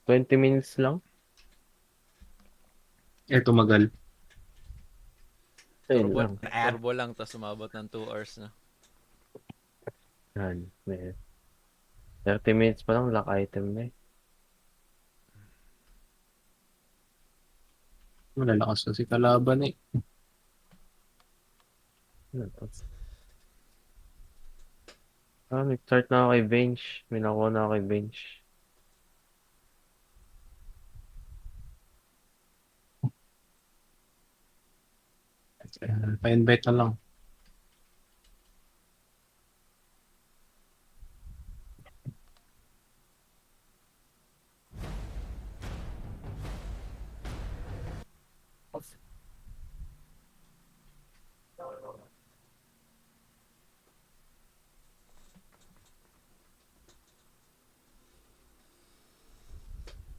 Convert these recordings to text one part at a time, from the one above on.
20 minutes lang. Tumagal. Ayun lang. Turbo lang, tapos umabot ng 2 hours na. Yan. 30 minutes pa lang, lock item na eh. Malalakas kasi kalaban eh. Ano to? Nag-start na ako kay bench. May nakuha na ako kay bench. Pa-invite na lang.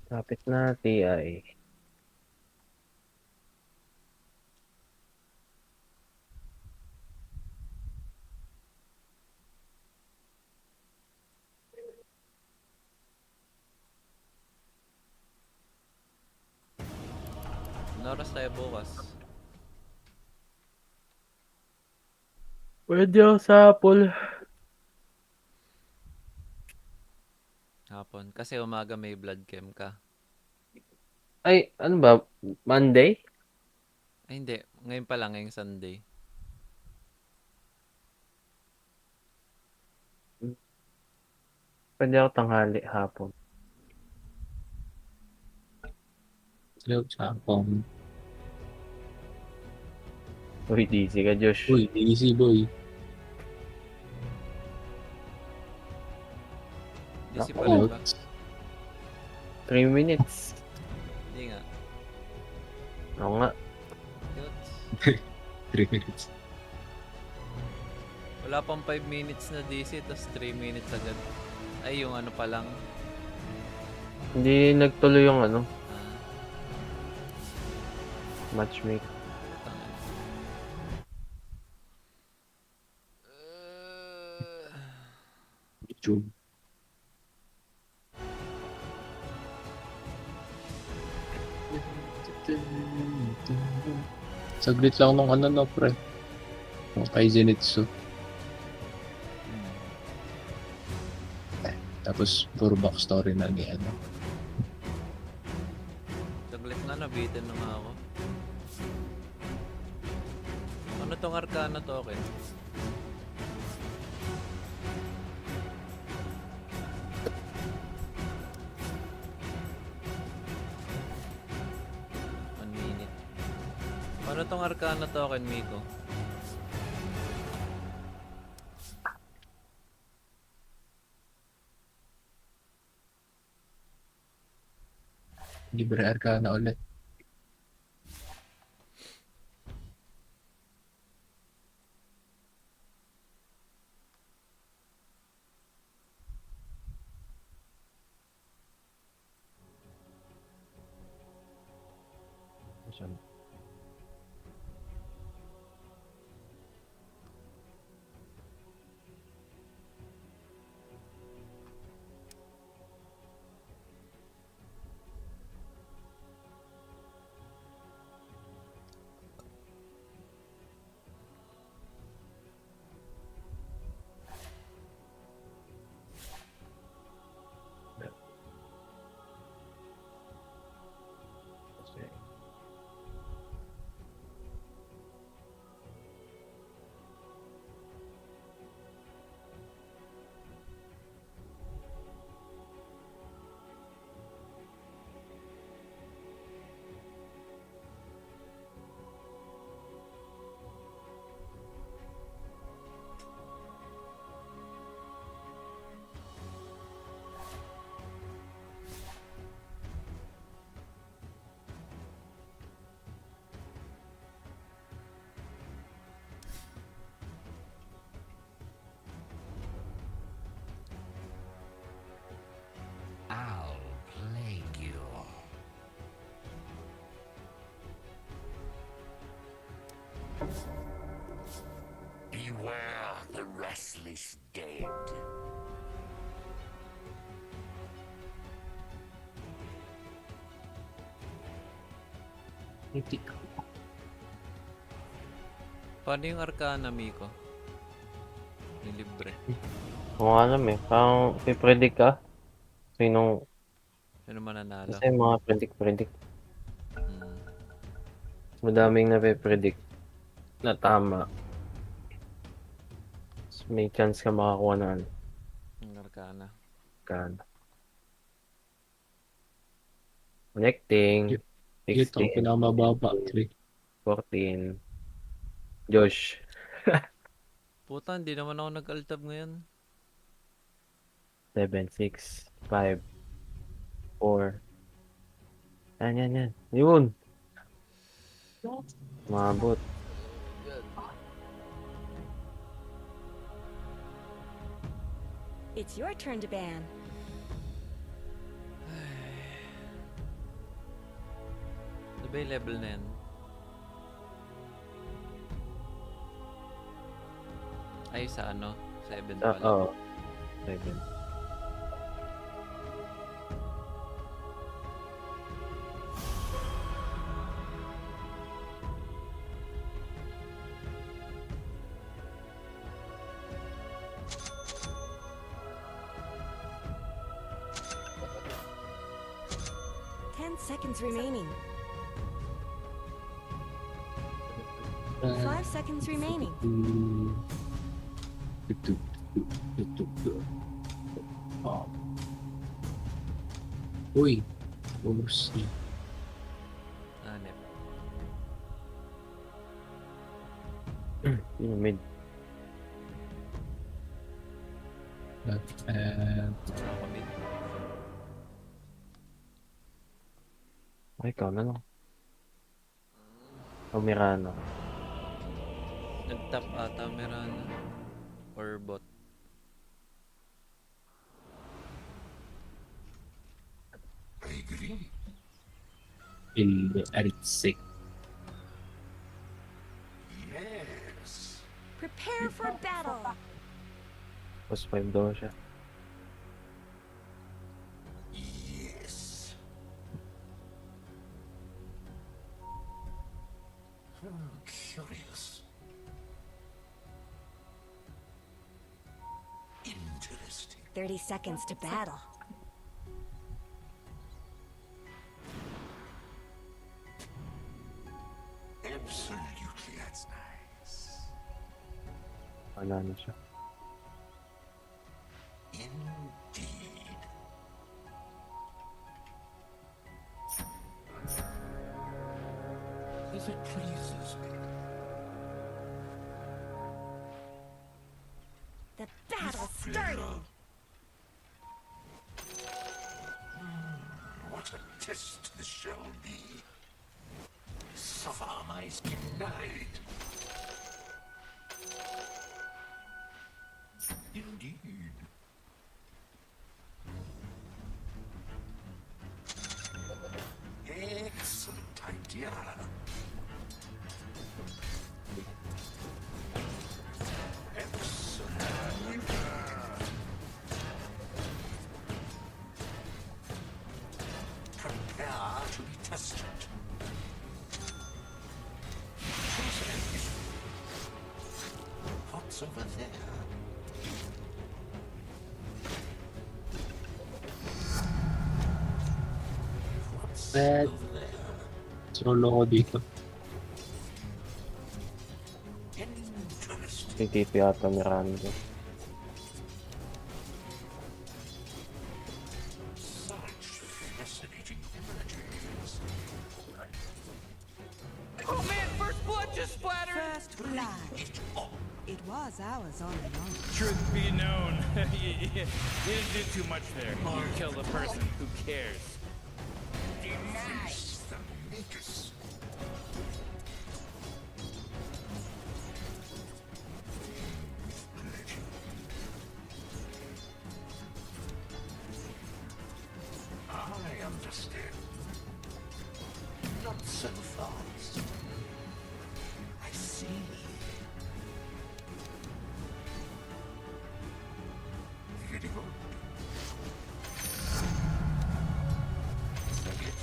Kapit na, TI. Ano oras tayo bukas? Pwede ako sa Apple. Hapon. Kasi umaga may blood chem ka. Ay, ano ba? Monday? Ay, hindi. Ngayon pa lang, ngayong Sunday. Pwede ako tanghali hapon. Hello, Chapong. Uy, DC ka, Josh. Uy, easy boy. DC pa Ako. rin ba? 3 minutes. Hindi nga. Oo nga. Yuts. 3 minutes. Wala pang 5 minutes na DC, tapos 3 minutes agad. Ay, yung ano pa lang. Hindi nagtuloy yung Ah, matchmake. tangan. YouTube. Saglit lang nung ano no, pre. Yung kay Zenitsu. Tapos, puro backstory na ni ano. Saglit nga, nabitin na nga ako. Ano tong Arcana token? One minute. Ano tong Arcana token, Miko? Libre Arcana ulit. I'll plague you. Beware the restless dead. Hindi. Paano yung Arcana, Miko? Yung libre. Kung alam eh, parang pipredict ka. Sinong, Sino mananalo? kasi mga predict. Hmm. Madaming napipredict na tama. So, may chance ka makakuha na ano. Yung Arcana. Kan. Connecting. Ito ang 16, pinakamababa. 3. 14. Josh. Puta, hindi naman ako nag-altab ngayon. 7, 6, 5, 4. Yan. Yun. Mabot. It's your turn to ban. Ano ba yung level na yan? Ay, sa ano? Sa event pala. Oo. 7. Seconds remaining. 5 seconds remaining. Oh. Uy. Bonus. Hanep. Yun, mid. Kamit. Ay, ikaw na lang. O Mirana. Nag-tap ata Mirana. Or bot. I agree. Hindi. Aritsik. Yes. Prepare for battle. Plus 5 daw siya. Yes. Curious. Interesting. 30 seconds to battle. Absolutely, that's nice. Wala na siya. Indeed. As it pleases me. The battle started. What a test this shall be. Suffer my denied. Indeed. Excellent idea. Excellent. Prepare to be tested. What's over there? What's Bad. over there? Solo ko dito. Interesting. Si Tito yata Mirana ko. Such fascinating images. Oh man, first blood just splattered! First blood. It was ours all along. Truth be known, you didn't do too much there. You killed a person. Who cares? Face the Magus. I understand. Not so fast. I see. Very good. Take it.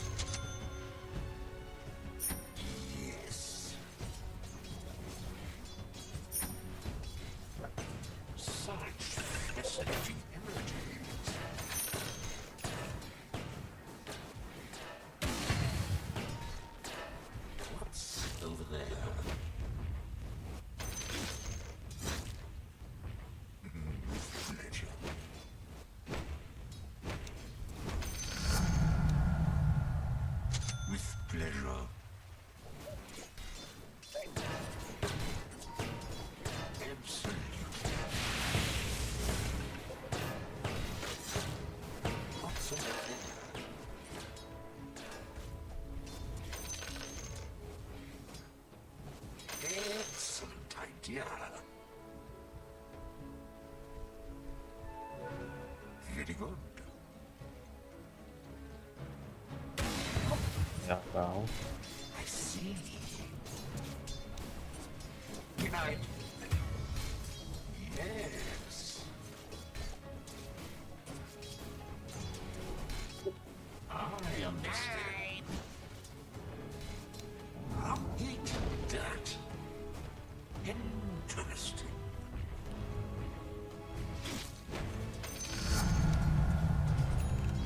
pleasure. Absolutely. What's over there? Excellent idea. Very good. Yata ako. I see. Good night. Yes. I understand. I'll eat that. Interesting.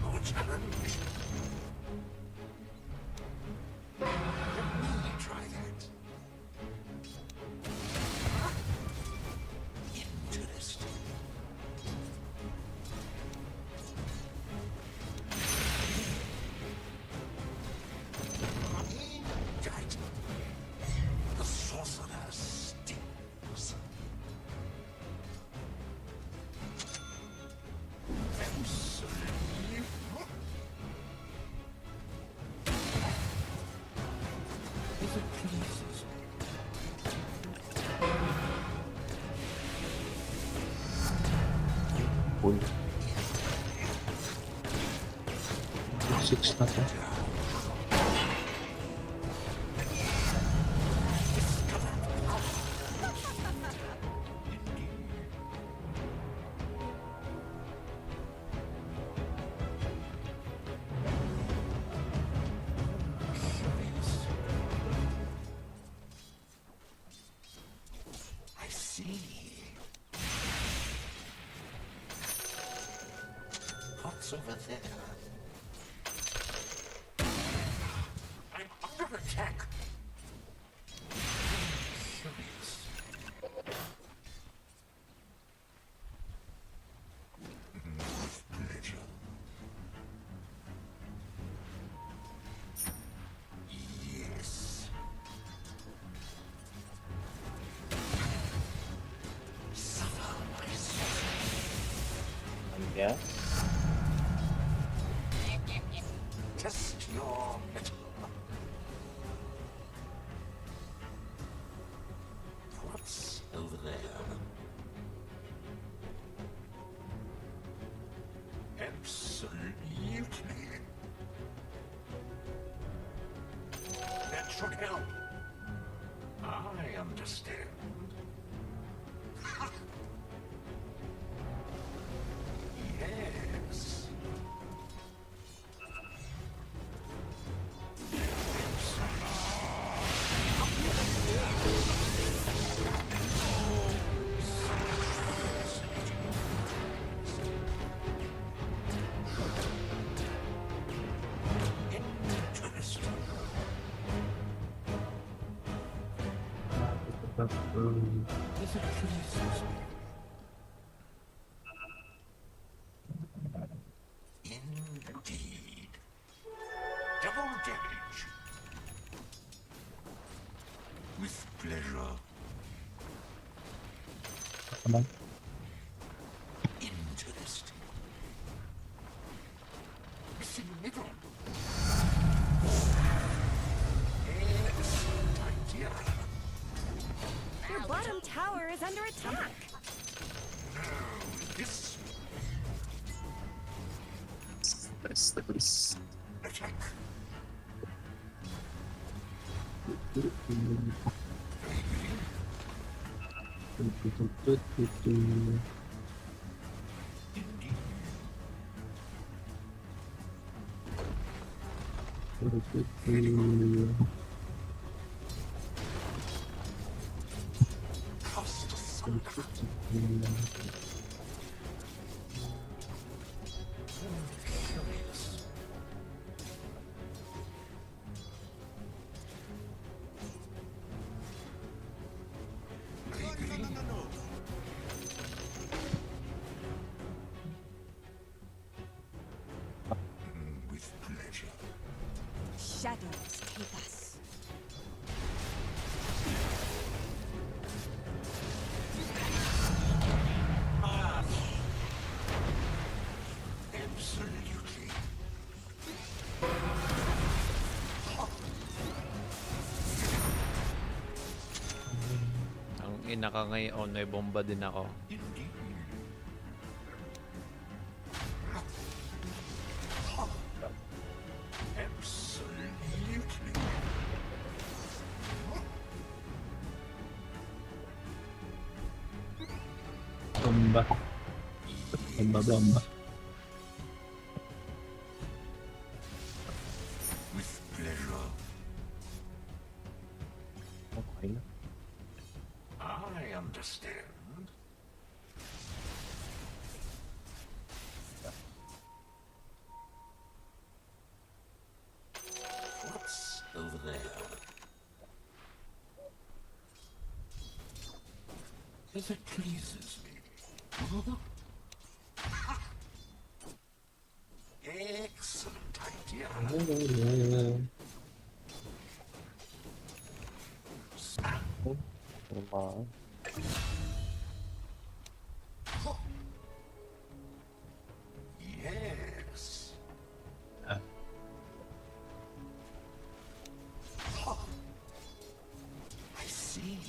No challenge. Let me try that. Interesting. Right. The sorcerer stings. Absolutely. If it pleases me. Cool. 6 na to. I see. What's over there? I'm under attack. Curious. With pleasure. Yes. Suffer my soul. I guess. Test your metal. What's over there? Absolutely. That should help. I understand. Yes. Interesting. If it pleases me. Indeed. Double damage. With pleasure. Come on. Interesting. Missing middle. Excellent idea. Your bottom tower is under attack. This Nice. attack. Cost thunder. Curious. With pleasure. Shadows take us. Absolutely. Ang ina ka ngayon, may bomba din ako. Indeed. Absolutely. Bomba. Bomba. With pleasure. Okay na. I understand. What's over there? As it pleases me. Excellent idea. Normal. Yes. Ah. I see.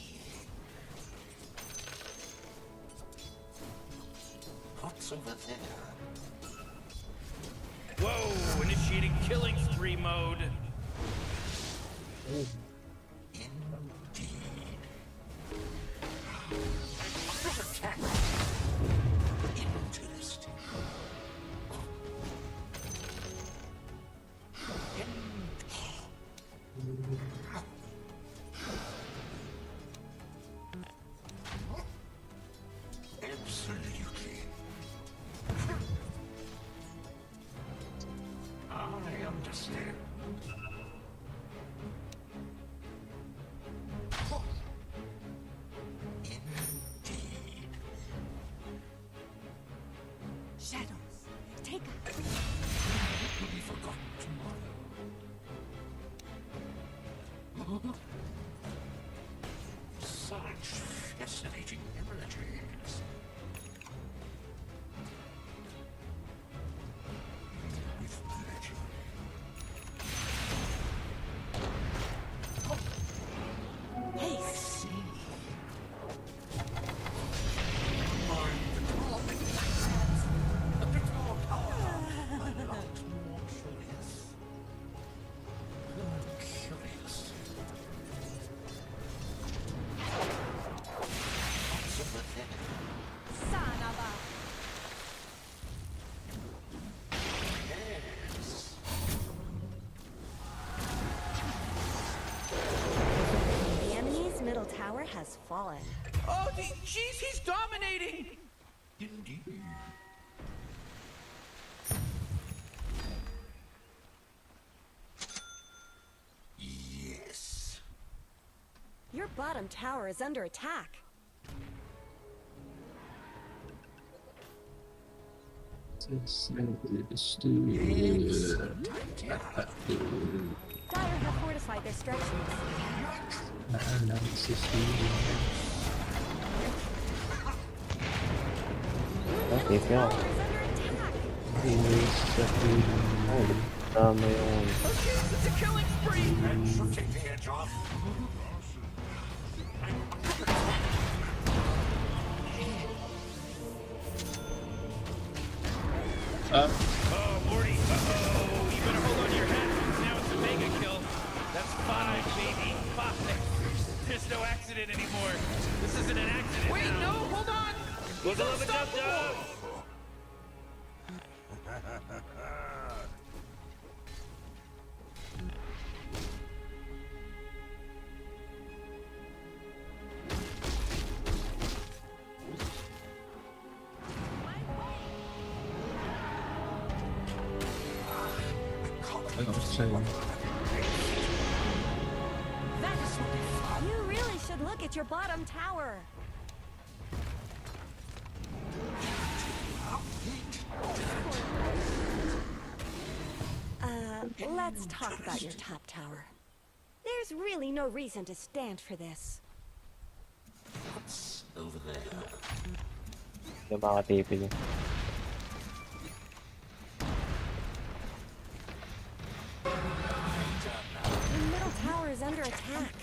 What's over there? Whoa! Initiating killing spree mode. Indeed. Attack. Interesting. Absolutely. I understand. Indeed. Shadows, take us. It will be forgotten tomorrow. Such fascinating images. With pleasure. I see. Mind control. A bit more power. A lot more curious. Curious. What's over there? Son of a. Yes. The enemy's middle tower has fallen. Oh, jeez, he's dominating! Indeed. Yes. Your bottom tower is under attack. Dire have fortified their structures. Okay, Middle yeah. tower is under attack. Tama yung... Okay, it's a killing spree! Take the edge off. Oh, Morty, uh-oh! You better hold on to your hat, because now it's a mega kill. That's 5, baby, 5. There's no accident anymore. This isn't an accident. Wait, no, hold on! He's unstoppable! You really should look at your bottom tower. Let's talk about your top tower. There's really no reason to stand for this. What's over there? Yung mga TP. Your middle tower is under attack.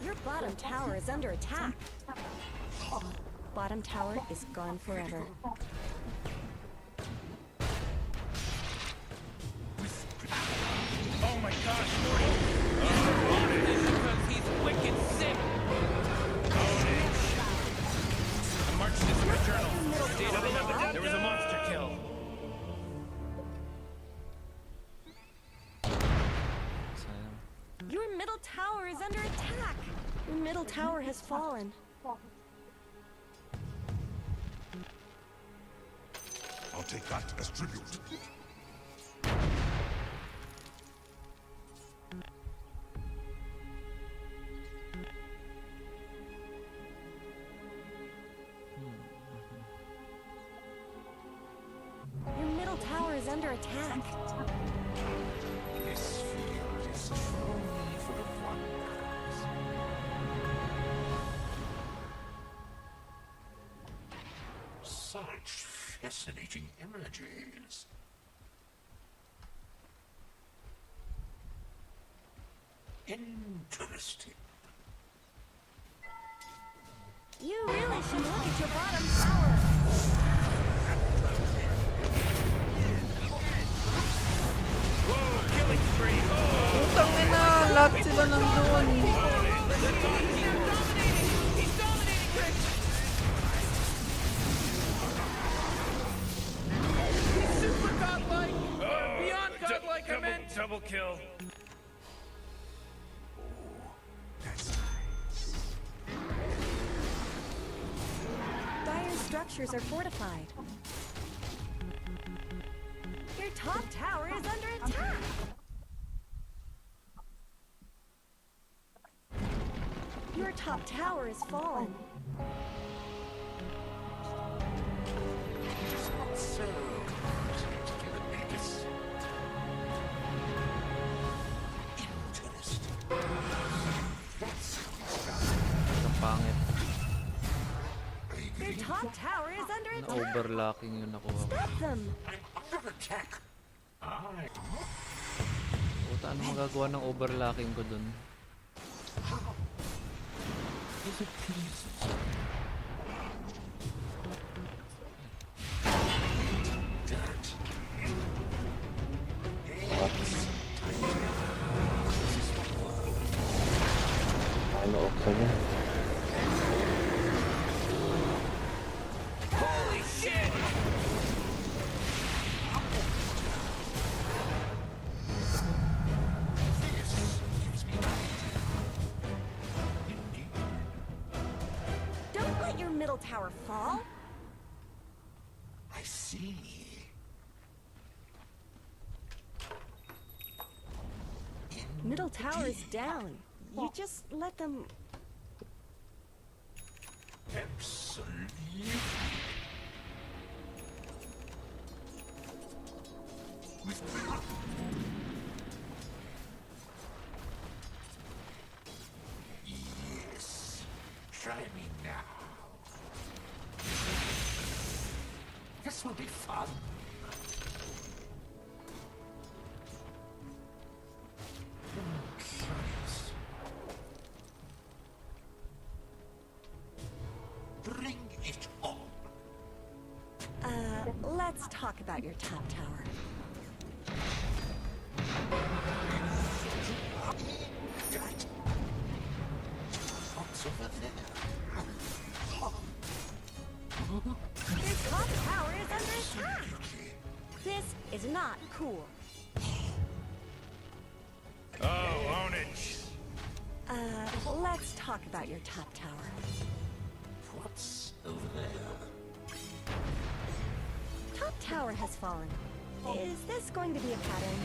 Your bottom tower is under attack. Bottom tower is gone forever. Oh my gosh, Morty! Because he's wicked sick. I'm marching this in my journal. There was a monster kill. Sayang. Your middle tower is under attack. Your middle tower has fallen. I'll take that as tribute. Your middle tower is under attack. This field is truly full of wonders. Such fascinating images. Interesting. You really should look at your bottom tower. Whoa, killing spree! Oh! Putang ina, lahat sila nandun. He's dominating, Chris. He's super godlike. Or beyond godlike, I meant. Double kill. Dire structures are fortified. Your top tower is under attack. Your top tower is fallen. So It's interesting. Ang pangit. Your top tower is under attack. Na-overlocking yung nakuha ko. Stop them. I'm under attack. Puta, ano magagawa ng overlocking ko dun? Is it please? Ano oksa niya? Holy shit! Don't let your middle tower fall. I see. Middle tower is down. You just let them. Absolutely. Yes. Try me now. This will be fun. Curious. Bring it on. Let's talk about your top tower. Right. What's over there? Your top tower is under attack. This is not cool. Oh, own it. Let's talk about your top tower. What's over there? Top tower has fallen. Is this going to be a pattern?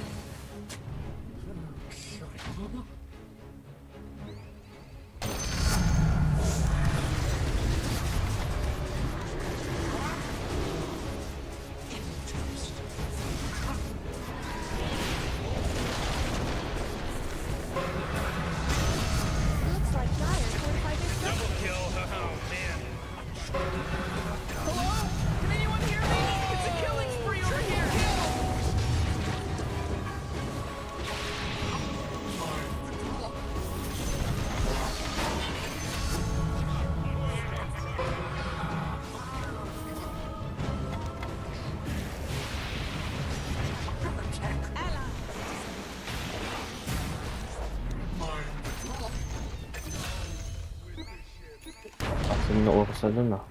na Ursa dun ah.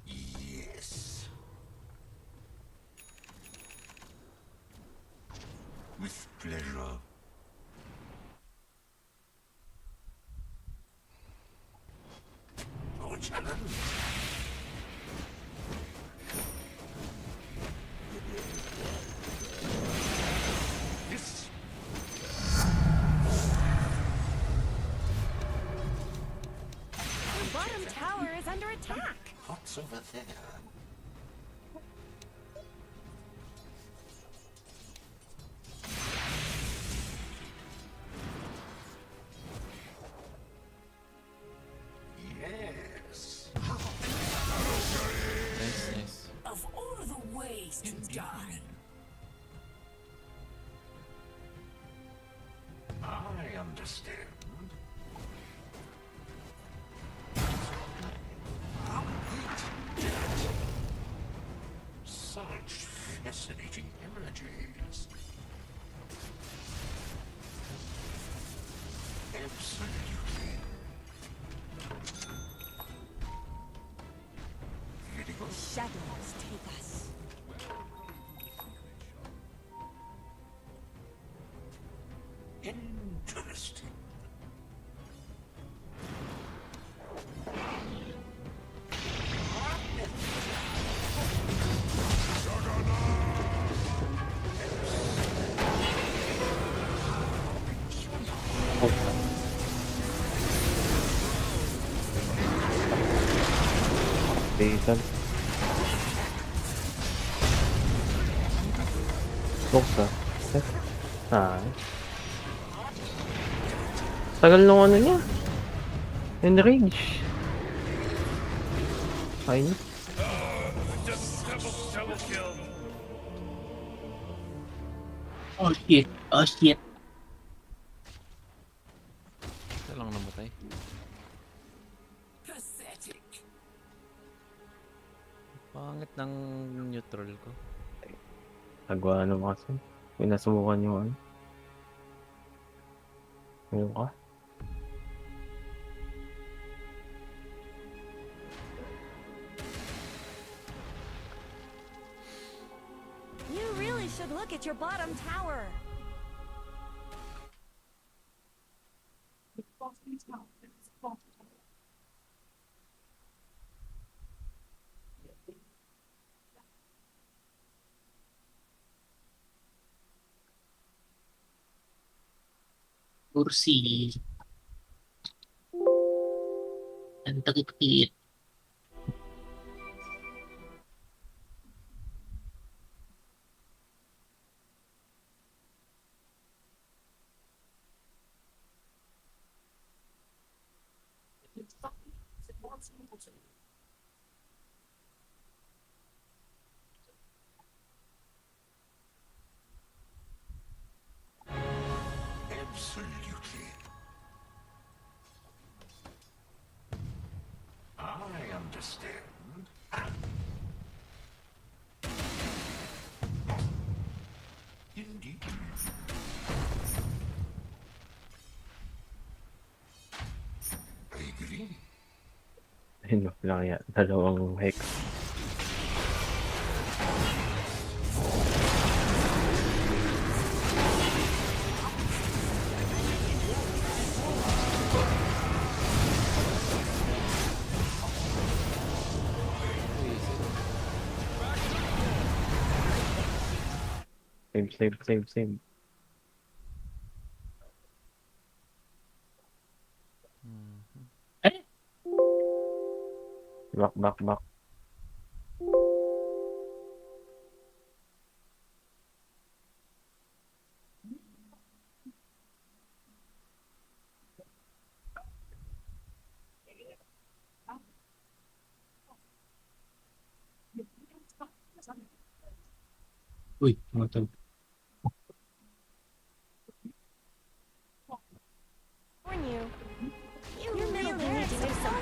Yes. With pleasure. No challenge. This Your bottom tower is under attack. what's over there? Yes. Nice, nice. Of all the ways to die. I understand. Such fascinating images. Absolutely. Critical. Shadows take us. Interesting. Season. Ursa. Tagal nung ano niya. Enrage. Ayun. Just double kill. Oh shit. Oh shit. Ito lang namatay. Pathetic. Pangit ng neutral ko. Nagawa naman kasi. Pinasubukan yung ano. Yung ka. You really should look at your bottom tower. Kursi. Ang takit-takit. Absolutely. I understand. Indeed. I agree. Ayun lang yan. Dalawang hex. Save. Back. Uy, matag. Warn you. You really need to do some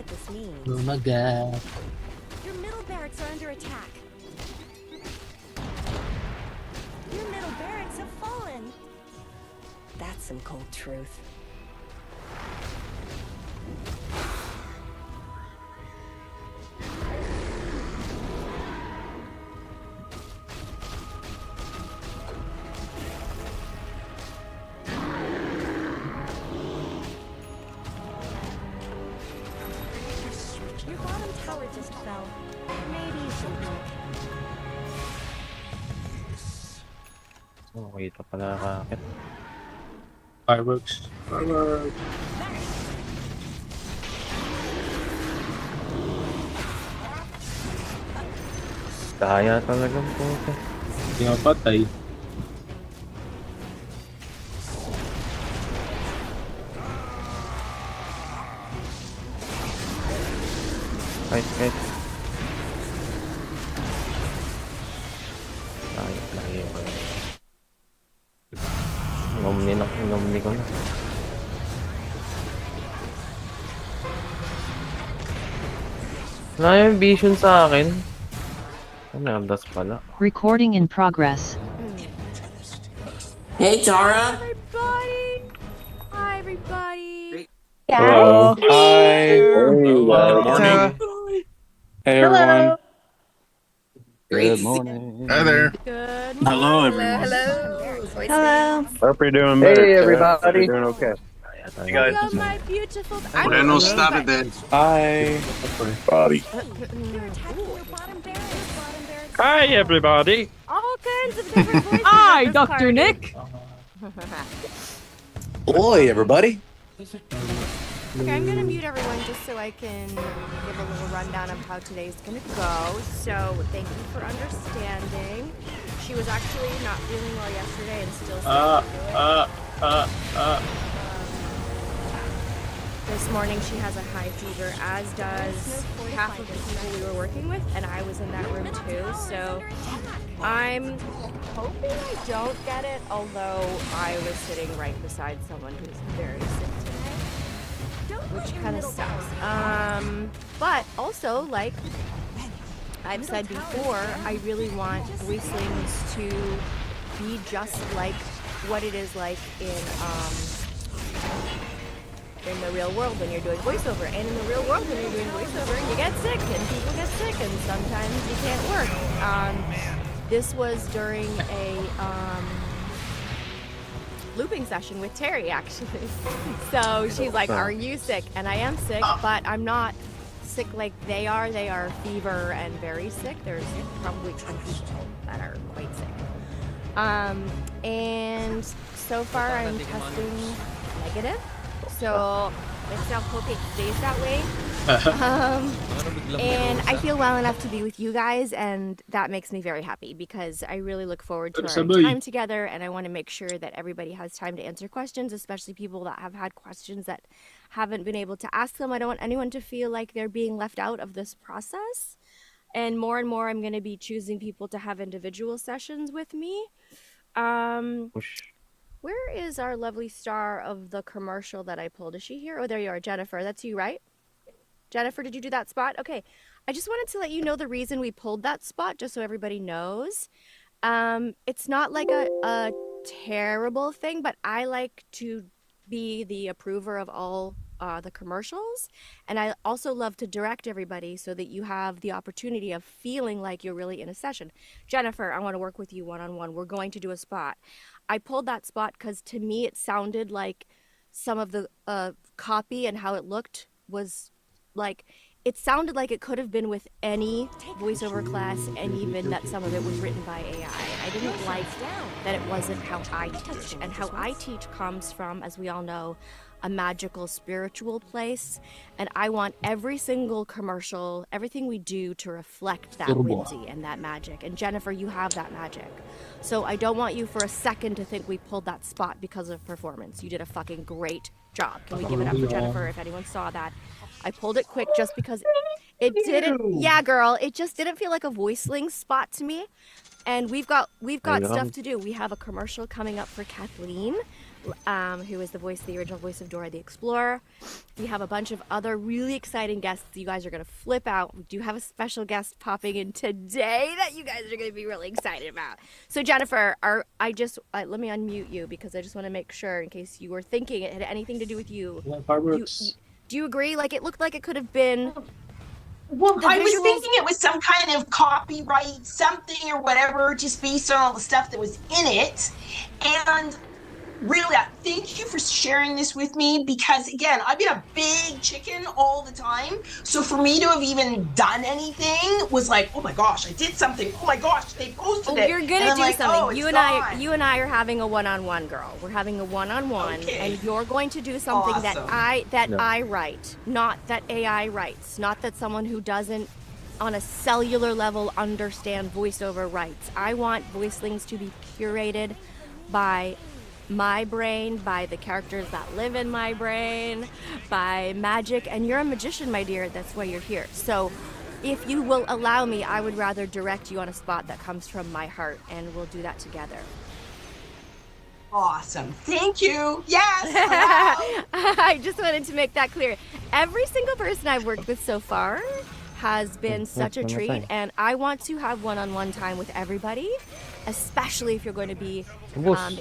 what this means. Oh my god. Your middle barracks are under attack. Your middle barracks have fallen. That's some cold truth. Your bottom tower just fell. Maybe you should look. Oh, kita pala nakakit. Fireworks. Fireworks. Kaya talagang puta. Hindi mapatay. Fight. Layo. Inomni ko na. Wala yung vision sa akin. Ano, das pala. Recording in progress. Hey, Tara. Everybody! Hi, everybody! Hello. Hi. Good morning. Hey, everyone. Good morning. Hi there. Good Hello, everyone. Hello. Hope you're doing better. Hey, everybody. You're doing okay. You guys. Hello, my beautiful... Bueno, stop it then. Hi. Body. You're attacking your bottom barracks. Hi, everybody. All kinds of different voices. Hi, at this Dr. party. Nick. Oi, everybody. Okay, I'm gonna mute everyone just so I can give a little rundown of how today's gonna go. So, thank you for understanding. She was actually not feeling well yesterday and still This morning she has a high fever, as does half of the people we were working with, and I was in that room too, so I'm hoping I don't get it, although I was sitting right beside someone who's very sick today, which kind of sucks. But also, like I've said before, I really want voicelings to be just like what it is like in the real world when you're doing voiceover. And in the real world when you're doing voiceover, you get sick and people get sick and sometimes you can't work. This was during a looping session with Terry, actually. So she's like, are you sick? And I am sick, but I'm not sick like they are. They are fever and very sick. There's probably 10 people that are quite sick. And so far I'm testing negative. So let's now hope it stays that way. And I feel well enough to be with you guys, and that makes me very happy because I really look forward to our time together, and I want to make sure that everybody has time to answer questions, especially people that have had questions that haven't been able to ask them. I don't want anyone to feel like they're being left out of this process. And more I'm going to be choosing people to have individual sessions with me. Where is our lovely star of the commercial that I pulled? Is she here? Oh, there you are, Jennifer. That's you, right? Jennifer, did you do that spot? Okay. I just wanted to let you know the reason we pulled that spot, just so everybody knows. It's not like a terrible thing, but I like to be the approver of all the commercials. And I also love to direct everybody so that you have the opportunity of feeling like you're really in a session. Jennifer, I want to work with you one-on-one. We're going to do a spot. I pulled that spot because to me it sounded like some of the copy and how it looked was like, it sounded like it could have been with any voiceover class, and even that some of it was written by AI. I didn't like that it wasn't how I teach. And how I teach comes from, as we all know, a magical spiritual place, and I want every single commercial, everything we do to reflect that whimsy and that magic. And Jennifer, you have that magic. So I don't want you for a second to think we pulled that spot because of performance. You did a fucking great job. Can we give it up for Jennifer if anyone saw that? I pulled it quick just because it didn't, yeah girl, it just didn't feel like a voiceling spot to me. And we've got stuff to do. We have a commercial coming up for Kathleen who is the original voice of Dora the Explorer. We have a bunch of other really exciting guests. You guys are going to flip out. We do have a special guest popping in today that you guys are going to be really excited about. So Jennifer, let me unmute you because I just want to make sure in case you were thinking it had anything to do with you. Do you agree? Like it looked like it could have been. Well, I was thinking it was some kind of copyright something or whatever, just based on all the stuff that was in it. And really, thank you for sharing this with me because, again, I've been a big chicken all the time. So for me to have even done anything was like, oh my gosh, I did something. Oh my gosh, they posted it. You're gonna do something. You and I are having a one-on-one, girl. We're having a one-on-one, and you're going to do something that I write, not that AI writes, not that someone who doesn't on a cellular level understand voiceover writes. I want voicelings to be curated by my brain, by the characters that live in my brain, by magic, and you're a magician, my dear. That's why you're here. So if you will allow me, I would rather direct you on a spot that comes from my heart, and we'll do that together. Awesome. Thank you. Yes. I just wanted to make that clear. Every single person I've worked with so far has been such a treat, and I want to have one-on-one time with everybody, especially if you're going to be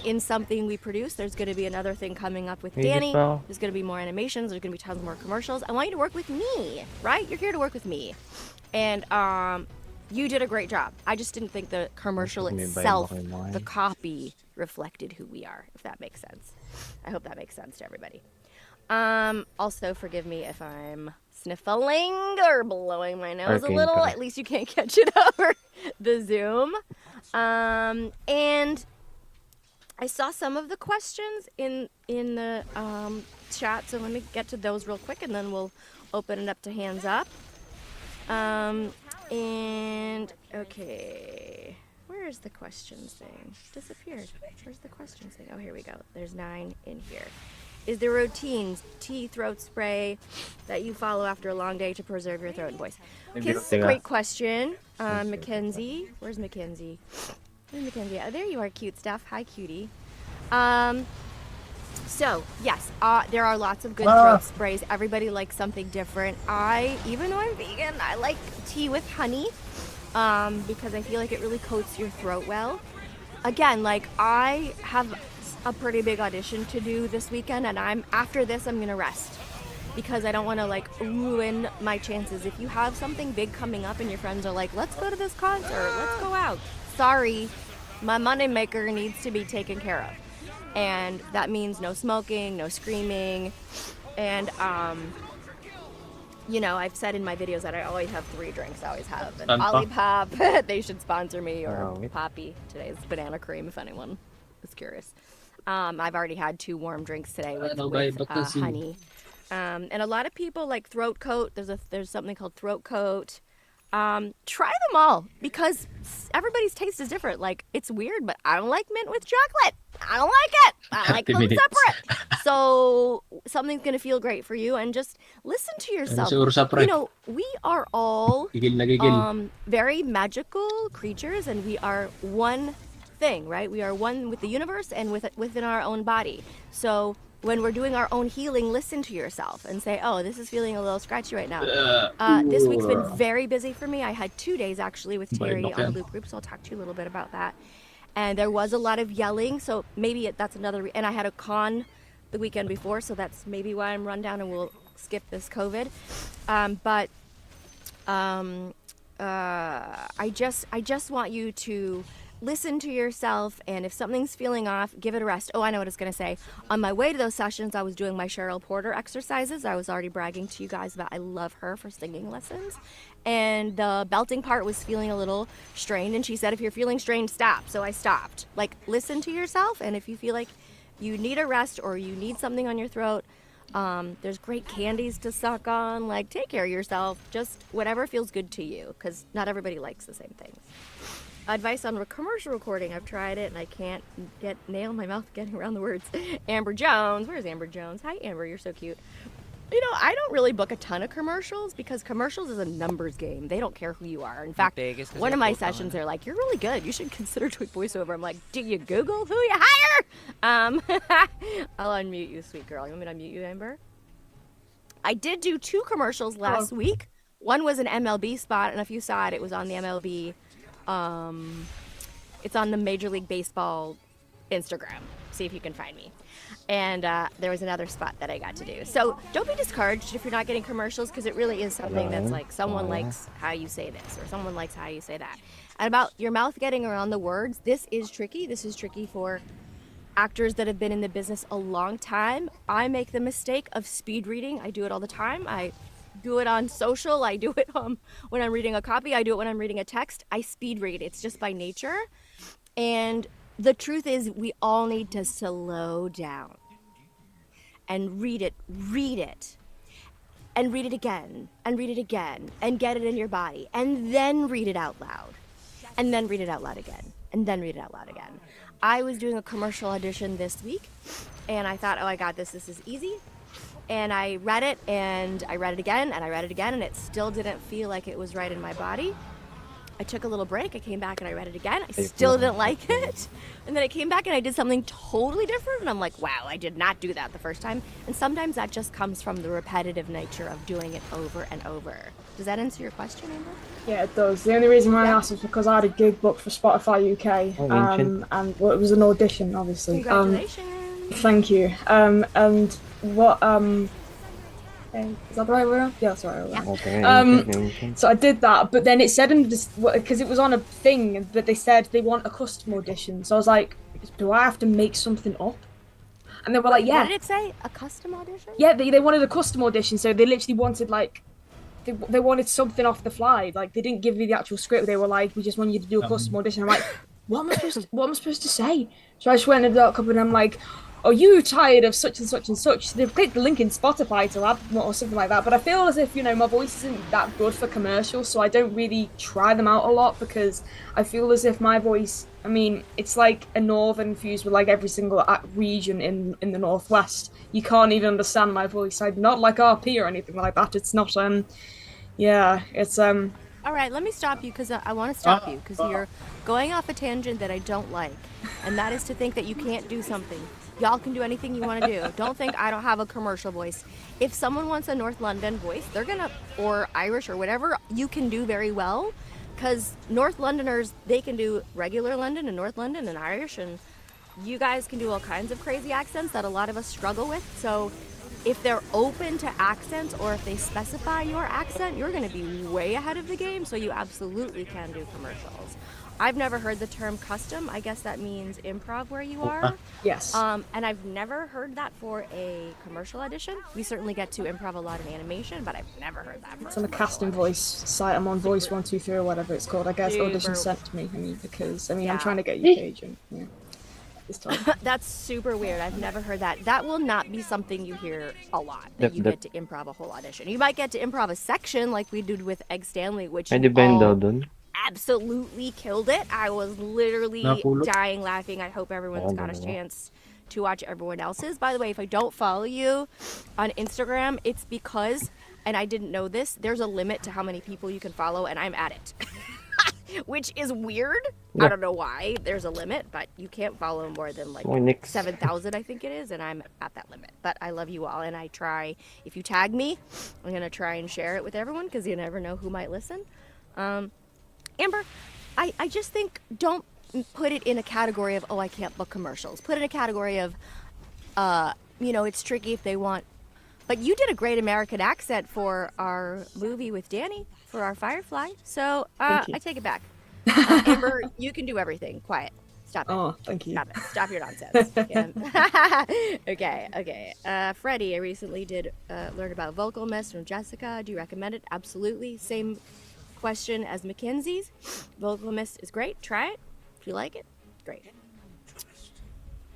in something we produce. There's going to be another thing coming up with Danny. There's going to be more animations. There's going to be tons more commercials. I want you to work with me, right? You're here to work with me. And you did a great job. I just didn't think the commercial itself, the copy, reflected who we are, if that makes sense. I hope that makes sense to everybody. Also, forgive me if I'm sniffling or blowing my nose a little. At least you can't catch it over the Zoom. And I saw some of the questions in the chat, so let me get to those real quick, and then we'll open it up to hands up. And okay, where is the questions thing? Disappeared. Where's the questions thing? Oh, here we go. There's 9 in here. Is there routines, tea, throat spray that you follow after a long day to preserve your throat and voice? Okay, this is a great question. Mackenzie, where's Mackenzie? Where's Mackenzie? Oh, there you are, cute stuff. Hi, cutie. So yes, there are lots of good throat sprays. Everybody likes something different. Even though I'm vegan, I like tea with honey because I feel like it really coats your throat well. Again, like I have a pretty big audition to do this weekend, and after this I'm gonna rest because I don't want to like ruin my chances. If you have something big coming up and your friends are like, let's go to this concert, let's go out, sorry, my moneymaker needs to be taken care of, and that means no smoking, no screaming, and you know, I've said in my videos that I always have 3 drinks. I always have an Olipop. They should sponsor me, or Poppy. Today's banana cream, if anyone is curious. I've already had 2 warm drinks today with honey. And a lot of people like throat coat. There's something called throat coat. Try them all because everybody's taste is different. Like, it's weird, but I don't like mint with chocolate. I don't like it. I like them separate. So something's gonna feel great for you, and just listen to yourself. You know, we are all very magical creatures, and we are one thing, right? We are one with the universe and within our own body. So when we're doing our own healing, listen to yourself and say, oh, this is feeling a little scratchy right now. This week's been very busy for me. I had 2 days actually with Terry on the Loop Group, so I'll talk to you a little bit about that. And there was a lot of yelling, so maybe that's another and I had a con the weekend before, so that's maybe why I'm run down, and we'll skip this COVID. I just want you to listen to yourself, and if something's feeling off, give it a rest. Oh, I know what I was going to say. On my way to those sessions, I was doing my Cheryl Porter exercises. I was already bragging to you guys about I love her for singing lessons. And the belting part was feeling a little strained, and she said, if you're feeling strained, stop. So I stopped. Like, listen to yourself, and if you feel like you need a rest or you need something on your throat, there's great candies to suck on. Like, take care of yourself. Just whatever feels good to you, because not everybody likes the same things. Advice on commercial recording. I've tried it and I can't nail my mouth getting around the words. Amber Jones. Where's Amber Jones? Hi, Amber. You're so cute. You know, I don't really book a ton of commercials because commercials is a numbers game. They don't care who you are. In fact, one of my sessions, they're like, "You're really good. You should consider doing voiceover." I'm like, "Do you Google who you hire?" I'll unmute you, sweet girl. You want me to unmute you, Amber? I did do 2 commercials last week. One was an MLB spot, and if you saw it, it was on the MLB. It's on the Major League Baseball Instagram. See if you can find me. And there was another spot that I got to do. So don't be discouraged if you're not getting commercials, because it really is something that's like someone likes how you say this or someone likes how you say that. And about your mouth getting around the words, this is tricky. This is tricky for actors that have been in the business a long time. I make the mistake of speed reading. I do it all the time. I do it on social. I do it when I'm reading a copy. I do it when I'm reading a text. I speed read. It's just by nature. And the truth is, we all need to slow down and read it, and read it again, and read it again, and get it in your body, and then read it out loud, and then read it out loud again, and then read it out loud again. I was doing a commercial audition this week, and I thought, oh, I got this. This is easy. And I read it, and I read it again, and I read it again, and it still didn't feel like it was right in my body. I took a little break, I came back and I read it again. I still didn't like it. And then I came back and I did something totally different. And I'm like, wow, I did not do that the first time. And sometimes that just comes from the repetitive nature of doing it over and over. Does that answer your question, Amber? Yeah, it does. The only reason why I asked is because I had a gig booked for Spotify UK. And well, it was an audition, obviously. Congratulations. Thank you. And what, is that the right word? Yeah, that's the right word. Okay. So I did that, but then it said because it was on a thing that they said they want a custom audition. So I was like, do I have to make something up? And they were like, yeah. What did it say? A custom audition? Yeah, they wanted a custom audition, so they literally wanted like they wanted something off the fly. Like they didn't give me the actual script. They were like, we just want you to do a custom audition. I'm like, what am I supposed to say? So I just went and looked up and I'm like, are you tired of such and such and such? So they've clicked the link in Spotify to add or something like that. But I feel as if, my voice isn't that good for commercials, so I don't really try them out a lot because I feel as if my voice, it's like a northern fused with like every single region in the northwest. You can't even understand my voice. I'm not like RP or anything like that. It's not, it's All right, let me stop you because I want to stop you because you're going off a tangent that I don't like, and that is to think that you can't do something. Y'all can do anything you want to do. Don't think I don't have a commercial voice. If someone wants a North London voice, they're gonna, or Irish or whatever, you can do very well, because North Londoners, they can do regular London and North London and Irish, and you guys can do all kinds of crazy accents that a lot of us struggle with. So if they're open to accents or if they specify your accent, you're going to be way ahead of the game, so you absolutely can do commercials. I've never heard the term custom. I guess that means improv where you are. Yes. And I've never heard that for a commercial audition. We certainly get to improv a lot in animation, but I've never heard that. It's on the casting voice site. I'm on Voice 123 or whatever it's called. I guess audition sent to me. Because I'm trying to get UK agent. Yeah. This time. That's super weird. I've never heard that. That will not be something you hear a lot. That you get to improv a whole audition. You might get to improv a section like we did with Egg Stanley, which absolutely killed it. I was literally dying laughing. I hope everyone's got a chance to watch everyone else's. By the way, if I don't follow you on Instagram, it's because, and I didn't know this, there's a limit to how many people you can follow, and I'm at it. Which is weird. I don't know why there's a limit, but you can't follow more than like 7,000, I think it is, and I'm at that limit. But I love you all, and I try, if you tag me, I'm going to try and share it with everyone because you never know who might listen. Amber, I just think don't put it in a category of, I can't book commercials. Put it in a category of, it's tricky if they want. But you did a great American accent for our movie with Danny, for our Firefly. So I take it back. Amber, you can do everything. Quiet. Stop it. Oh, thank you. Stop it. Stop your nonsense. Okay. Freddie, I recently did learn about Vocal Mist from Jessica. Do you recommend it? Absolutely. Same question as Mackenzie's. Vocal Mist is great. Try it. If you like it, great.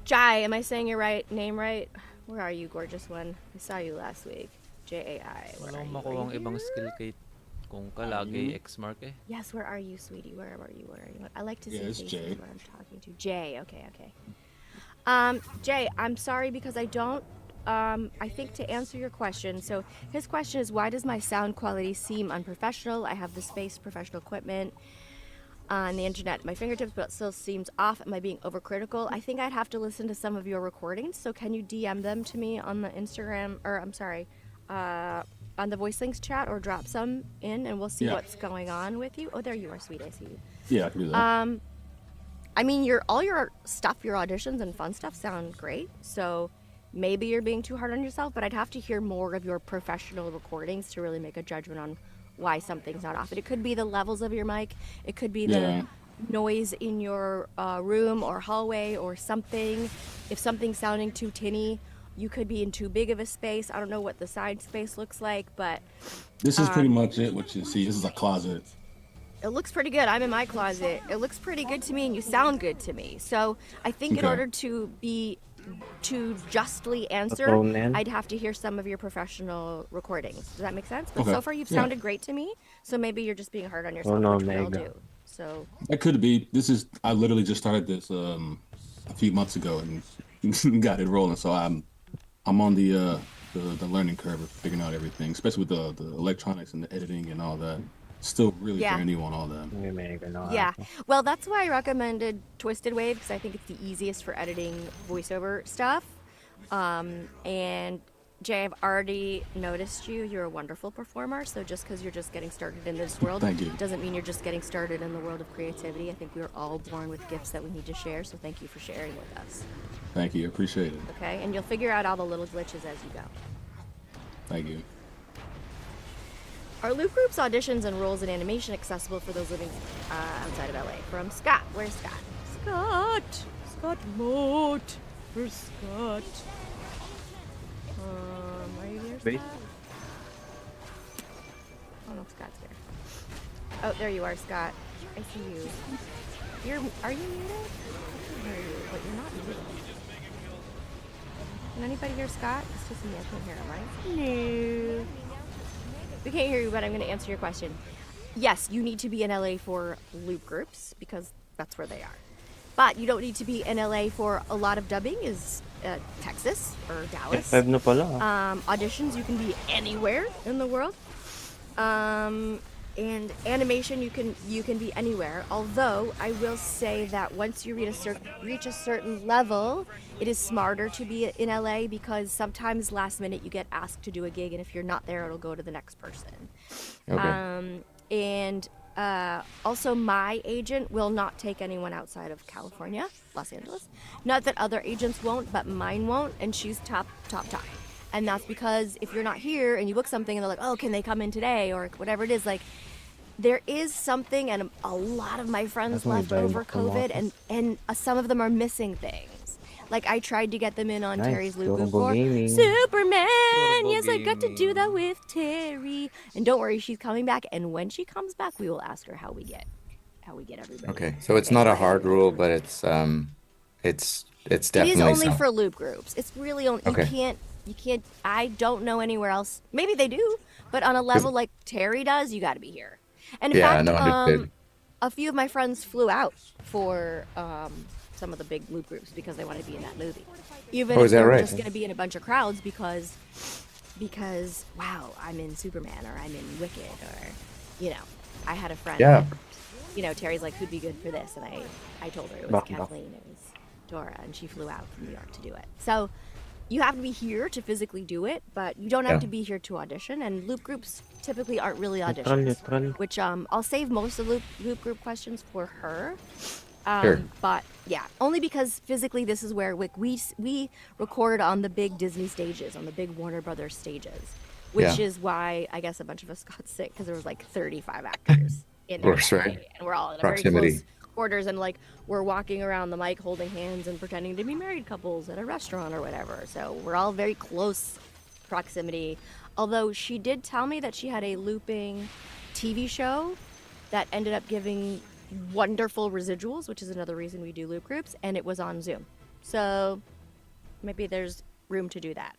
Jai, am I saying your name right? Where are you, gorgeous one? I saw you last week. J-A-I. Walang makuha ang ibang skill kay kung kalagi X mark eh. Yes, where are you, sweetie? Where are you? I like to see faces when I'm talking to. Jay, okay. Jay, I'm sorry because I don't I think to answer your question, so his question is, why does my sound quality seem unprofessional? I have the space, professional equipment on the internet at my fingertips, but it still seems off. Am I being overcritical? I think I'd have to listen to some of your recordings. So can you DM them to me on the Instagram, or I'm sorry, on the voice links chat, or drop some in, and we'll see what's going on with you. Oh, there you are, sweet. I see you. Yeah, I can do that. I mean, all your stuff, your auditions and fun stuff sound great. So maybe you're being too hard on yourself, but I'd have to hear more of your professional recordings to really make a judgment on why something's not off. And it could be the levels of your mic. It could be the noise in your room or hallway or something. If something's sounding too tinny, you could be in too big of a space. I don't know what the side space looks like, but This is pretty much it, what you see. This is a closet. it looks pretty good. I'm in my closet. It looks pretty good to me, and you sound good to me. So I think in order to justly answer, I'd have to hear some of your professional recordings. Does that make sense? But so far you've sounded great to me. So maybe you're just being hard on yourself, which we all do. So It could be. I literally just started this a few months ago and got it rolling. So I'm on the learning curve of figuring out everything, especially with the electronics and the editing and all that. Still really brand new on all that. yeah. Well, that's why I recommended Twisted Wave, because I think it's the easiest for editing voiceover stuff. And Jay, I've already noticed you. You're a wonderful performer. So just because you're just getting started in this world doesn't mean you're just getting started in the world of creativity. I think we're all born with gifts that we need to share. So thank you for sharing with us. Thank you. Appreciate it. Okay. And you'll figure out all the little glitches as you go. Thank you. Are Loop Group's auditions and roles in animation accessible for those living outside of LA? From Scott. Where's Scott? Scott Moat. Where's Scott? Are you here, Scott? Oh no, Scott's here. Oh, there you are, Scott. I see you. Are you muted? I can hear you, but you're not muted. Can anybody hear Scott? It's just me. I can't hear him, right? No. We can't hear you, but I'm going to answer your question. Yes, you need to be in LA for Loop Groups because that's where they are. But you don't need to be in LA for a lot of dubbing is Texas or Dallas. Auditions, you can be anywhere in the world. And animation, you can be anywhere. Although I will say that once you reach a certain level, it is smarter to be in LA because sometimes last minute you get asked to do a gig, and if you're not there, it'll go to the next person. And also, my agent will not take anyone outside of California, Los Angeles. Not that other agents won't, but mine won't, and she's top. And that's because if you're not here and you book something and they're like, oh, can they come in today or whatever it is, like there is something, and a lot of my friends left over COVID, and some of them are missing things. Like I tried to get them in on Terry's Loop Group for Superman. Yes, I got to do that with Terry. And don't worry, she's coming back. And when she comes back, we will ask her how we get everybody. Okay, so it's not a hard rule, but it's definitely. It is only for Loop Groups. It's really only you can't. I don't know anywhere else. Maybe they do, but on a level like Terry does, you got to be here. And in fact, a few of my friends flew out for some of the big Loop Groups because they wanted to be in that movie. Even if they're just going to be in a bunch of crowds because wow, I'm in Superman or I'm in Wicked or I had a friend. Yeah. That, Terry's like, who'd be good for this? And I told her it was Kathleen, it was Dora, and she flew out from New York to do it. So you have to be here to physically do it, but you don't have to be here to audition. And Loop Groups typically aren't really auditions, which I'll save most of Loop Group questions for her. But yeah, only because physically this is where we record on the big Disney stages, on the big Warner Brothers stages, which is why I guess a bunch of us got sick because there was like 35 actors in there, and we're all in a very close quarters, and like we're walking around the mic holding hands and pretending to be married couples at a restaurant or whatever. So we're all very close proximity. Although she did tell me that she had a looping TV show that ended up giving wonderful residuals, which is another reason we do Loop Groups, and it was on Zoom. So maybe there's room to do that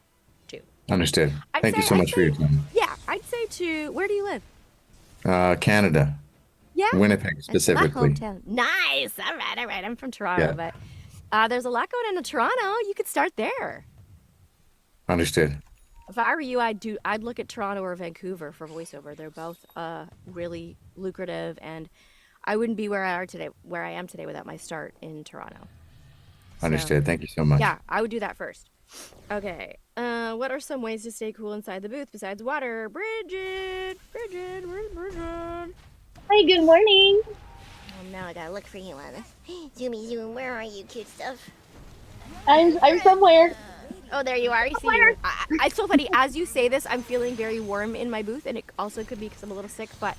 too. Understood. Thank you so much for your time. Yeah, I'd say where do you live? Canada. Yeah. Winnipeg specifically. My hometown. Nice. All right. I'm from Toronto, but there's a lot going on in Toronto. You could start there. Understood. If I were you, I'd look at Toronto or Vancouver for voiceover. They're both really lucrative, and I wouldn't be where I am today without my start in Toronto. Understood. Thank you so much. Yeah, I would do that first. Okay. What are some ways to stay cool inside the booth besides water? Bridget, where's Bridget? Hi, good morning. Oh, now I gotta look for you, Anna. Zoomy zoom, where are you, cute stuff? I'm somewhere. Oh, there you are. I see you. It's so funny. As you say this, I'm feeling very warm in my booth, and it also could be because I'm a little sick, but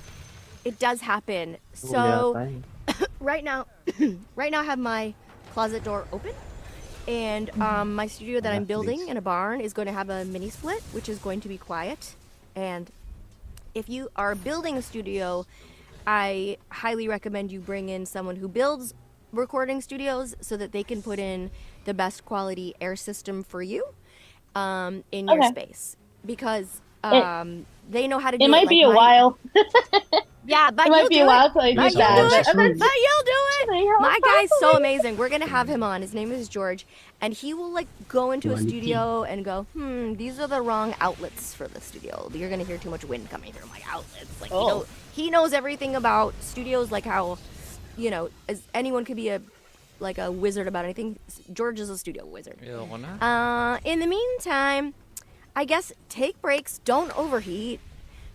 it does happen. So right now, I have my closet door open, and my studio that I'm building in a barn is going to have a mini split, which is going to be quiet. And if you are building a studio, I highly recommend you bring in someone who builds recording studios so that they can put in the best quality air system for you in your space, because they know how to do it. It might be a while. Yeah, but it might be a while till I do that. But you'll do it. My guy's so amazing. We're gonna have him on. His name is George, and he will like go into a studio and go, these are the wrong outlets for the studio. You're gonna hear too much wind coming through my outlets. Like he knows everything about studios, like how, as anyone could be a wizard about anything. George is a studio wizard. In the meantime, I guess take breaks. Don't overheat.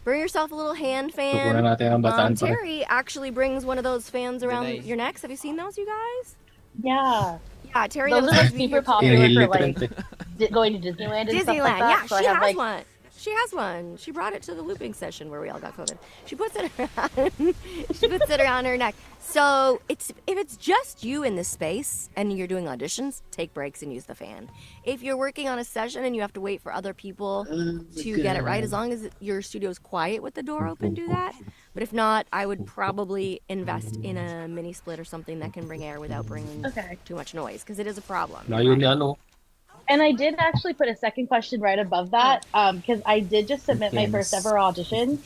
Bring yourself a little hand fan. Terry actually brings one of those fans around your necks. Have you seen those, you guys? Yeah. Yeah, Terry. Those are super popular for like going to Disneyland and stuff like that. Yeah, so she I have, has one. She has one. She brought it to the looping session where we all got COVID. She puts it around. She puts it around her neck. So if it's just you in this space and you're doing auditions, take breaks and use the fan. If you're working on a session and you have to wait for other people to get it right, as long as your studio's quiet with the door open, do that. But if not, I would probably invest in a mini split or something that can bring air without bringing too much noise, because it is a problem. And I did actually put a second question right above that, because I did just submit my first ever audition,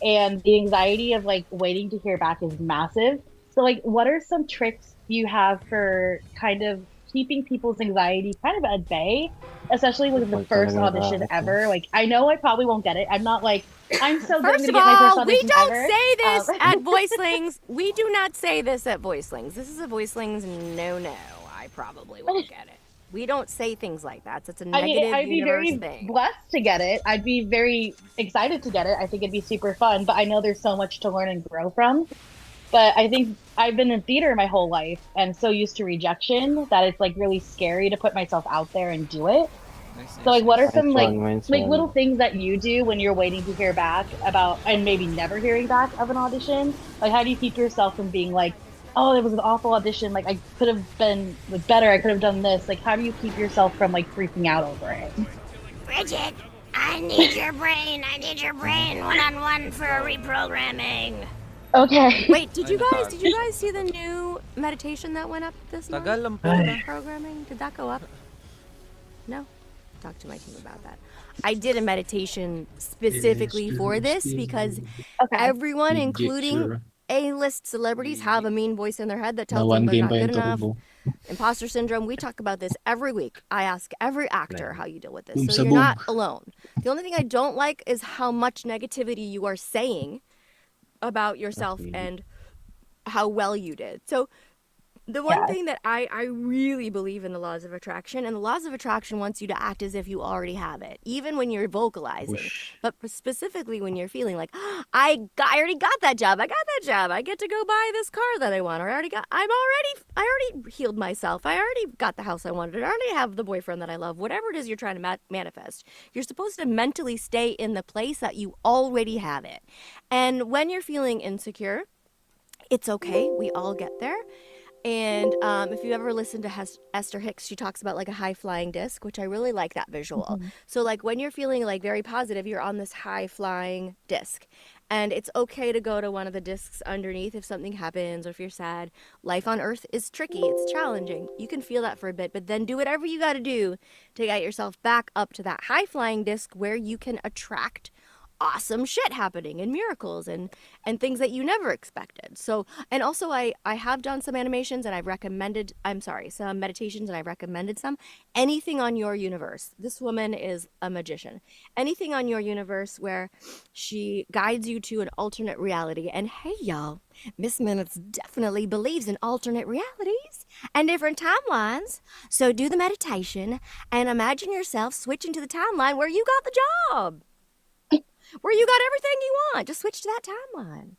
and the anxiety of like waiting to hear back is massive. So like, what are some tricks you have for kind of keeping people's anxiety kind of at bay, especially with the first audition ever? Like, I know I probably won't get it. I'm not like, I'm so good to get my first audition we don't ever. say this at Voicelings. We do not say this at Voicelings. This is a Voicelings no. I probably won't get it. We don't say things like that. So it's a negative I'd be very blessed to get it. I'd be very excited to get it. I think it'd be super fun, but I know there's so much to learn and grow from. But I think I've been in theater my whole life and so used to rejection that it's like really scary to put myself out there and do it. So like, what are some like little things that you do when you're waiting to hear back about, and maybe never hearing back of an audition? Like, how do you keep yourself from being like, oh, it was an awful audition, like I could have been better, I could have done this? Like, how do you keep yourself from like freaking out over it? Bridget, I need your brain. I need your brain one-on-one for a reprogramming. Okay. Wait, did you guys see the new meditation that went up this month? Programming, did that go up? No? Talk to my team about that. I did a meditation specifically for this because everyone, including A-list celebrities, have a mean voice in their head that tells them they're not good enough. Imposter syndrome, we talk about this every week. I ask every actor how you deal with this, so you're not alone. The only thing I don't like is how much negativity you are saying about yourself and how well you did. So the one thing that I really believe in the laws of attraction, and the laws of attraction wants you to act as if you already have it, even when you're vocalizing, but specifically when you're feeling like, I already got that job. I got that job. I get to go buy this car that I want. Or I already healed myself. I already got the house I wanted. I already have the boyfriend that I love. Whatever it is you're trying to manifest, you're supposed to mentally stay in the place that you already have it. And when you're feeling insecure, it's okay. We all get there. And if you ever listen to Esther Hicks, she talks about like a high flying disc, which I really like that visual. So like when you're feeling like very positive, you're on this high flying disc, and it's okay to go to one of the discs underneath if something happens or if you're sad. Life on Earth is tricky. It's challenging. You can feel that for a bit, but then do whatever you got to do to get yourself back up to that high flying disc where you can attract awesome shit happening and miracles and things that you never expected. So, and also I have done some animations and I've recommended, some meditations and I've recommended some. Anything on your universe. This woman is a magician. Anything on your universe where she guides you to an alternate reality. And hey y'all, Miss Minutes definitely believes in alternate realities and different timelines. So do the meditation and imagine yourself switching to the timeline where you got the job. Where you got everything you want. Just switch to that timeline.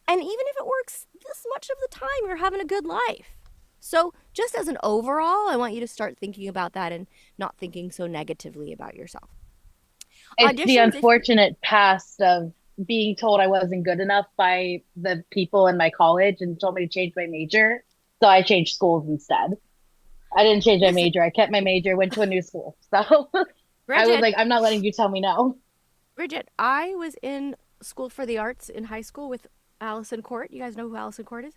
And even if it works this much of the time, you're having a good life. So just as an overall, I want you to start thinking about that and not thinking so negatively about yourself. It's the unfortunate past of being told I wasn't good enough by the people in my college and told me to change my major. So I changed schools instead. I didn't change my major. I kept my major, went to a new school. So I was like, I'm not letting you tell me no. Bridget, I was in school for the arts in high school with Allison Court. You guys know who Allison Court is?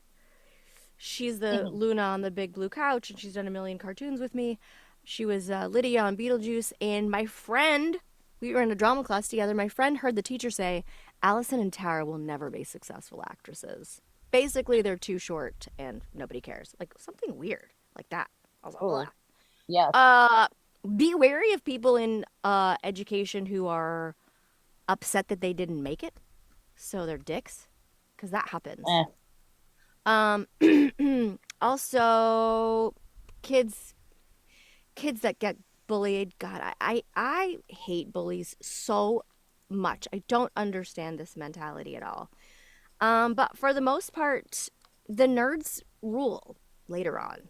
She's the Luna on the Big Blue Couch, and she's done a million cartoons with me. She was Lydia on Beetlejuice, and my friend, we were in a drama class together. My friend heard the teacher say, Allison and Tara will never be successful actresses. Basically, they're too short, and nobody cares. Like, something weird like that. I was like, yeah. Be wary of people in education who are upset that they didn't make it, so they're dicks, because that happens. Also, kids that get bullied. God, I hate bullies so much. I don't understand this mentality at all. But for the most part, the nerds rule later on,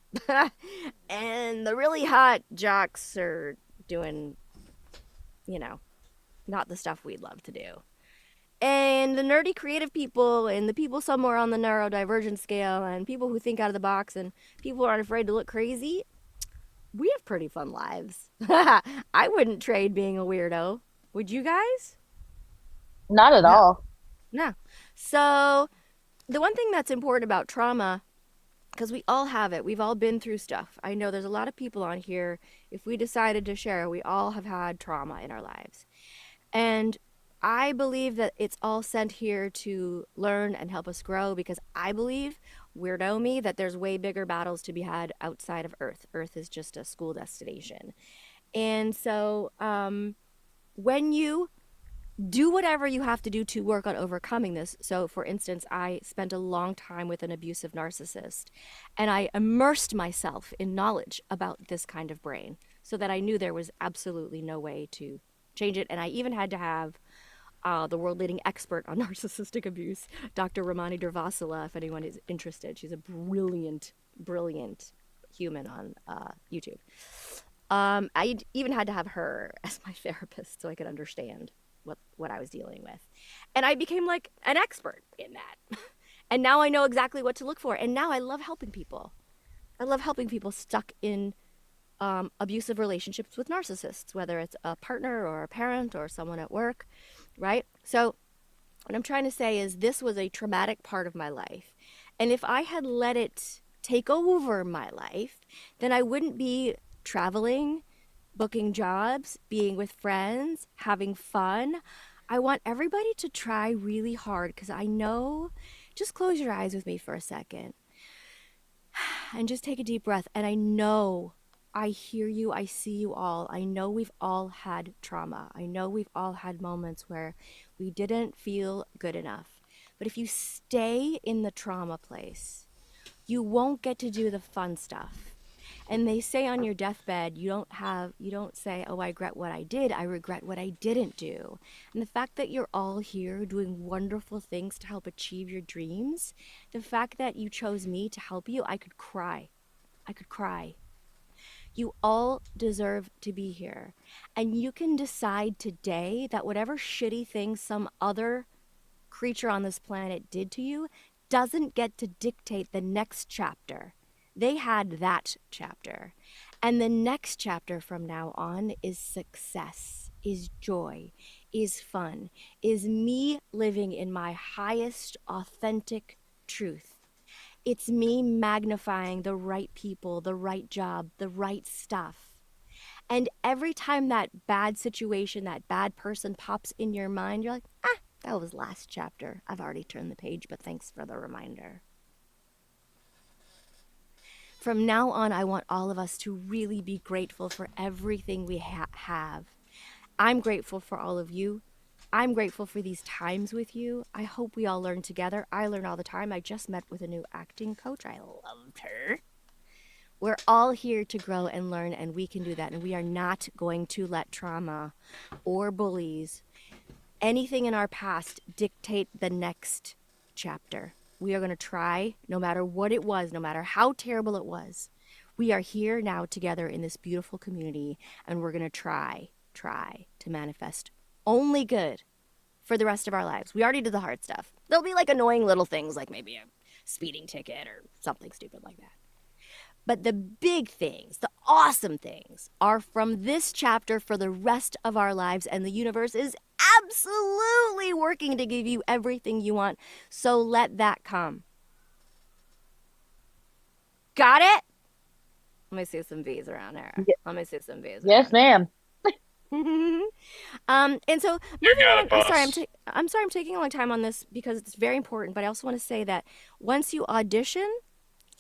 and the really hot jocks are doing, not the stuff we'd love to do. And the nerdy creative people and the people somewhere on the neurodivergent scale and people who think out of the box and people who aren't afraid to look crazy, we have pretty fun lives. I wouldn't trade being a weirdo. Would you guys? Not at all. No. So the one thing that's important about trauma, because we all have it, we've all been through stuff. I know there's a lot of people on here, if we decided to share, we all have had trauma in our lives. And I believe that it's all sent here to learn and help us grow, because I believe, weirdo me, that there's way bigger battles to be had outside of Earth. Earth is just a school destination. And so when you do whatever you have to do to work on overcoming this. So, for instance, I spent a long time with an abusive narcissist, and I immersed myself in knowledge about this kind of brain so that I knew there was absolutely no way to change it. And I even had to have the world-leading expert on narcissistic abuse, Dr. Ramani Durvasula, if anyone is interested. She's a brilliant, brilliant human on YouTube. I even had to have her as my therapist so I could understand what I was dealing with. And I became like an expert in that. And now I know exactly what to look for. And now I love helping people. I love helping people stuck in abusive relationships with narcissists, whether it's a partner or a parent or someone at work, right? So what I'm trying to say is this was a traumatic part of my life. And if I had let it take over my life, then I wouldn't be traveling, booking jobs, being with friends, having fun. I want everybody to try really hard, because I know, just close your eyes with me for a second and just take a deep breath. And I know, I hear you, I see you all. I know we've all had trauma. I know we've all had moments where we didn't feel good enough. But if you stay in the trauma place, you won't get to do the fun stuff. And they say on your deathbed, you don't say, oh, I regret what I did. I regret what I didn't do. And the fact that you're all here doing wonderful things to help achieve your dreams, the fact that you chose me to help you, I could cry. I could cry. You all deserve to be here. And you can decide today that whatever shitty thing some other creature on this planet did to you doesn't get to dictate the next chapter. They had that chapter. And the next chapter from now on is success, is joy, is fun, is me living in my highest authentic truth. It's me magnifying the right people, the right job, the right stuff. And every time that bad situation, that bad person pops in your mind, you're like, that was last chapter. I've already turned the page, but thanks for the reminder. From now on, I want all of us to really be grateful for everything we have. I'm grateful for all of you. I'm grateful for these times with you. I hope we all learn together. I learn all the time. I just met with a new acting coach. I loved her. We're all here to grow and learn, and we can do that. And we are not going to let trauma or bullies, anything in our past, dictate the next chapter. We are going to try, no matter what it was, no matter how terrible it was. We are here now together in this beautiful community, and we're going to try to manifest only good for the rest of our lives. We already did the hard stuff. There'll be like annoying little things like maybe a speeding ticket or something stupid like that. But the big things, the awesome things, are from this chapter for the rest of our lives, and the universe is absolutely working to give you everything you want. So let that come. Got it? Let me see some V's around here. Let me see some V's. Yes, ma'am. And so moving on, I'm sorry I'm taking a long time on this because it's very important, but I also want to say that once you audition,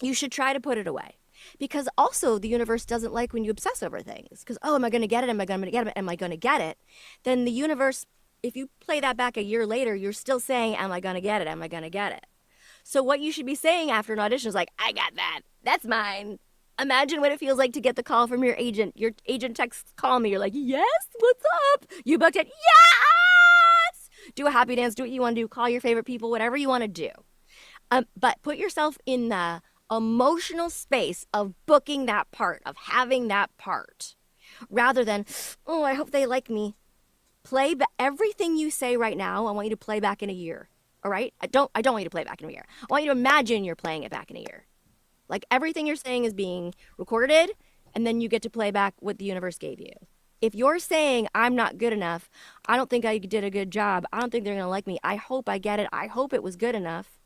you should try to put it away. Because also the universe doesn't like when you obsess over things. Because, am I going to get it? Am I going to get it? Am I going to get it? Then the universe, if you play that back a year later, you're still saying, am I going to get it? Am I going to get it? So what you should be saying after an audition is like, I got that. That's mine. Imagine what it feels like to get the call from your agent. Your agent texts, call me. You're like, yes, what's up? You booked it. Yes! Do a happy dance. Do what you want to do. Call your favorite people, whatever you want to do. But put yourself in the emotional space of booking that part, of having that part, rather than, I hope they like me. Play everything you say right now. I want you to play back in a year. All right? I don't want you to play back in a year. I want you to imagine you're playing it back in a year. Like everything you're saying is being recorded, and then you get to play back what the universe gave you. If you're saying, I'm not good enough, I don't think I did a good job, I don't think they're going to like me, I hope I get it, I hope it was good enough.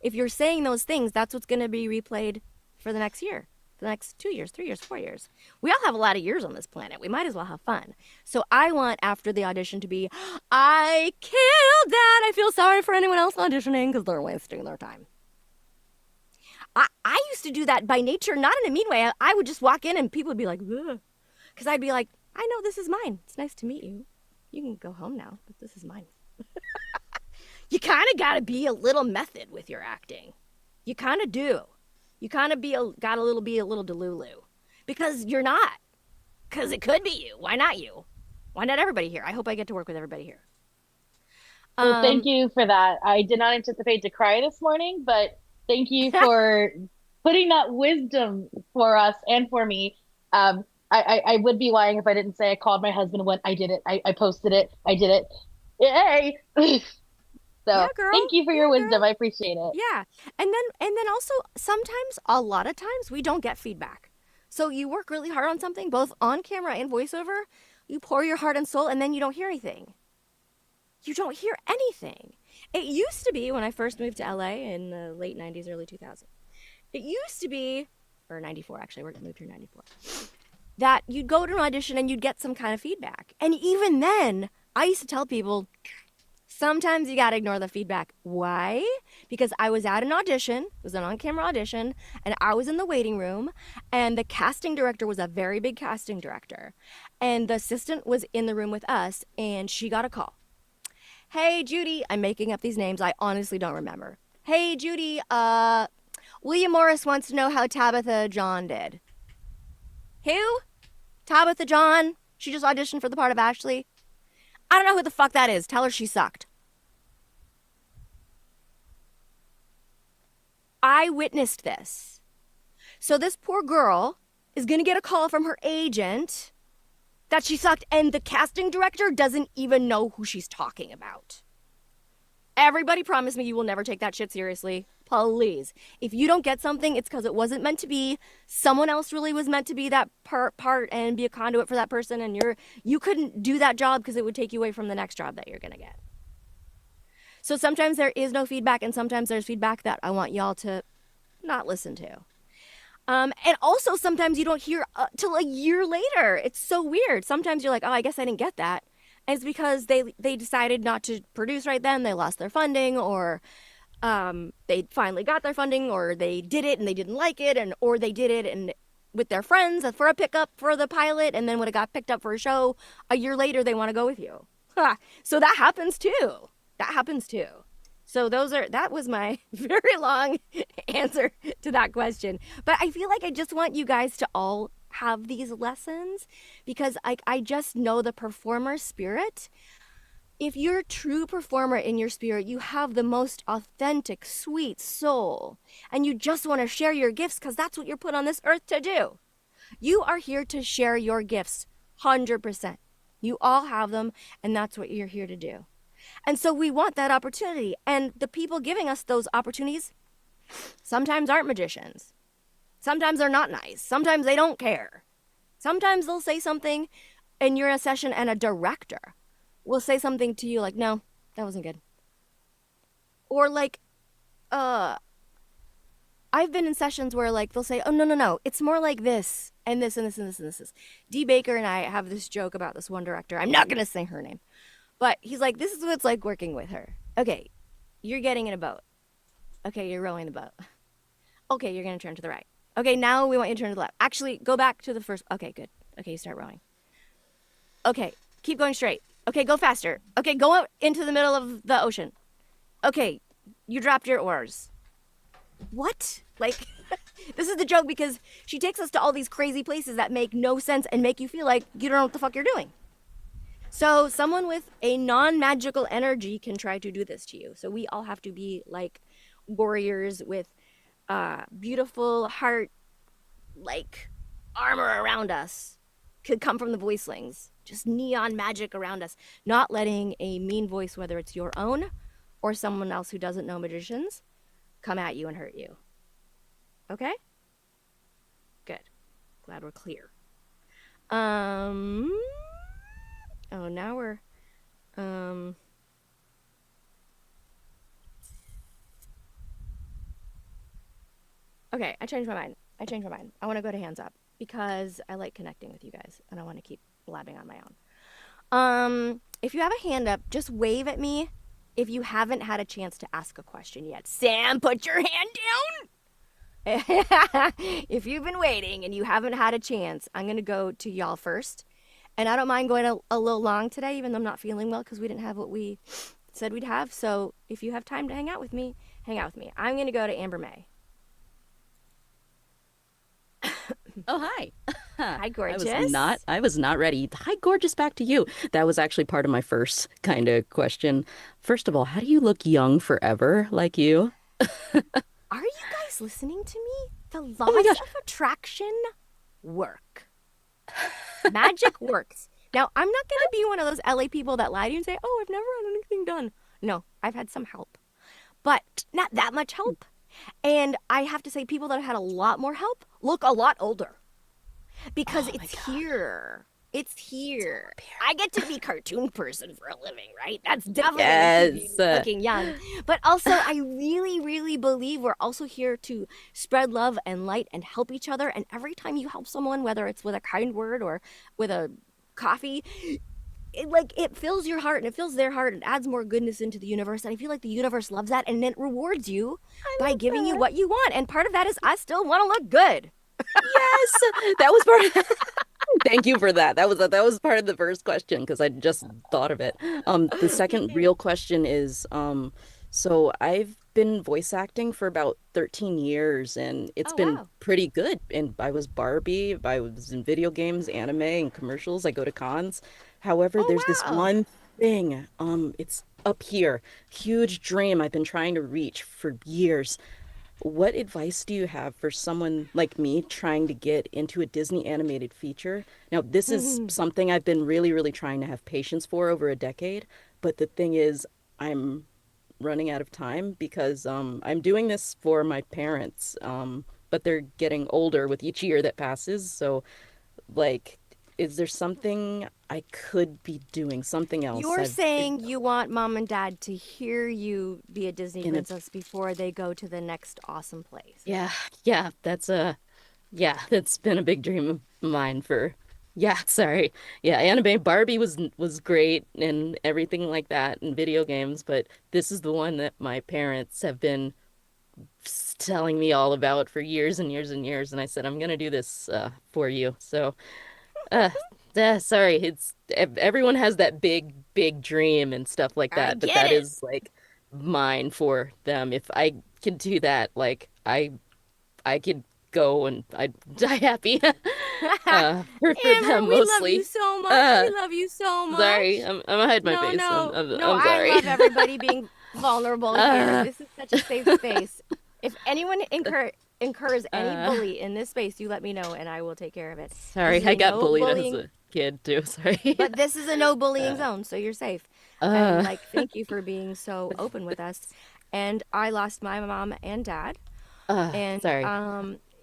If you're saying those things, that's what's going to be replayed for the next year, the next 2 years, 3 years, 4 years. We all have a lot of years on this planet. We might as well have fun. So I want after the audition to be, I killed that. I feel sorry for anyone else auditioning because they're wasting their time. I used to do that by nature, not in a mean way. I would just walk in and people would be like, because I'd be like, I know this is mine. It's nice to meet you. You can go home now, but this is mine. You kind of got to be a little method with your acting. You kind of do. You kind of be a little delulu. Because you're not. Because it could be you. Why not you? Why not everybody here? I hope I get to work with everybody here. Well, thank you for that. I did not anticipate to cry this morning, but thank you for putting that wisdom for us and for me. I would be lying if I didn't say I called my husband and went, I did it. I posted it. I did it. Yay! So yeah, girl. Thank you for your wisdom. Girl. I appreciate it. Yeah. And then also sometimes, a lot of times, we don't get feedback. So you work really hard on something, both on camera and voiceover, you pour your heart and soul, and then you don't hear anything. You don't hear anything. It used to be when I first moved to LA in the late 90s, early 2000s. It used to be, or 94 actually, we moved here in 94, that you'd go to an audition and you'd get some kind of feedback. And even then, I used to tell people, sometimes you gotta ignore the feedback. Why? Because I was at an audition, it was an on-camera audition, and I was in the waiting room, and the casting director was a very big casting director. And the assistant was in the room with us, and she got a call. Hey, Judy, I'm making up these names, I honestly don't remember. Hey, Judy, William Morris wants to know how Tabitha John did. Who? Tabitha John? She just auditioned for the part of Ashley. I don't know who the fuck that is. Tell her she sucked. I witnessed this. So this poor girl is going to get a call from her agent that she sucked, and the casting director doesn't even know who she's talking about. Everybody promise me you will never take that shit seriously. Please. If you don't get something, it's because it wasn't meant to be. Someone else really was meant to be that part and be a conduit for that person, and you couldn't do that job because it would take you away from the next job that you're going to get. So sometimes there is no feedback, and sometimes there's feedback that I want y'all to not listen to. And also sometimes you don't hear till a year later. It's so weird. Sometimes you're like, oh, I guess I didn't get that. And it's because they decided not to produce right then. They lost their funding, or they finally got their funding, or they did it and they didn't like it, or they did it and with their friends for a pickup for the pilot, and then when it got picked up for a show a year later, they want to go with you. So that happens too. So that was my very long answer to that question. But I feel like I just want you guys to all have these lessons, because I just know the performer spirit. If you're a true performer in your spirit, you have the most authentic, sweet soul, and you just want to share your gifts because that's what you're put on this earth to do. You are here to share your gifts, 100%. You all have them, and that's what you're here to do. And so we want that opportunity, and the people giving us those opportunities sometimes aren't magicians. Sometimes they're not nice. Sometimes they don't care. Sometimes they'll say something, and you're in a session, and a director will say something to you like, no, that wasn't good. Or like, I've been in sessions where like they'll say, oh, no, it's more like this, and this, and this, and this, and this. D. Baker and I have this joke about this one director. I'm not going to say her name. But he's like, this is what it's like working with her. Okay, you're getting in a boat. Okay, you're rowing the boat. Okay, you're going to turn to the right. Okay, now we want you to turn to the left. Actually, go back to the first. Okay, good. Okay, you start rowing. Okay, keep going straight. Okay, go faster. Okay, go out into the middle of the ocean. Okay, you dropped your oars. What? Like, this is the joke, because she takes us to all these crazy places that make no sense and make you feel like you don't know what the fuck you're doing. So someone with a non-magical energy can try to do this to you. So we all have to be like warriors with beautiful heart, like armor around us. Could come from the voicelings. Just neon magic around us. Not letting a mean voice, whether it's your own or someone else who doesn't know magicians, come at you and hurt you. Okay? Good. Glad we're clear. Oh, now we're, okay, I changed my mind. I want to go to hands up because I like connecting with you guys and I want to keep blabbing on my own. If you have a hand up, just wave at me if you haven't had a chance to ask a question yet. Sam, put your hand down. If you've been waiting and you haven't had a chance, I'm going to go to y'all first. And I don't mind going a little long today, even though I'm not feeling well, because we didn't have what we said we'd have. So if you have time to hang out with me, hang out with me. I'm going to go to Amber May. Oh, hi. Hi, gorgeous. I was not ready. Hi, gorgeous, back to you. That was actually part of my first kind of question. First of all, how do you look young forever like you? Are you guys listening to me? The laws of attraction work. Magic works. Now, I'm not going to be one of those LA people that lie to you and say, oh, I've never had anything done. No, I've had some help, but not that much help. And I have to say, people that have had a lot more help look a lot older because it's here. It's here. I get to be cartoon person for a living, right? That's definitely looking young. But also, I really, really believe we're also here to spread love and light and help each other. And every time you help someone, whether it's with a kind word or with a coffee, it fills your heart and it fills their heart and adds more goodness into the universe. And I feel like the universe loves that, and it rewards you by giving you what you want. And part of that is I still want to look good. Yes, that was part of Thank you for that. That was part of the first question because I just thought of it. The second real question is, so I've been voice acting for about 13 years and it's been pretty good. And I was Barbie, I was in video games, anime, and commercials. I go to cons. However, there's this one thing, it's up here, huge dream I've been trying to reach for years. What advice do you have for someone like me trying to get into a Disney animated feature? Now, this is something I've been really, really trying to have patience for over a decade. But the thing is, I'm running out of time because I'm doing this for my parents, but they're getting older with each year that passes. So, like, is there something I could be doing, something else? You're saying you want mom and dad to hear you be a Disney princess before they go to the next awesome place. Yeah, that's Yeah, that's been a big dream of mine for yeah, sorry. Yeah, anime Barbie was great and everything like that in video games, but this is the one that my parents have been telling me all about for years and years and years, and I said I'm gonna do this for you. So, uh, sorry, everyone has that big dream and stuff like I that, but get that it. is like mine for them. If I could do that, like I could go and I'd die happy. For Amber, them we love you mostly. so much. Uh, We love you so sorry, much. I'm gonna hide my No, face. no, no, I'm I sorry. love everybody being vulnerable here. Uh, This is such a safe space. If anyone incurs any uh, bully in this space, you let me know and I will take care of it. This sorry, is I a got no bullied as bullying, a kid too. Sorry. but this is a no bullying Uh, zone, so you're safe. And uh, like, thank you for being so open with us. And I lost my mom and dad, and sorry.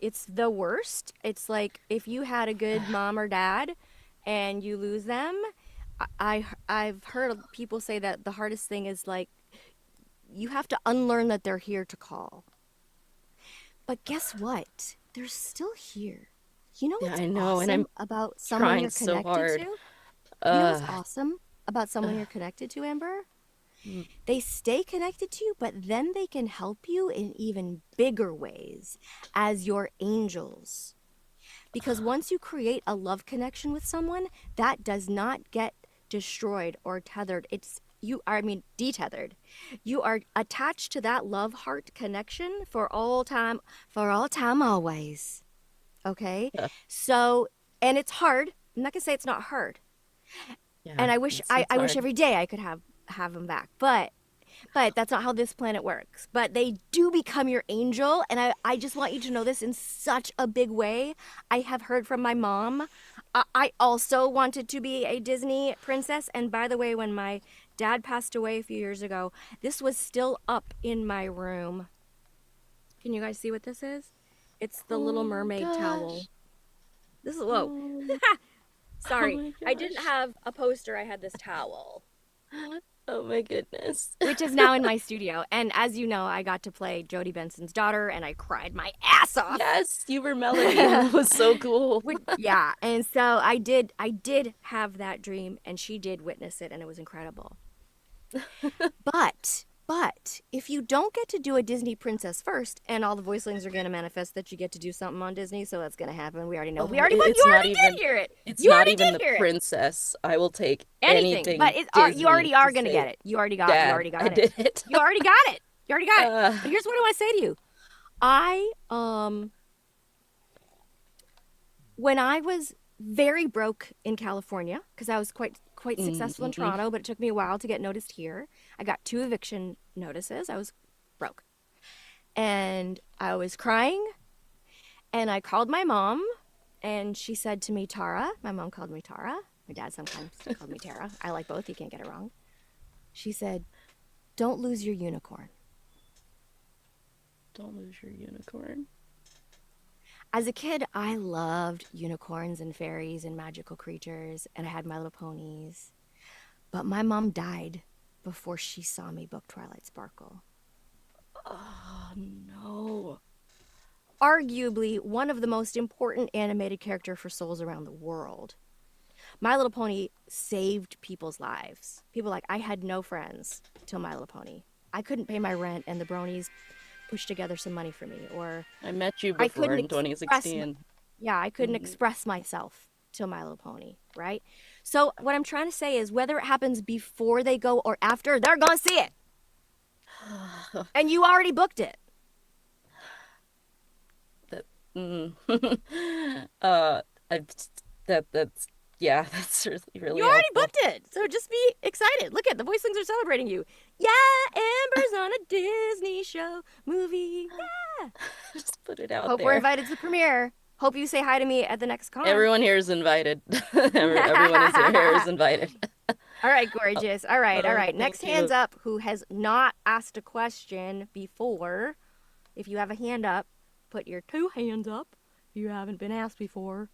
it's the worst. It's like if you had a good mom or dad and you lose them, I've heard people say that the hardest thing is like you have to unlearn that they're here to call. But guess what? They're still here. You know Yeah, what's I know, and I'm awesome about someone trying you're so connected to? hard. You know what's Uh, awesome about someone uh, you're connected to, Amber? mm, They stay connected to you, but then they can help you in even bigger ways as your angels. Because once you create a love connection with someone, that does not get destroyed or tethered. I mean, detethered. You are attached to that love heart connection for all time, always. Okay? uh, So, and it's hard. I'm not gonna say it's not hard. yeah, And I wish it's I wish hard. every day I could have them back. But that's not how this planet works. But they do become your angel. And I just want you to know this in such a big way. I have heard from my mom. I also wanted to be a Disney princess. And by the way, when my dad passed away a few years ago, this was still up in my room. Can you guys see what this is? It's the Little Oh my Mermaid towel. gosh. This is, whoa. Oh, oh Sorry. my I didn't gosh. have a poster. I had this towel, Oh my goodness. which is now in my studio. And as you know, I got to play Jodie Benson's daughter, and I cried my ass off. Yes, you were Melody. That was so cool. Yeah, and so I did have that dream, and she did witness it, and it was incredible. But if you don't get to do a Disney princess first, and all the voicelings are going to manifest that you get to do something on Disney, so that's going to happen. We already know. Oh, You it's not already even did hear it. it's You not already even did the hear it. princess. I will take Anything, but anything you already Disney are to going to say, get it. You already got Dad, I it. did it. You already got it. You already got it. Uh, But here's what I want to say to you. I when I was very broke in California, because I was quite successful in mm-hmm. Toronto, but it took me a while to get noticed here. I got 2 eviction notices. I was broke. And I was crying, and I called my mom, and she said to me, Tara, my mom called me Tara. My dad sometimes called me Tara. I like both. You can't get it wrong. She said, don't lose your unicorn. Don't lose your unicorn. As a kid, I loved unicorns and fairies and magical creatures, and I had My Little Ponies. But my mom died before she saw me book Twilight Sparkle. Oh no. Arguably one of the most important animated character for souls around the world. My Little Pony saved people's lives. People like, I had no friends till My Little Pony. I couldn't pay my rent, and the bronies pushed together some money for me. Or I met you I before couldn't in express 2016. yeah, I couldn't Mhm. express myself till My Little Pony, right? So what I'm trying to say is whether it happens before they go or after, they're gonna see it. And you already booked it. That uh I, that's yeah, that's really You already helpful. booked it. So just be excited. Look at the voicelings are celebrating you. Yeah, Amber's on a Disney show movie. Yeah. Just put it out Hope there. we're invited to the premiere. Hope you say hi to me at the next con. Everyone here is invited. Everyone here is invited. All right, gorgeous. All right. Thank Next you. hands up who has not asked a question before. If you have a hand up, put your 2 hands up. If you haven't been asked before.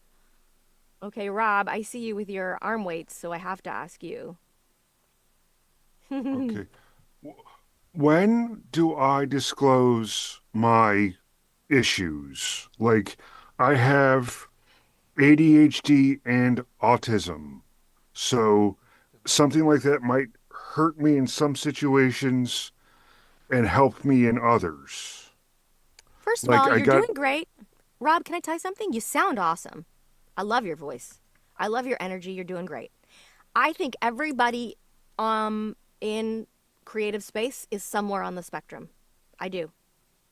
Okay, Rob, I see you with your arm weights, so I have to ask you. Okay. When do I disclose my issues? Like, I have ADHD and autism. So something like that might hurt me in some situations and help me in others. First of Like all, I you're got, doing great. Rob, can I tell you something? You sound awesome. I love your voice. I love your energy. You're doing great. I think everybody in creative space is somewhere on the spectrum. I do.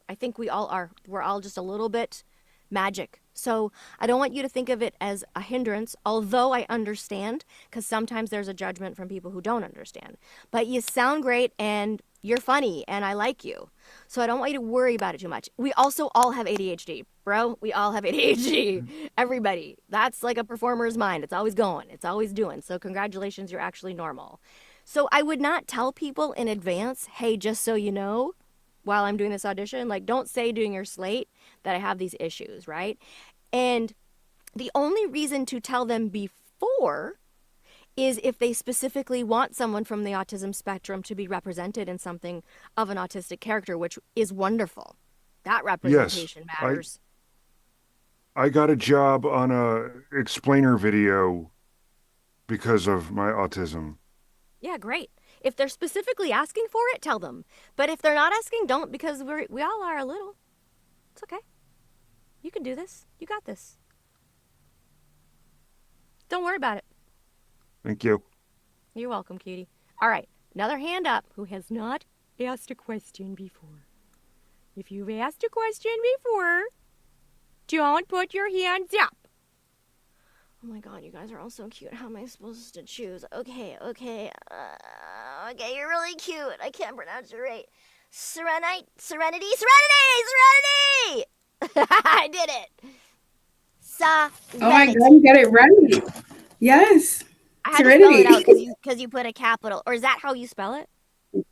I think we all are. We're all just a little bit magic. So I don't want you to think of it as a hindrance, although I understand, because sometimes there's a judgment from people who don't understand. But you sound great and you're funny and I like you. So I don't want you to worry about it too much. We also all have ADHD, bro. We all have ADHD. Everybody. That's like a performer's mind. It's always going, it's always doing. So congratulations, you're actually normal. So I would not tell people in advance, hey, just so you know, while I'm doing this audition, like don't say during your slate that I have these issues, right? And the only reason to tell them before is if they specifically want someone from the autism spectrum to be represented in something of an autistic character, which is wonderful. That representation matters. I got a job on a explainer video because of my autism. Yeah, great. If they're specifically asking for it, tell them. But if they're not asking, don't, because we all are a little. It's okay. You can do this. You got this. Don't worry about it. Thank you. You're welcome, cutie. All right, another hand up who has not asked a question before. If you've asked a question before, don't put your hands up. Oh my god, you guys are all so cute. How am I supposed to choose? Okay, you're really cute. I can't pronounce it right. Serenity! I did it! Oh my god, you got it right. Yes. I had Serenity. to spell it out because you put a capital. Or is that how you spell it?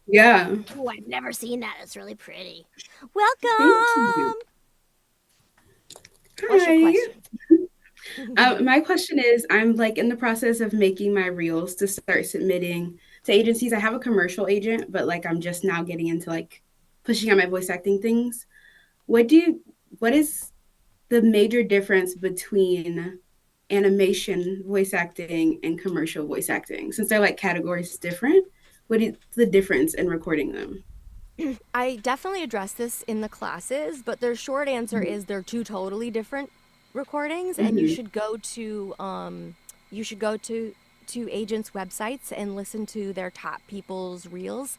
Yeah. Oh, I've never seen that. It's really pretty. Thank Welcome! you. What's your question? My question is, I'm like in the process of making my reels to start submitting to agencies. I have a commercial agent, but like I'm just now getting into like pushing out my voice acting things. What is the major difference between animation voice acting and commercial voice acting? Since they're like categories different, what is the difference in recording them? I definitely address this in the classes, but their short answer is they're two totally different recordings, and you should go to agents' websites and listen to their top people's reels.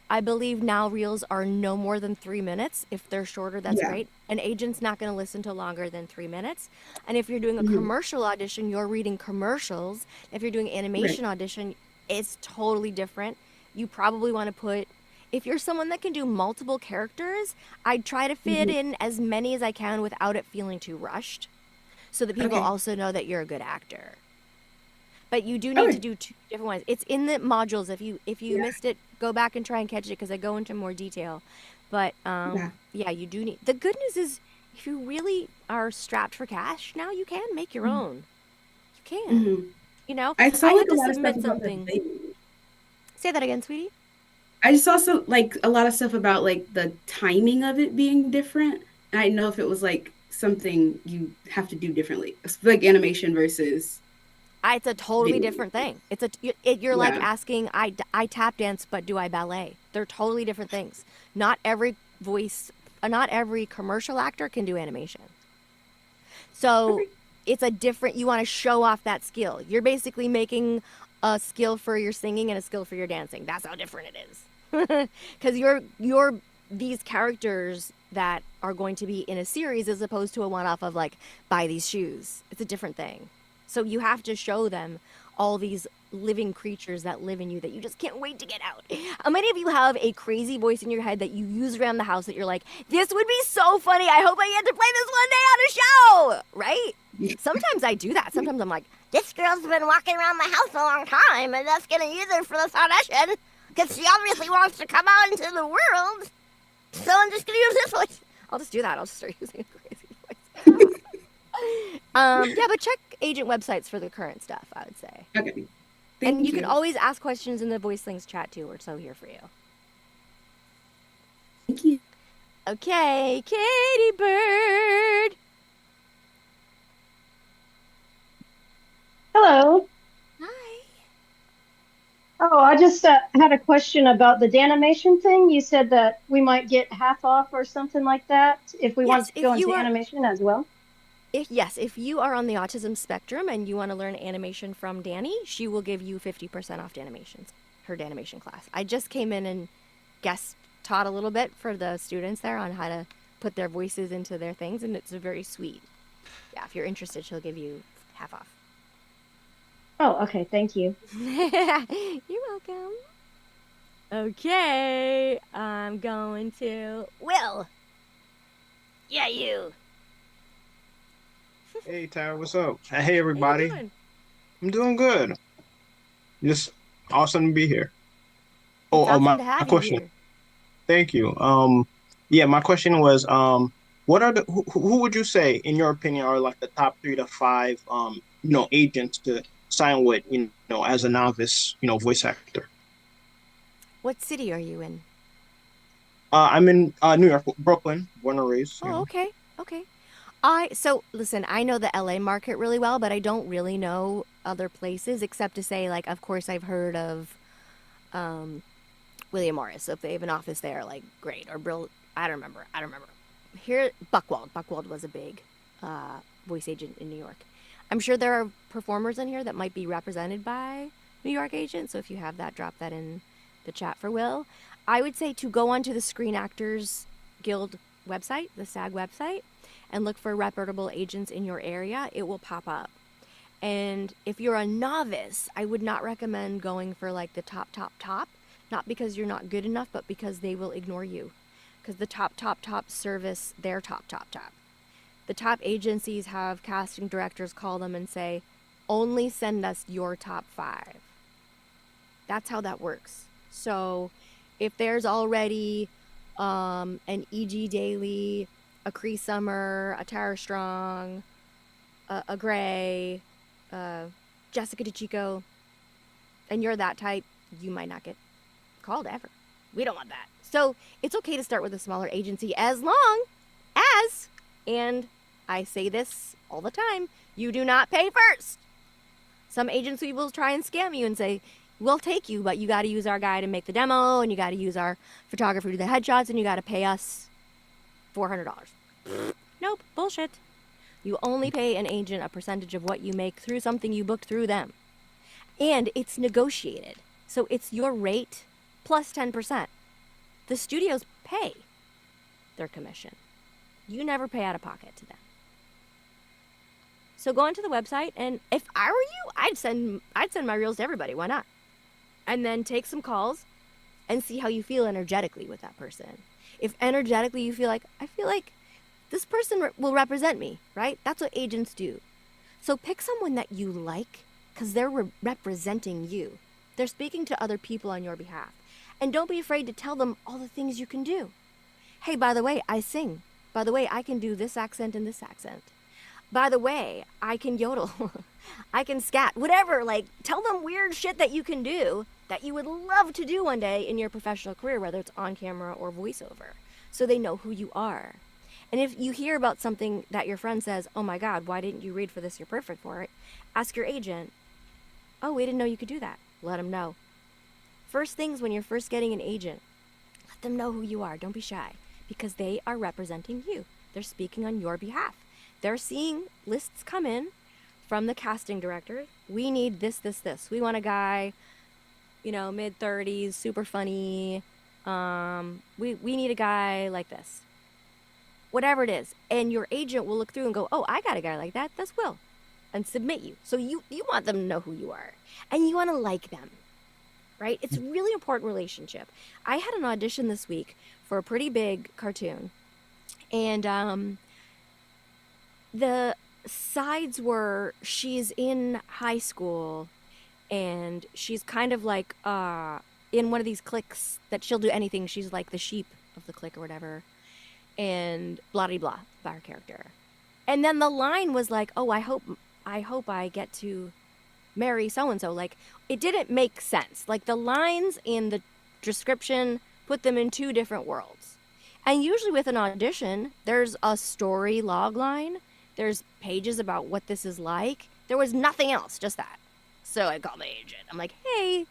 I believe now reels are no more than 3 minutes. If they're shorter, that's great. An agent's not going to listen to longer than 3 minutes. And if you're doing a commercial audition, you're reading commercials. If you're doing animation audition, it's totally different. You probably want to put, if you're someone that can do multiple characters, I'd try to fit in as many as I can without it feeling too rushed, so that people also know that you're a good actor. But you do need to do two different ones. It's in the modules. If you missed it, go back and try and catch it because I go into more detail. But yeah, you do need. The good news is, if you really are strapped for cash now, you can make your own. You can. You know, I saw had a to lot of submit stuff about something. the Say that again, sweetie. I just saw some like a lot of stuff about like the timing of it being different. And I didn't know if it was like something you have to do differently, like animation versus. It's a totally different thing. You're like asking, I tap dance, but do I ballet? They're totally different things. Not every commercial actor can do animation. So it's a different, you want to show off that skill. You're basically making a skill for your singing and a skill for your dancing. That's how different it is. Because you're these characters that are going to be in a series as opposed to a one-off of like, buy these shoes. It's a different thing. So you have to show them all these living creatures that live in you that you just can't wait to get out. How many of you have a crazy voice in your head that you use around the house that you're like, this would be so funny. I hope I get to play this one day on a show, right? Sometimes I do that. Sometimes I'm like, this girl's been walking around my house a long time and that's going to use her for this audition because she obviously wants to come out into the world. So I'm just going to use this voice. I'll just do that. I'll just start using a crazy voice. Yeah, but check agent websites for the current stuff, I would say. Okay. And you can always ask questions in the Voicelings chat too. We're so here for you. Thank you. Okay, Katie Bird. Hello. Hi. Oh, I just had a question about the Danimation thing. You said that we might get half off or something like that if we wanted Yes, to go if into you are animation as well. if you are on the autism spectrum and you want to learn animation from Danny, she will give you 50% off Danimations, her Danimation class. I just came in and guest taught a little bit for the students there on how to put their voices into their things, and it's very sweet. Yeah, if you're interested, she'll give you half off. Oh, okay. Thank you. You're welcome. Okay, I'm going to Will. Yeah, you. Hey Tyra, what's up? Hey How you everybody. doing? I'm doing good. Just awesome to be here. It's awesome My to have you question. here. Thank you. Yeah, my question was, what are the who would you say, in your opinion, are like the top 3 to 5, agents to sign with, as a novice, voice actor? What city are you in? I'm in New York, Brooklyn, born and raised. Oh, okay. Okay. So listen, I know the LA market really well, but I don't really know other places except to say, like, of course I've heard of William Morris. So if they have an office there, like, great. Or Brill, I don't remember. Here, Buckwald. Buckwald was a big voice agent in New York. I'm sure there are performers in here that might be represented by New York agents. So if you have that, drop that in the chat for Will. I would say to go onto the Screen Actors Guild website, the SAG website, and look for reputable agents in your area. It will pop up. And if you're a novice, I would not recommend going for like the top. Not because you're not good enough, but because they will ignore you. Because the top service their top. The top agencies have casting directors call them and say, only send us your top 5. That's how that works. So if there's already an E.G. Daily, a Cree Summer, a Tara Strong, a Gray, Jessica DeChico, and you're that type, you might not get called ever. We don't want that. So it's okay to start with a smaller agency as long as, and I say this all the time, you do not pay first. Some agency will try and scam you and say, we'll take you, but you got to use our guy to make the demo, and you got to use our photographer to do the headshots, and you got to pay us $400. Nope, bullshit. You only pay an agent a percentage of what you make through something you booked through them. And it's negotiated. So it's your rate plus 10%. The studios pay their commission. You never pay out of pocket to them. So go onto the website, and if I were you, I'd send my reels to everybody. Why not? And then take some calls and see how you feel energetically with that person. If energetically you feel like, I feel like this person will represent me, right? That's what agents do. So pick someone that you like, because they're representing you. They're speaking to other people on your behalf. And don't be afraid to tell them all the things you can do. Hey, by the way, I sing. By the way, I can do this accent and this accent. By the way, I can yodel. I can scat. Whatever, like, tell them weird shit that you can do that you would love to do one day in your professional career, whether it's on camera or voiceover, so they know who you are. And if you hear about something that your friend says, oh my God, why didn't you read for this? You're perfect for it. Ask your agent, oh, we didn't know you could do that. Let them know. First things when you're first getting an agent, let them know who you are. Don't be shy, because they are representing you. They're speaking on your behalf. They're seeing lists come in from the casting director. We need this. We want a guy, mid-30s, super funny. We need a guy like this. Whatever it is. And your agent will look through and go, oh, I got a guy like that. That's Will. And submit you. So you want them to know who you are. And you want to like them. Right? It's a really important relationship. I had an audition this week for a pretty big cartoon. And the sides were, she's in high school and she's kind of like in one of these cliques that she'll do anything. She's like the sheep of the clique or whatever. And blah de blah about her character. And then the line was like, oh, I hope I get to marry so-and-so. Like, it didn't make sense. Like, the lines in the description put them in 2 different worlds. And usually with an audition, there's a story log line. There's pages about what this is like. There was nothing else, just that. So I called my agent. I'm like, hey,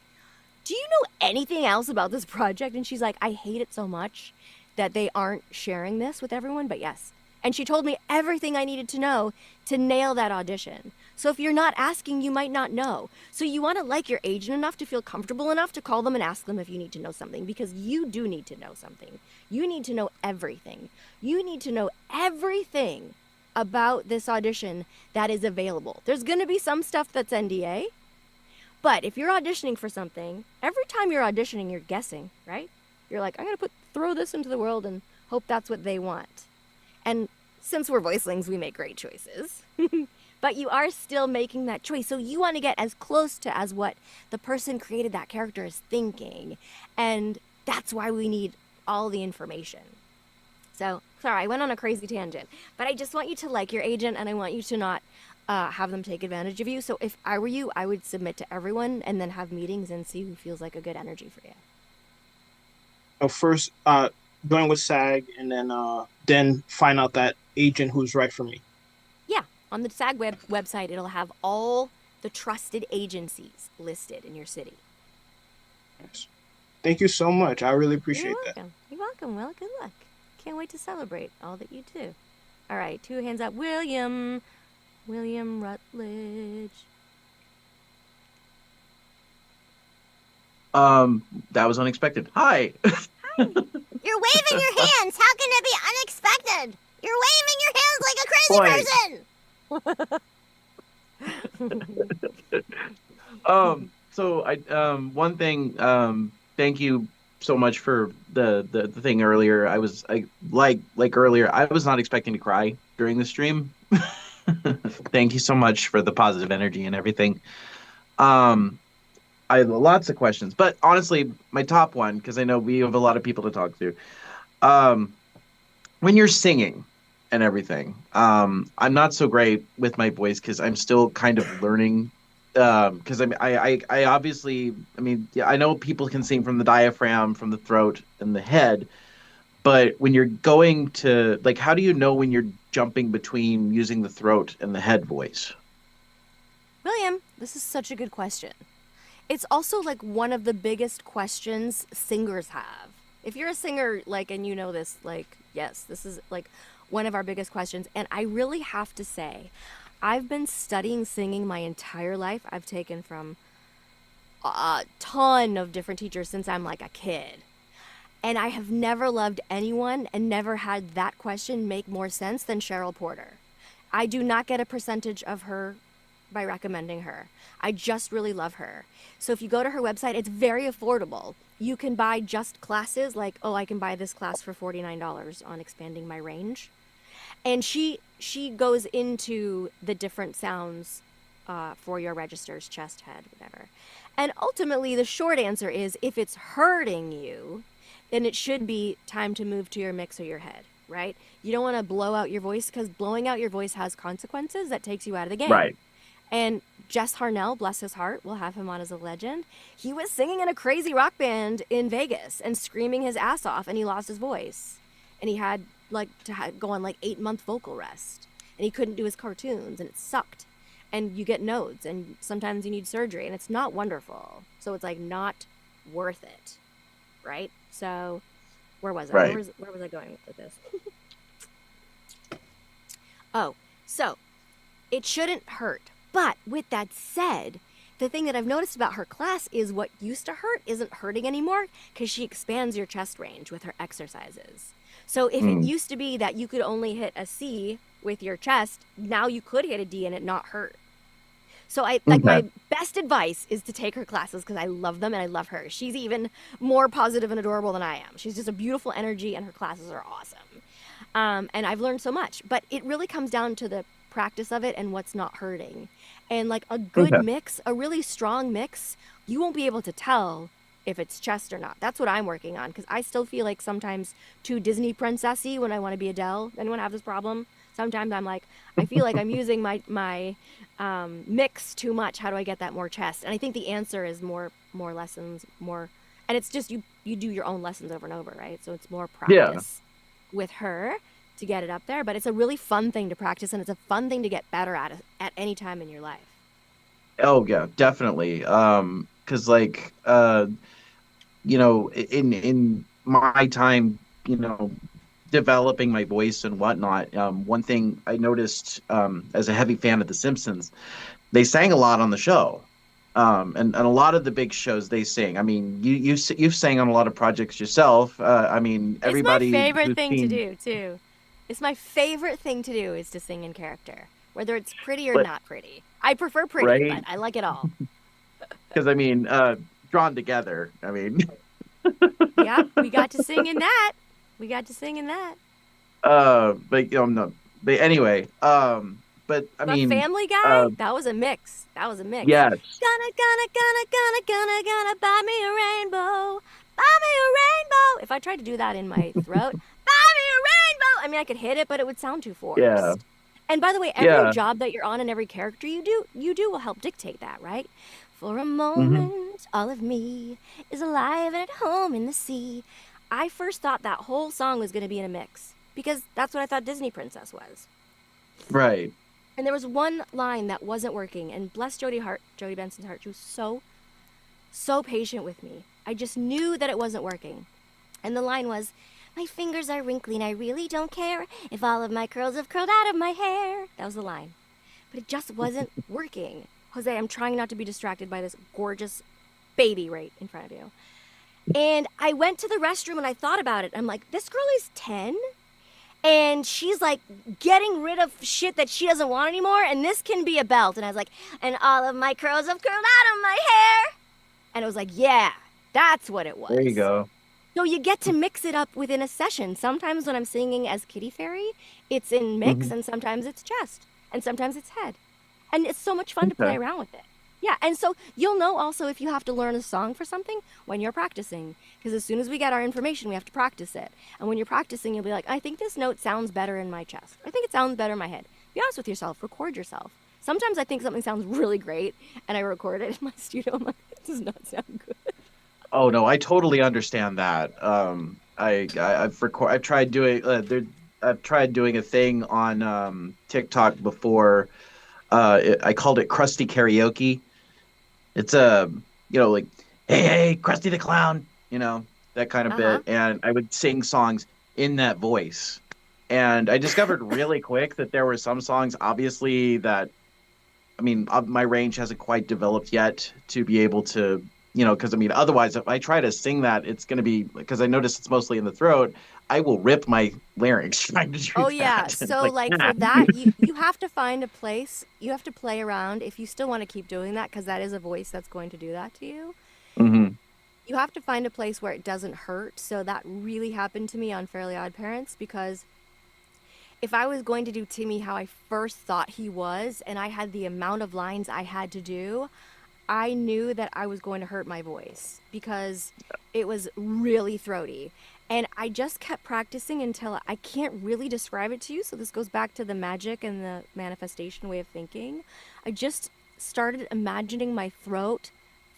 do you know anything else about this project? And she's like, I hate it so much that they aren't sharing this with everyone, but yes. And she told me everything I needed to know to nail that audition. So if you're not asking, you might not know. So you want to like your agent enough to feel comfortable enough to call them and ask them if you need to know something, because you do need to know something. You need to know everything. You need to know everything about this audition that is available. There's going to be some stuff that's NDA, but if you're auditioning for something, every time you're auditioning, you're guessing, right? You're like, I'm going to throw this into the world and hope that's what they want. And since we're voicelings, we make great choices. But you are still making that choice. So you want to get as close to as what the person created that character is thinking. And that's why we need all the information. So, sorry, I went on a crazy tangent. But I just want you to like your agent, and I want you to not have them take advantage of you. So if I were you, I would submit to everyone and then have meetings and see who feels like a good energy for you. First, going with SAG, and then find out that agent who's right for me. Yeah, on the SAG website, it'll have all the trusted agencies listed in your city. Yes. Thank you so much. I really appreciate that. You're welcome. Well, good luck. Can't wait to celebrate all that you do. All right, 2 hands up. William Rutledge. That was unexpected. Hi. You're waving your hands. How can it be unexpected? You're waving your hands like a crazy person. So one thing, thank you so much for the thing earlier. Like earlier, I was not expecting to cry during the stream. Thank you so much for the positive energy and everything. I have lots of questions, but honestly, my top one, because I know we have a lot of people to talk to. When you're singing and everything, I'm not so great with my voice because I'm still kind of learning. Because I obviously, I know people can sing from the diaphragm, from the throat, and the head, but when you're going to, like, how do you know when you're jumping between using the throat and the head voice? William, this is such a good question. It's also like one of the biggest questions singers have. If you're a singer, like, and you know this, like, yes, this is like one of our biggest questions. And I really have to say, I've been studying singing my entire life. I've taken from a ton of different teachers since I'm like a kid. And I have never loved anyone and never had that question make more sense than Cheryl Porter. I do not get a percentage of her by recommending her. I just really love her. So if you go to her website, it's very affordable. You can buy just classes, like, I can buy this class for $49 on expanding my range. And she goes into the different sounds for your registers, chest, head, whatever. And ultimately, the short answer is, if it's hurting you, then it should be time to move to your mix or your head, right? You don't want to blow out your voice, because blowing out your voice has consequences that takes you out of the game. Right. And Jess Harnell, bless his heart, we'll have him on as a legend. He was singing in a crazy rock band in Vegas and screaming his ass off, and he lost his voice. And he had to go on 8-month vocal rest. And he couldn't do his cartoons, and it sucked. And you get nodes, and sometimes you need surgery, and it's not wonderful. So it's not worth it, right? So where was I? Right. Where was I going with this? Oh, so it shouldn't hurt. But with that said, the thing that I've noticed about her class is what used to hurt isn't hurting anymore, because she expands your chest range with her exercises. So if it used to be that you could only hit a C with your chest, now you could hit a D and it not hurt. So my best advice is to take her classes, because I love them and I love her. She's even more positive and adorable than I am. She's just a beautiful energy, and her classes are awesome. And I've learned so much, but it really comes down to the practice of it and what's not hurting. And a good mix, a really strong mix, you won't be able to tell if it's chest or not. That's what I'm working on, because I still feel like sometimes too Disney princessy when I want to be Adele. Anyone have this problem? Sometimes I'm I feel like I'm using my mix too much. How do I get that more chest? And I think the answer is more lessons, more, and it's just you do your own lessons over and over, right? So it's more practice with her. to get it up there, but it's a really fun thing to practice, and it's a fun thing to get better at any time in your life. Oh yeah, definitely. Because like in my time, developing my voice and whatnot, one thing I noticed as a heavy fan of The Simpsons, they sang a lot on the show. And a lot of the big shows they sing. I mean, you've sang on a lot of projects yourself. I mean, It's my everybody favorite who's thing to seen, do, too. It's my favorite thing to do is to sing in character, whether it's pretty or but not pretty. I prefer pretty, right? but I like it all. Because I mean, drawn together. I mean, Yep, we got to sing in that. We got to sing in that. but no, but anyway, but I But mean, Family Guy, that was a mix. That was a mix. yes, Gonna buy me a rainbow. Buy me a rainbow. If I tried to do that in my throat, buy me a rainbow. I mean, I could hit it, but it would sound too forced. yeah, And by the way, every yeah. job that you're on and every character you do will help dictate that, right? For a Hmm. moment, all of me is alive and at home in the sea. I first thought that whole song was going to be in a mix because that's what I thought Disney Princess was. Right. And there was one line that wasn't working, and bless Jodie Benson's heart, she was so patient with me. I just knew that it wasn't working. And the line was, my fingers are wrinkly and I really don't care if all of my curls have curled out of my hair. That was the line. But it just wasn't working. Jose, I'm trying not to be distracted by this gorgeous baby right in front of you. And I went to the restroom and I thought about it. I'm like, this girl is 10 and she's like getting rid of shit that she doesn't want anymore, and this can be a belt. And I was like, and all of my curls have curled out of my hair. And it was like, yeah, that's what it was. There you go. So you get to mix it up within a session. Sometimes when I'm singing as Kitty Fairy, it's in mix, Mhm. and sometimes it's chest, and sometimes it's head. And it's so much fun to play Okay. around with it. Yeah, and so you'll know also if you have to learn a song for something when you're practicing. Because as soon as we get our information, we have to practice it. And when you're practicing, you'll be like, I think this note sounds better in my chest. I think it sounds better in my head. Be honest with yourself. Record yourself. Sometimes I think something sounds really great, and I record it in my studio. I'm like, it does not sound good. Oh no, I totally understand that. I've tried doing I've tried doing a thing on TikTok before. I called it Krusty Karaoke. It's a like, hey Krusty the Clown, that kind of Uh-huh. bit, and I would sing songs in that voice. And I discovered really quick that there were some songs, obviously, that I mean, my range hasn't quite developed yet to be able to, because I mean, otherwise, if I try to sing that, it's going to be because I notice it's mostly in the throat. I will rip my larynx trying to do Oh yeah. that. It's So like nah. for that, you have to find a place. You have to play around if you still want to keep doing that, because that is a voice that's going to do that to you. Hmm. You have to find a place where it doesn't hurt. So that really happened to me on Fairly Odd Parents, because if I was going to do Timmy how I first thought he was, and I had the amount of lines I had to do, I knew that I was going to hurt my voice because it was really throaty. And I just kept practicing until I can't really describe it to you. So this goes back to the magic and the manifestation way of thinking. I just started imagining my throat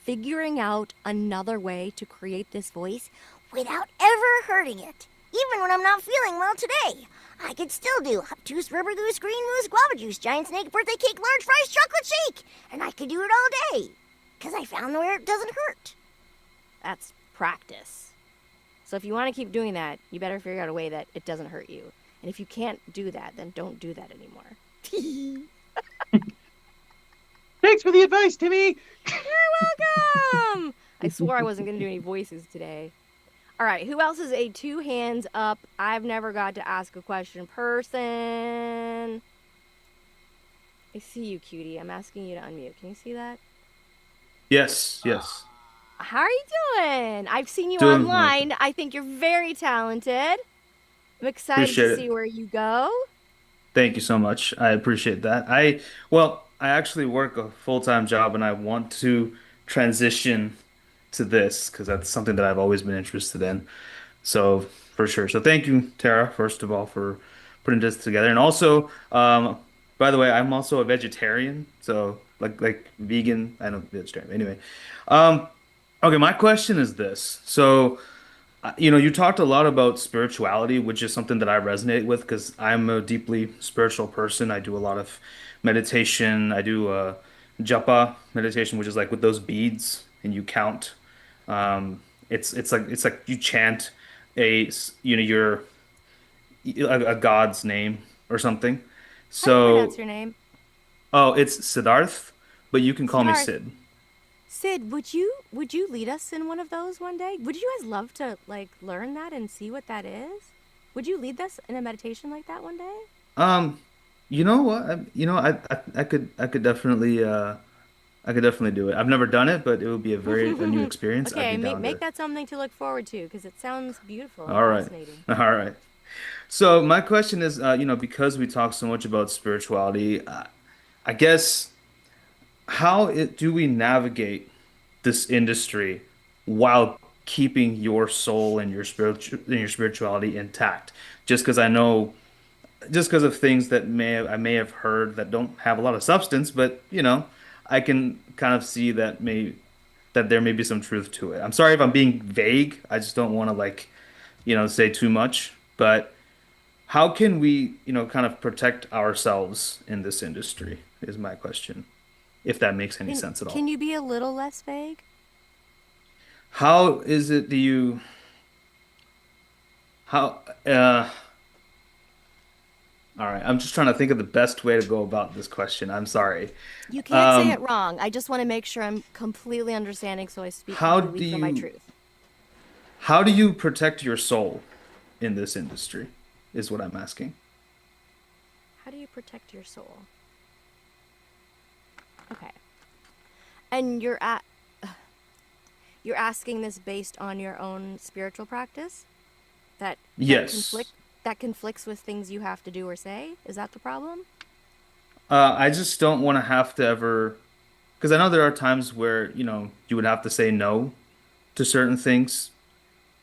figuring out another way to create this voice without ever hurting it. Even when I'm not feeling well today, I could still do obtuse, rubber goose, green moose, guava juice, giant snake, birthday cake, large fries, chocolate shake. And I could do it all day. Because I found where it doesn't hurt. That's practice. So if you want to keep doing that, you better figure out a way that it doesn't hurt you. And if you can't do that, then don't do that anymore. Thanks for the advice, Timmy. You're welcome! I swore I wasn't going to do any voices today. All right, who else is a 2 hands up? I've never got to ask a question person. I see you, cutie. I'm asking you to unmute. Can you see that? Yes, yes. How are you doing? I've seen you Doing well. online. I think you're very talented. I'm excited Appreciate to it. see where you go. Thank you so much. I appreciate that. I actually work a full-time job and I want to transition to this because that's something that I've always been interested in. So for sure. So thank you, Tara, first of all, for putting this together. And also, by the way, I'm also a vegetarian. So like vegan, I don't vegetarian. Anyway. Okay, my question is this. So You talked a lot about spirituality, which is something that I resonate with because I'm a deeply spiritual person. I do a lot of meditation. I do japa meditation, which is like with those beads and you count. It's like you chant a god's name or something. How do you pronounce So, your name? oh, it's Siddharth, but you can call me Siddharth. Sid. Sid, would you lead us in one of those one day? Would you guys love to like learn that and see what that is? Would you lead us in a meditation like that one day? Um, you know what? I could definitely do it. I've never done it, but it would be a new experience. I'd Okay, be down make to. that something to look forward to because it sounds beautiful and All right. fascinating. All right. So my question is, because we talk so much about spirituality, I guess do we navigate this industry while keeping your soul and your spirituality intact? Just because I know, just because of things that I may have heard that don't have a lot of substance, but I can kind of see that there may be some truth to it. I'm sorry if I'm being vague. I just don't want to say too much, but how can we, kind of protect ourselves in this industry is my question, if that makes any sense at all. Can you be a little less vague? How is it how, all right, I'm just trying to think of the best way to go about this question. I'm sorry. You can't say it wrong. I just want to make sure I'm completely understanding so I speak How completely do from my you truth. how do you protect your soul in this industry is what I'm asking. How do you protect your soul? Okay. And you're asking this based on your own spiritual practice? That Yes. that conflicts with things you have to do or say? Is that the problem? I just don't want to have to ever, because I know there are times where, you would have to say no to certain things.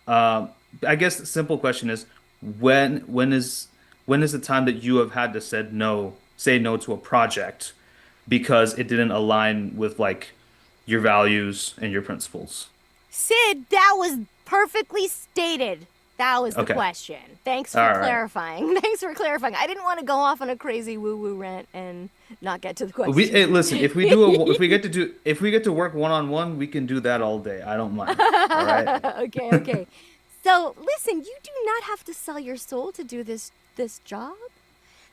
Uh, I guess the simple question is, when when is when is the time that you have had to say no to a project because it didn't align with like your values and your principles? Sid, that was perfectly stated. That was the Okay. question. Thanks for All right. clarifying. Thanks for clarifying. I didn't want to go off on a crazy woo-woo rant and not get to the question. Hey, listen, if we get to work one on one, we can do that all day. I don't mind. All right. Okay, okay. So, listen, you do not have to sell your soul to do this job.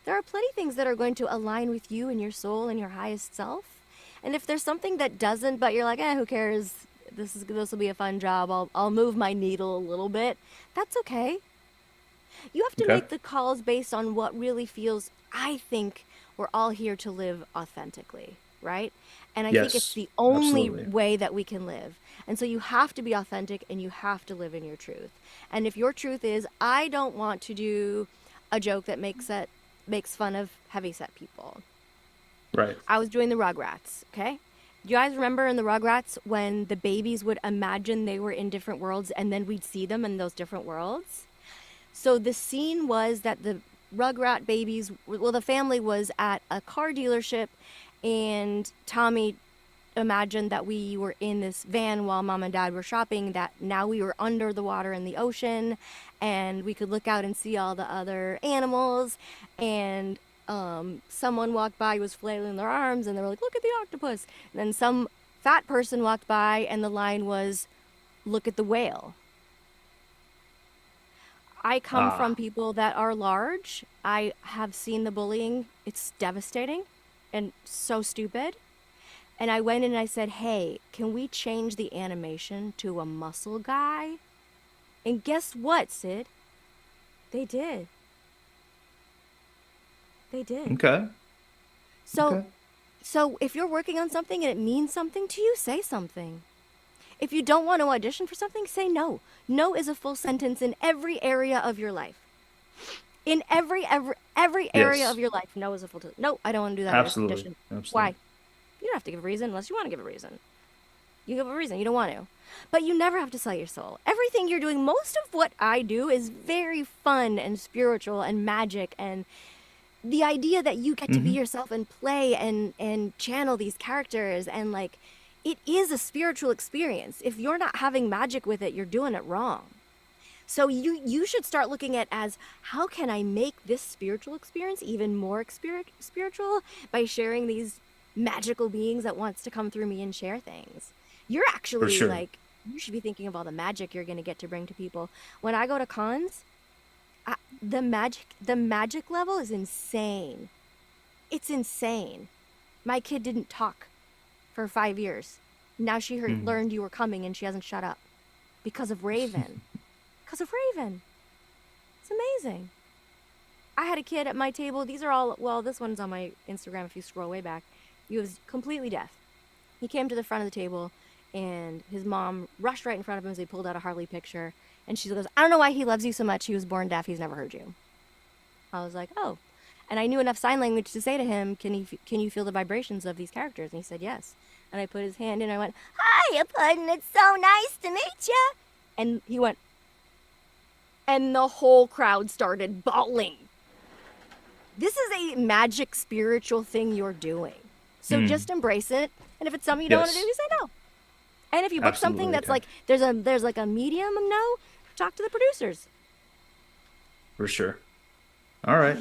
There are plenty of things that are going to align with you and your soul and your highest self. And if there's something that doesn't, but you're like, who cares? This will be a fun job. I'll move my needle a little bit. That's okay. You have to Okay. make the calls based on what really feels. I think we're all here to live authentically, right? And I think it's Yes, the only absolutely. way that we can live. And so you have to be authentic and you have to live in your truth. And if your truth is, I don't want to do a joke that makes fun of heavyset people. Right. I was doing the Rugrats, okay? Do you guys remember in the Rugrats when the babies would imagine they were in different worlds and then we'd see them in those different worlds? So the scene was that the Rugrat babies, well, the family was at a car dealership and Tommy imagined that we were in this van while mom and dad were shopping, that now we were under the water in the ocean and we could look out and see all the other animals. And someone walked by, was flailing their arms, and they were like, look at the octopus. And then some fat person walked by and the line was, look at the whale. I come from people that are large. I have seen the bullying. It's devastating and so stupid. And I went in and I said, hey, can we change the animation to a muscle guy? And guess what, Sid? They did. They did. Okay. So, Okay. so if you're working on something and it means something to you, say something. If you don't want to audition for something, say no. No is a full sentence in every area of your life. In every area Yes. of your life, no is a full. No, I don't want to do that Absolutely. audition. Absolutely. Why? You don't have to give a reason unless you want to give a reason. You give a reason. You don't want to. But you never have to sell your soul. Everything you're doing, most of what I do is very fun and spiritual and magic, and the idea that you get to be Mhm. yourself and play and channel these characters, and like, it is a spiritual experience. If you're not having magic with it, you're doing it wrong. So you should start looking at as, how can I make this spiritual experience even more spiritual by sharing these magical beings that wants to come through me and share things. You're actually sure. like, you should be thinking of all the magic you're going to get to bring to people. When I go to cons, the magic level is insane. It's insane. My kid didn't talk for 5 years. Now she learned you were coming and she hasn't shut up because of Raven. Because of Raven. It's amazing. I had a kid at my table. These are all, well, this one's on my Instagram if you scroll way back. He was completely deaf. He came to the front of the table and his mom rushed right in front of him as they pulled out a Harley picture. And she goes, I don't know why he loves you so much. He was born deaf. He's never heard you. I was like, oh. And I knew enough sign language to say to him, can you feel the vibrations of these characters? And he said, yes. And I put his hand in and I went, hiya, Puddin', it's so nice to meet ya. And he went, and the whole crowd started bawling. This is a magic spiritual thing you're doing. So just embrace it. And if it's something you don't want to do, you say no. And if you book something that's like, there's like a medium no, talk to the producers. For sure. All right.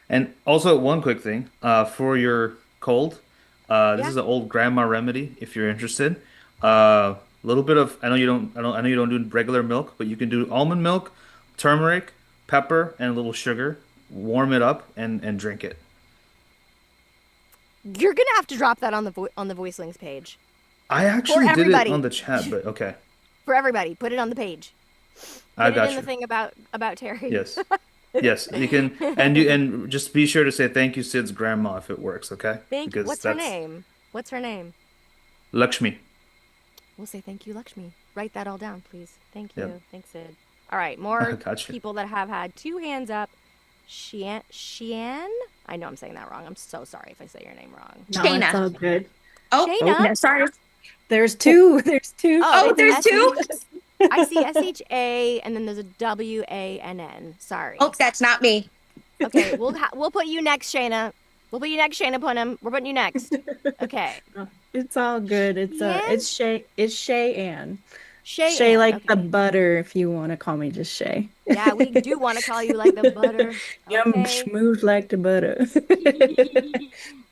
And also one quick thing, for your cold, this is an old grandma remedy if you're interested. A little bit of, I know you don't do regular milk, but you can do almond milk, turmeric, pepper, and a little sugar. Warm it up and drink it. You're gonna have to drop that on the Voicelings page. I actually did it on the chat, but okay. For everybody, put it on the page. I Put got it in you. the thing about Terry. Yes. Yes, you can, and just be sure to say thank you, Sid's grandma, if it works, okay? Because What's her name? What's her name? Lakshmi. We'll say thank you, Lakshmi. Write that all down, please. Thank you. Yep. Thanks, Sid. All right, more Gotcha. people that have had 2 hands up. Shian? I know I'm saying that wrong. I'm so sorry if I say your name wrong. No, it's all good. Oh, Shayna. Yeah, sorry. There's 2. There's 2. Oh, there's 2. I see SHA and then there's a WANN. Sorry. Oh, that's not me. Okay, we'll put you next, Shayna. We'll put you next, Shayna Punim. We're putting you next. Okay. It's all good. It's Shay. It's Shay Ann. Shay Ann, like the butter, if you want to call me just Shay. Yeah, we do want to call you like the butter. Yum, smooth like the butter.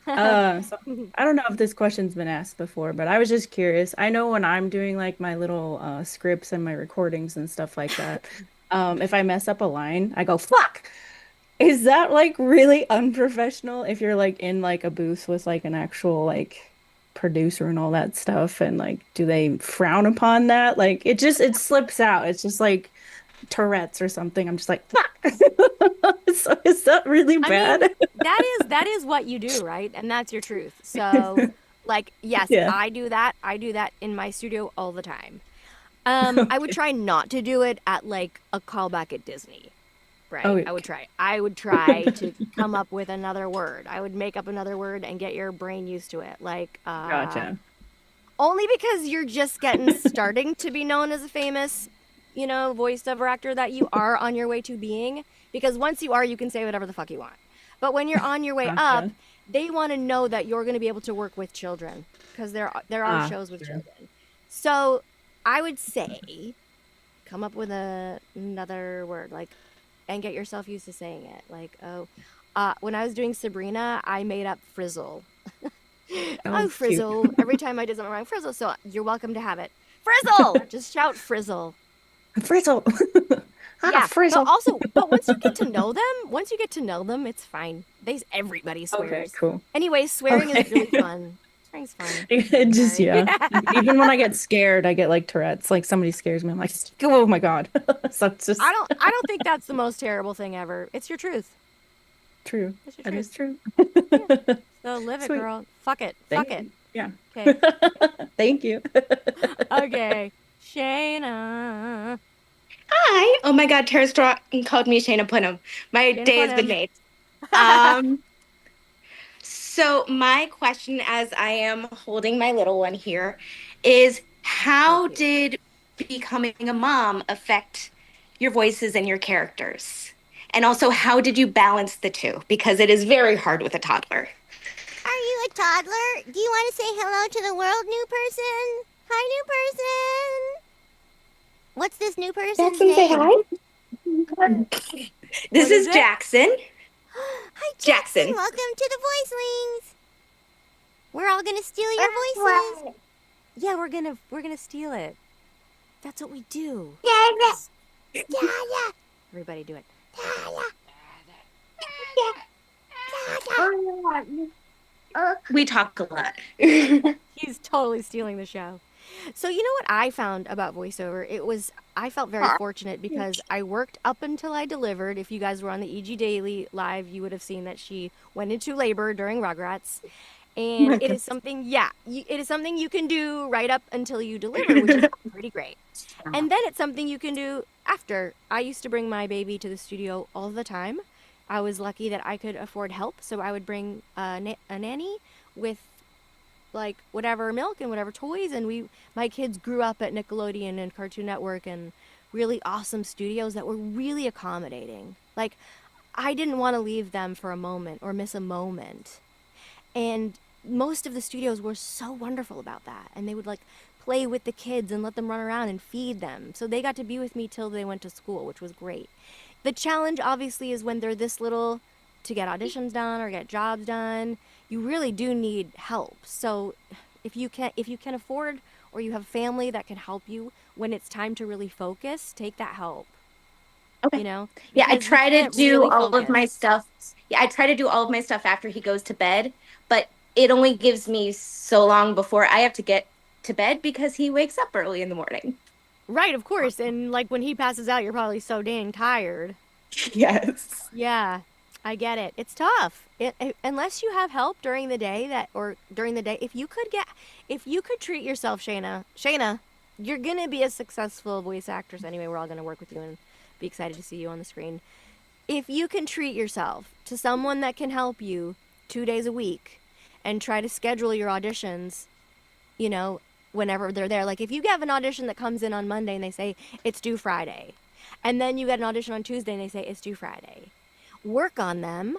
So I don't know if this question's been asked before, but I was just curious. I know when I'm doing like my little scripts and my recordings and stuff like that, if I mess up a line, I go, fuck. Is that like really unprofessional if you're like in like a booth with like an actual like producer and all that stuff, and like do they frown upon that? Like it slips out. It's just like Tourette's or something. I'm just like, fuck. So is that really bad? I mean, that is what you do, right? And that's your truth. So like, yes, Yeah. I do that in my studio all the time. I would try not to do it at like a callback at Disney. Right. Oh, I would try to come up with another word. I would make up another word and get your brain used to it. Like, Gotcha. Only because you're just starting to be known as a famous, voiceover actor that you are on your way to being. Because once you are, you can say whatever the fuck you want. But when you're on your way up, they want to know that you're going to be able to work with children, because there are shows with children. So I would say, come up with another word, like, and get yourself used to saying it. Like, when I was doing Sabrina, I made up frizzle. Oh, frizzle. Every time I did something wrong, frizzle. So you're welcome to have it. Frizzle! Just shout frizzle. Frizzle. Yeah, frizzle. But once you get to know them, it's fine. Everybody swears. Okay, cool. Anyway, swearing is really fun. Swearing's fun. It just, Even when I get scared, I get like Tourette's. Like somebody scares me, I'm like, oh my god. So it's just I don't think that's the most terrible thing ever. It's your truth. True. That is true. So live Sweet. it, girl. Fuck it. Thank Fuck it. you. Yeah. Okay. Thank you. Okay. Shayna. Hi. Oh my God, Tara Straw called me Shayna Punim. My Shayna day has been Punim. made. So my question, as I am holding my little one here, is how did becoming a mom affect your voices and your characters? And also, how did you balance the two? Because it is very hard with a toddler. Are you a toddler? Do you want to say hello to the world, new person? Hi, new person. What's this new person's Jackson, say name? hi. This What is is it? Jackson. Hi, Jackson. Welcome to the Voicelings. We're all gonna steal your voices. Yeah, we're gonna steal it. That's what we do. Yeah. Everybody do it. We talk a lot. He's totally stealing the show. So you know what I found about voiceover? I felt very fortunate because I worked up until I delivered. If you guys were on the EG Daily live, you would have seen that she went into labor during Rugrats. And it is something, it is something you can do right up until you deliver, which is pretty great. And then it's something you can do after. I used to bring my baby to the studio all the time. I was lucky that I could afford help, so I would bring a nanny with like whatever milk and whatever toys, and my kids grew up at Nickelodeon and Cartoon Network and really awesome studios that were really accommodating. Like I didn't want to leave them for a moment or miss a moment. And most of the studios were so wonderful about that. And they would like play with the kids and let them run around and feed them. So they got to be with me till they went to school, which was great. The challenge obviously is when they're this little to get auditions done or get jobs done, you really do need help. So if you can afford or you have family that can help you when it's time to really focus, take that help. Okay. You know? Yeah, I Because you try to can't do really all of focus. my stuff. Yeah, I try to do all of my stuff after he goes to bed, but it only gives me so long before I have to get to bed because he wakes up early in the morning. Right, of course. And like when he passes out, you're probably so dang tired. Yes. Yeah, I get it. It's tough. Unless you have help during the day if you could treat yourself, Shayna, you're gonna be a successful voice actress anyway. We're all gonna work with you and be excited to see you on the screen. If you can treat yourself to someone that can help you 2 days a week and try to schedule your auditions, you know, whenever they're there. Like if you have an audition that comes in on Monday and they say it's due Friday, and then you get an audition on Tuesday and they say it's due Friday, work on them,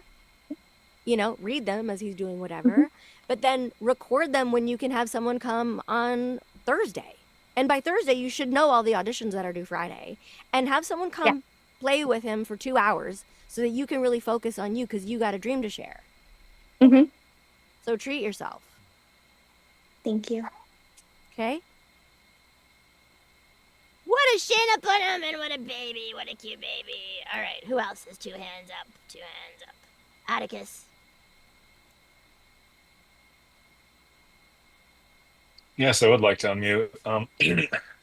you know, read them as he's doing whatever, but then record them when you can have someone come on Thursday. And by Thursday, you should know all the auditions that are due Friday and have someone come play with him for 2 hours so that you can really focus on you because you got a dream to share. Mm-hmm. So treat yourself. Thank you. Okay? What a Shayna put him and what a baby. What a cute baby. All right, who else has 2 hands up? 2 hands up. Atticus. Yes, I would like to unmute.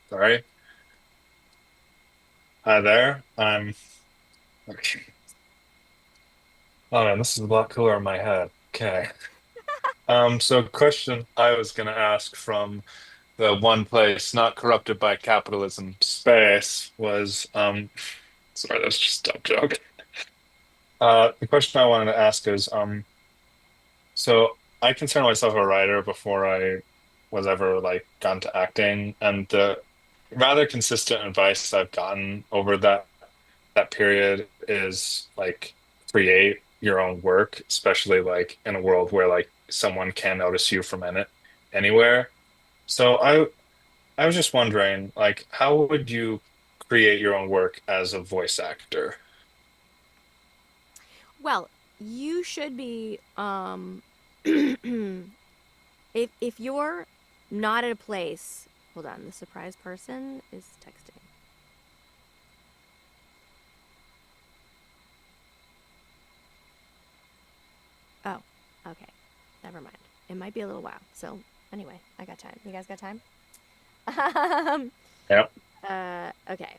Sorry. Hi there. Okay. Oh man, this is a lot cooler in my head. Okay. So question I was gonna ask from the one place not corrupted by capitalism space was sorry, that's just a dumb joke. The question I wanted to ask is so I consider myself a writer before I was ever like gone to acting, and the rather consistent advice I've gotten over that period is like create your own work, especially like in a world where like someone can notice you from anywhere. So I was just wondering, like, how would you create your own work as a voice actor? Well, you should be if you're not at a place, hold on, the surprise person is texting. Oh, okay. Never mind. It might be a little while. So, anyway, I got time. You guys got time? Yep. Okay.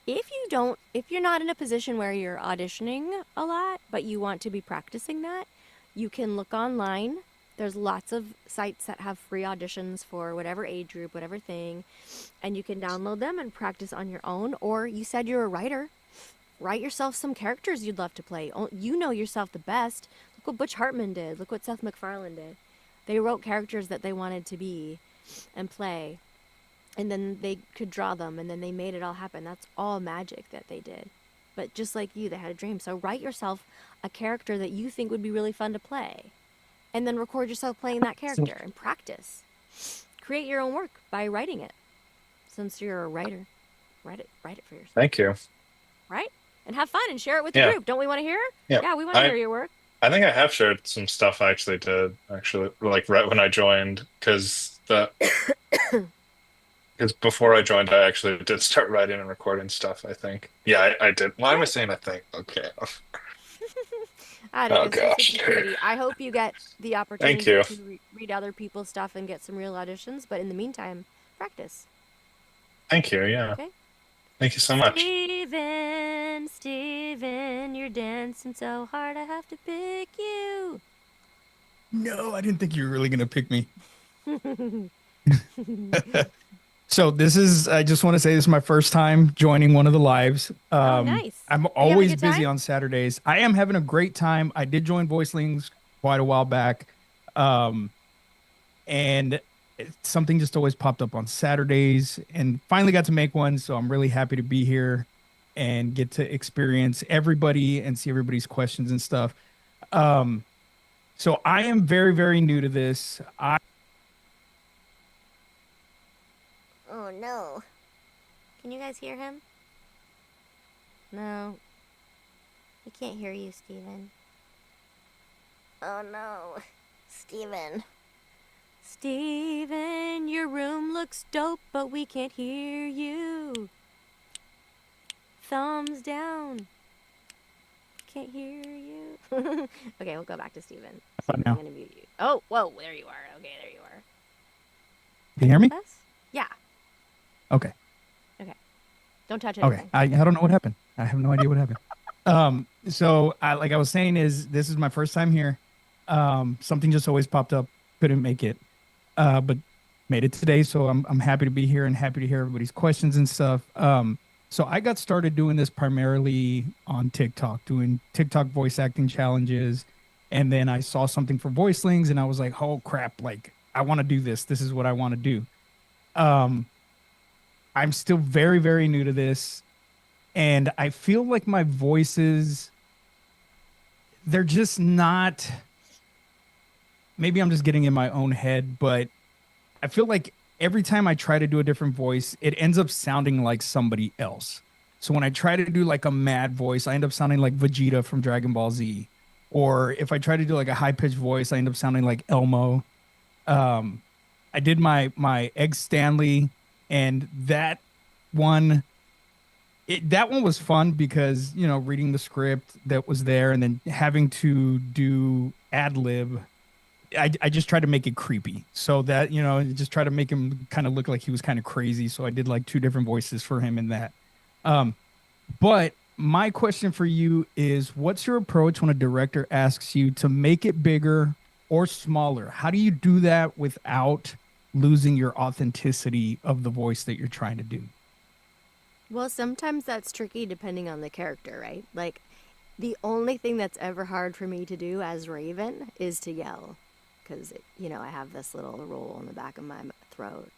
If you're not in a position where you're auditioning a lot, but you want to be practicing that, you can look online. There's lots of sites that have free auditions for whatever age group, whatever thing, and you can download them and practice on your own. Or you said you're a writer. Write yourself some characters you'd love to play. You know yourself the best. Look what Butch Hartman did. Look what Seth MacFarlane did. They wrote characters that they wanted to be and play. And then they could draw them, and then they made it all happen. That's all magic that they did. But just like you, they had a dream. So write yourself a character that you think would be really fun to play. And then record yourself playing that character and practice. Create your own work by writing it. since you're a writer. Write it for yourself. Thank you. Right? And have fun and share it with Yeah. the group. Don't we want to hear? Yeah. Yeah, we want to hear your work. I think I have shared some stuff I actually did, like right when I joined, because before I joined, I actually did start writing and recording stuff, I think. Yeah, I did. Why am I saying I think? Okay. Atticus, Oh, gosh. cutie. I hope you get the opportunity Thank you. to read other people's stuff and get some real auditions. But in the meantime, practice. Thank you. Yeah. Okay. Thank you so much. Steven, you're dancing so hard, I have to pick you. No, I didn't think you were really gonna pick me. So I just want to say this is my first time joining one of the lives. Nice. I'm always busy on Saturdays. I am having a great time. I did join Voicelings quite a while back. And something just always popped up on Saturdays and finally got to make one. So I'm really happy to be here and get to experience everybody and see everybody's questions and stuff. So I am very, very new to this. Oh no. Can you guys hear him? No. We can't hear you, Steven. Oh no. Steven. Steven, your room looks dope, but we can't hear you. Thumbs down. Can't hear you. Okay, we'll go back to Steven. About I'm now. gonna mute you. Oh, whoa, there you are. Okay, there you are. Can you hear me? Us? Yeah. Okay. Okay. Don't touch Okay. anything. I don't know what happened. I have no idea what happened. So like I was saying this is my first time here. Something just always popped up. Couldn't make it. But made it today. So I'm happy to be here and happy to hear everybody's questions and stuff. So I got started doing this primarily on TikTok, doing TikTok voice acting challenges. And then I saw something for Voicelings and I was like, oh crap, like I want to do this. This is what I want to do. I'm still very, very new to this. And I feel like my voices, they're just not, maybe I'm just getting in my own head, but I feel like every time I try to do a different voice, it ends up sounding like somebody else. So when I try to do like a mad voice, I end up sounding like Vegeta from Dragon Ball Z. Or if I try to do like a high pitched voice, I end up sounding like Elmo. I did my Egg Stanley, and that one was fun because, you know, reading the script that was there and then having to do ad lib. I just tried to make it creepy, so that, you know, just try to make him kind of look like he was kind of crazy. So I did like 2 different voices for him in that. But my question for you is, what's your approach when a director asks you to make it bigger or smaller? How do you do that without losing your authenticity of the voice that you're trying to do? Well, sometimes that's tricky depending on the character, right? Like, the only thing that's ever hard for me to do as Raven is to yell. Because, you know, I have this little roll in the back of my throat.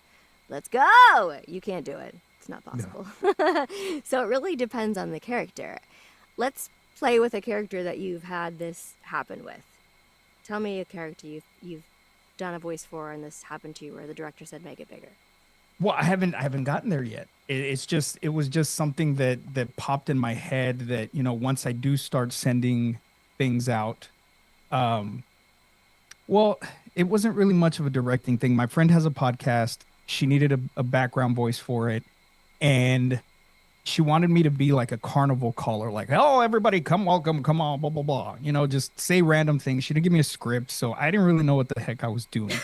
Let's go! You can't do it. It's not possible. No. So it really depends on the character. Let's play with a character that you've had this happen with. Tell me a character you've done a voice for and this happened to you where the director said make it bigger. Well, I haven't gotten there yet. It was just something that popped in my head that, you know, once I do start sending things out, well, it wasn't really much of a directing thing. My friend has a podcast. She needed a background voice for it. And she wanted me to be like a carnival caller, like, oh, everybody come, welcome, come on, blah, blah, blah. You know, just say random things. She didn't give me a script. So I didn't really know what the heck I was doing.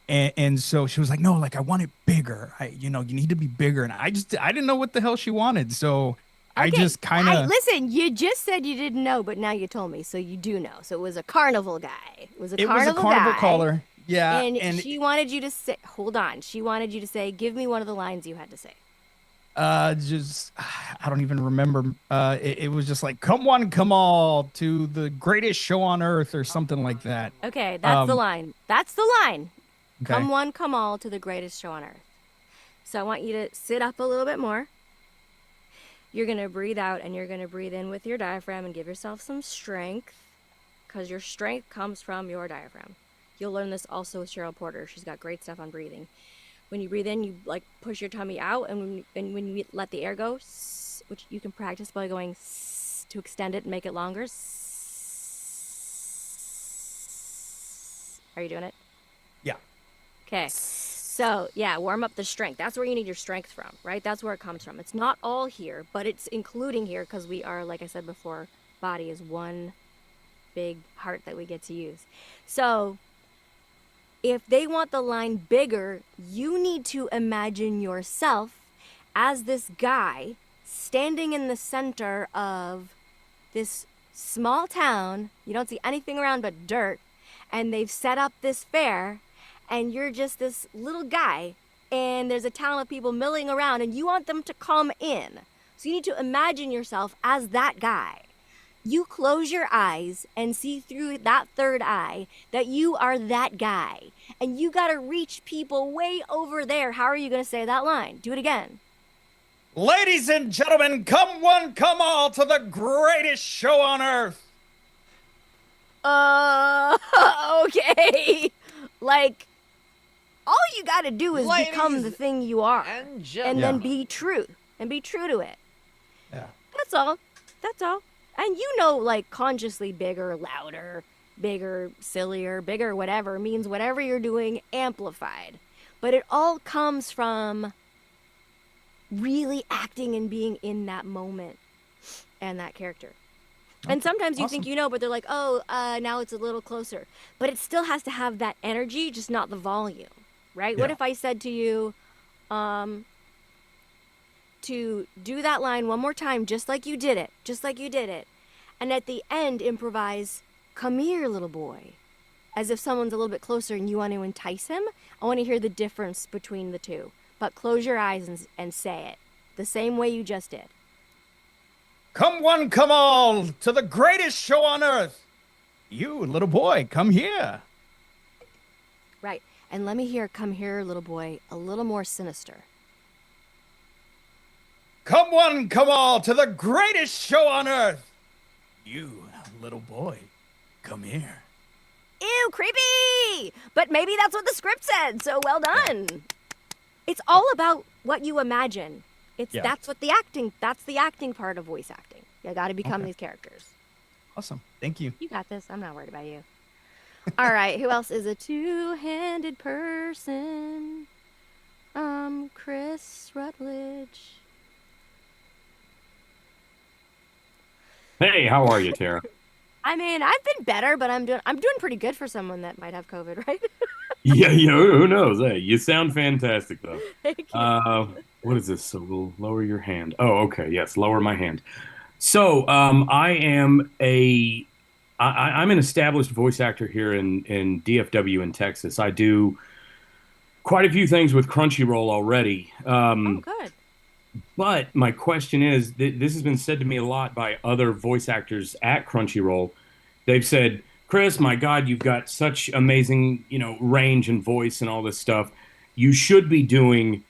And so she was like, no, like I want it bigger. You need to be bigger. And I didn't know what the hell she wanted. So I just kind of listen, you just said you didn't know, but now you told me, so you do know. So it was a carnival guy. It was a carnival caller. Yeah. And she wanted you to say, hold on. She wanted you to say, give me one of the lines you had to say. I don't even remember. It was just like, come one, come all to the greatest show on earth or something like that. Okay, that's the line. That's the line. Okay. Come one, come all to the greatest show on earth. So I want you to sit up a little bit more. You're going to breathe out and you're going to breathe in with your diaphragm and give yourself some strength, because your strength comes from your diaphragm. You'll learn this also with Cheryl Porter. She's got great stuff on breathing. When you breathe in, you like push your tummy out, and when you let the air go, which you can practice by going to extend it and make it longer. Are you doing it? Yeah. Okay. So, yeah, warm up the strength. That's where you need your strength from, right? That's where it comes from. It's not all here, but it's including here because we are, like I said before, body is one big heart that we get to use. So, if they want the line bigger, you need to imagine yourself as this guy standing in the center of this small town. You don't see anything around but dirt, and they've set up this fair, and you're just this little guy, and there's a town of people milling around, and you want them to come in. So you need to imagine yourself as that guy. You close your eyes and see through that third eye that you are that guy. And you got to reach people way over there. How are you going to say that line? Do it again. Ladies and gentlemen, come one, come all to the greatest show on earth. Okay. Like, all you got to do is become the thing you are. And then be true. And be true to it. Yeah. That's all. That's all. And you know, like, consciously bigger, louder, bigger, sillier, bigger, whatever, means whatever you're doing amplified. But it all comes from really acting and being in that moment and that character. And sometimes you think you know, but they're like, oh, now it's a little closer. But it still has to have that energy, just not the volume, right? Yeah. What if I said to you, to do that line one more time, just like you did it, and at the end improvise, come here, little boy, as if someone's a little bit closer and you want to entice him? I want to hear the difference between the two, but close your eyes and say it the same way you just did. Come one, come all to the greatest show on earth. You, little boy, come here. Right. And let me hear, come here, little boy, a little more sinister. Come one, come all to the greatest show on earth. You, little boy, come here. Ew, creepy! But maybe that's what the script said, so well done. Yeah. It's all about what you imagine. That's the acting part of voice acting. You gotta become these characters. Awesome. Thank you. You got this. I'm not worried about you. All right, who else is a two-handed person? Chris Rutledge. Hey, how are you, Tara? I mean, I've been better, but I'm doing pretty good for someone that might have COVID, right? Yeah, who knows? Hey, you sound fantastic, though. Thank you. What is this? So we'll lower your hand. Oh, okay. Yes, lower my hand. So I'm an established voice actor here in DFW in Texas. I do quite a few things with Crunchyroll already. Oh, good. But my question is, this has been said to me a lot by other voice actors at Crunchyroll. They've said, Chris, my God, you've got such amazing, range and voice and all this stuff. You should be doing,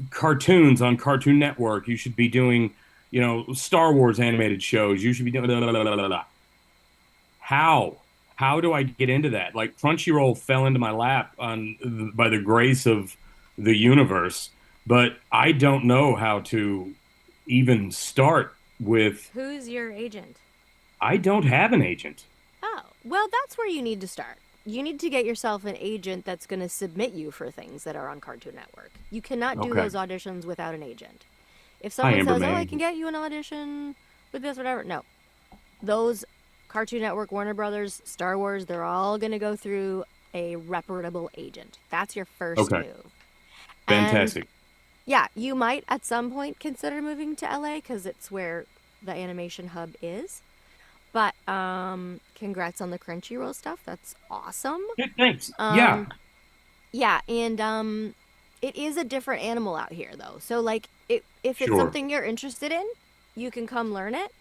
cartoons on Cartoon Network. You should be doing, Star Wars animated shows. You should be doing blah, blah, blah, blah, blah. How do I get into that? Like, Crunchyroll fell into my lap by the grace of the universe. But I don't know how to even start with... Who's your agent? I don't have an agent. Oh, well, that's where you need to start. You need to get yourself an agent that's going to submit you for things that are on Cartoon Network. You cannot do those auditions without an agent. If someone says, I can get you an audition with this, whatever. No. Those Cartoon Network, Warner Brothers, Star Wars, they're all going to go through a reputable agent. That's your first move. Fantastic. And yeah, you might at some point consider moving to LA because it's where the animation hub is. But congrats on the Crunchyroll stuff. That's awesome. Yeah, thanks. Yeah. Yeah, and it is a different animal out here, though. So, like, if it's something you're interested in, you can come learn it.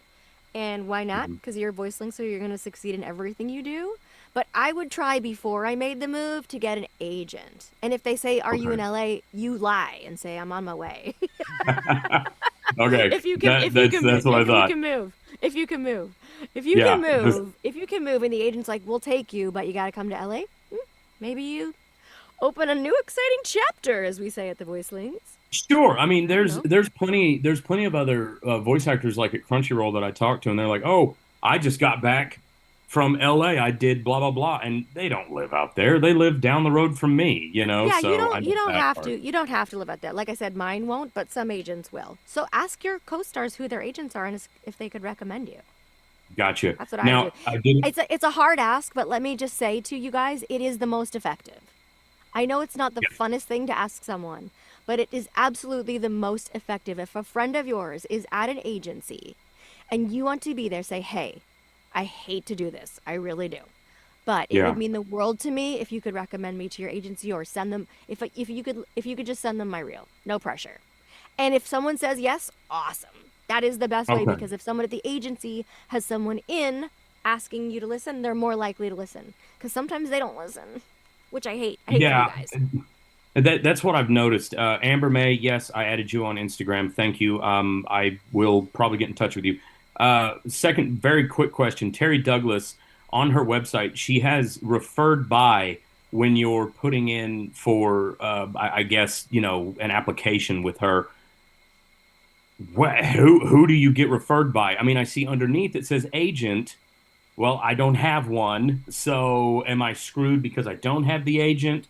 And why not? Because you're a voiceling, so you're going to succeed in everything you do. But I would try before I made the move to get an agent. And if they say, are you in LA? You lie and say, I'm on my way. Okay. If you can move. If you can move and the agent's like, we'll take you, but you got to come to LA. Maybe you open a new exciting chapter, as we say at the Voicelings. Sure. I mean, know. there's plenty of other voice actors like at Crunchyroll that I talk to, and they're like, "Oh, I just got back from LA. I did blah blah blah," and they don't live out there. They live down the road from me, you know. Yeah, So I know you don't that have part. to live out there. Like I said, mine won't, but some agents will. So ask your co-stars who their agents are and if they could recommend you. Gotcha. That's what I Now, do. I did. It's a hard ask, but let me just say to you guys, it is the most effective. I know it's not the funnest thing to ask someone, but it is absolutely the most effective. If a friend of yours is at an agency and you want to be there, say, "Hey, I hate to do this. I really do. But it Yeah. would mean the world to me if you could recommend me to your agency or send them if you could just send them my reel. No pressure." And if someone says yes, awesome. That is the best way, Okay. because if someone at the agency has someone in asking you to listen, they're more likely to listen. Because sometimes they don't listen, which I hate. I hate for you Yeah. guys. That's what I've noticed. Amber May, yes, I added you on Instagram. Thank you. I will probably get in touch with you. Second, very quick question. Terry Douglas, on her website, she has referred by when you're putting in for, I guess, an application with her. Who do you get referred by? I mean, I see underneath it says agent. Well, I don't have one. So am I screwed because I don't have the agent?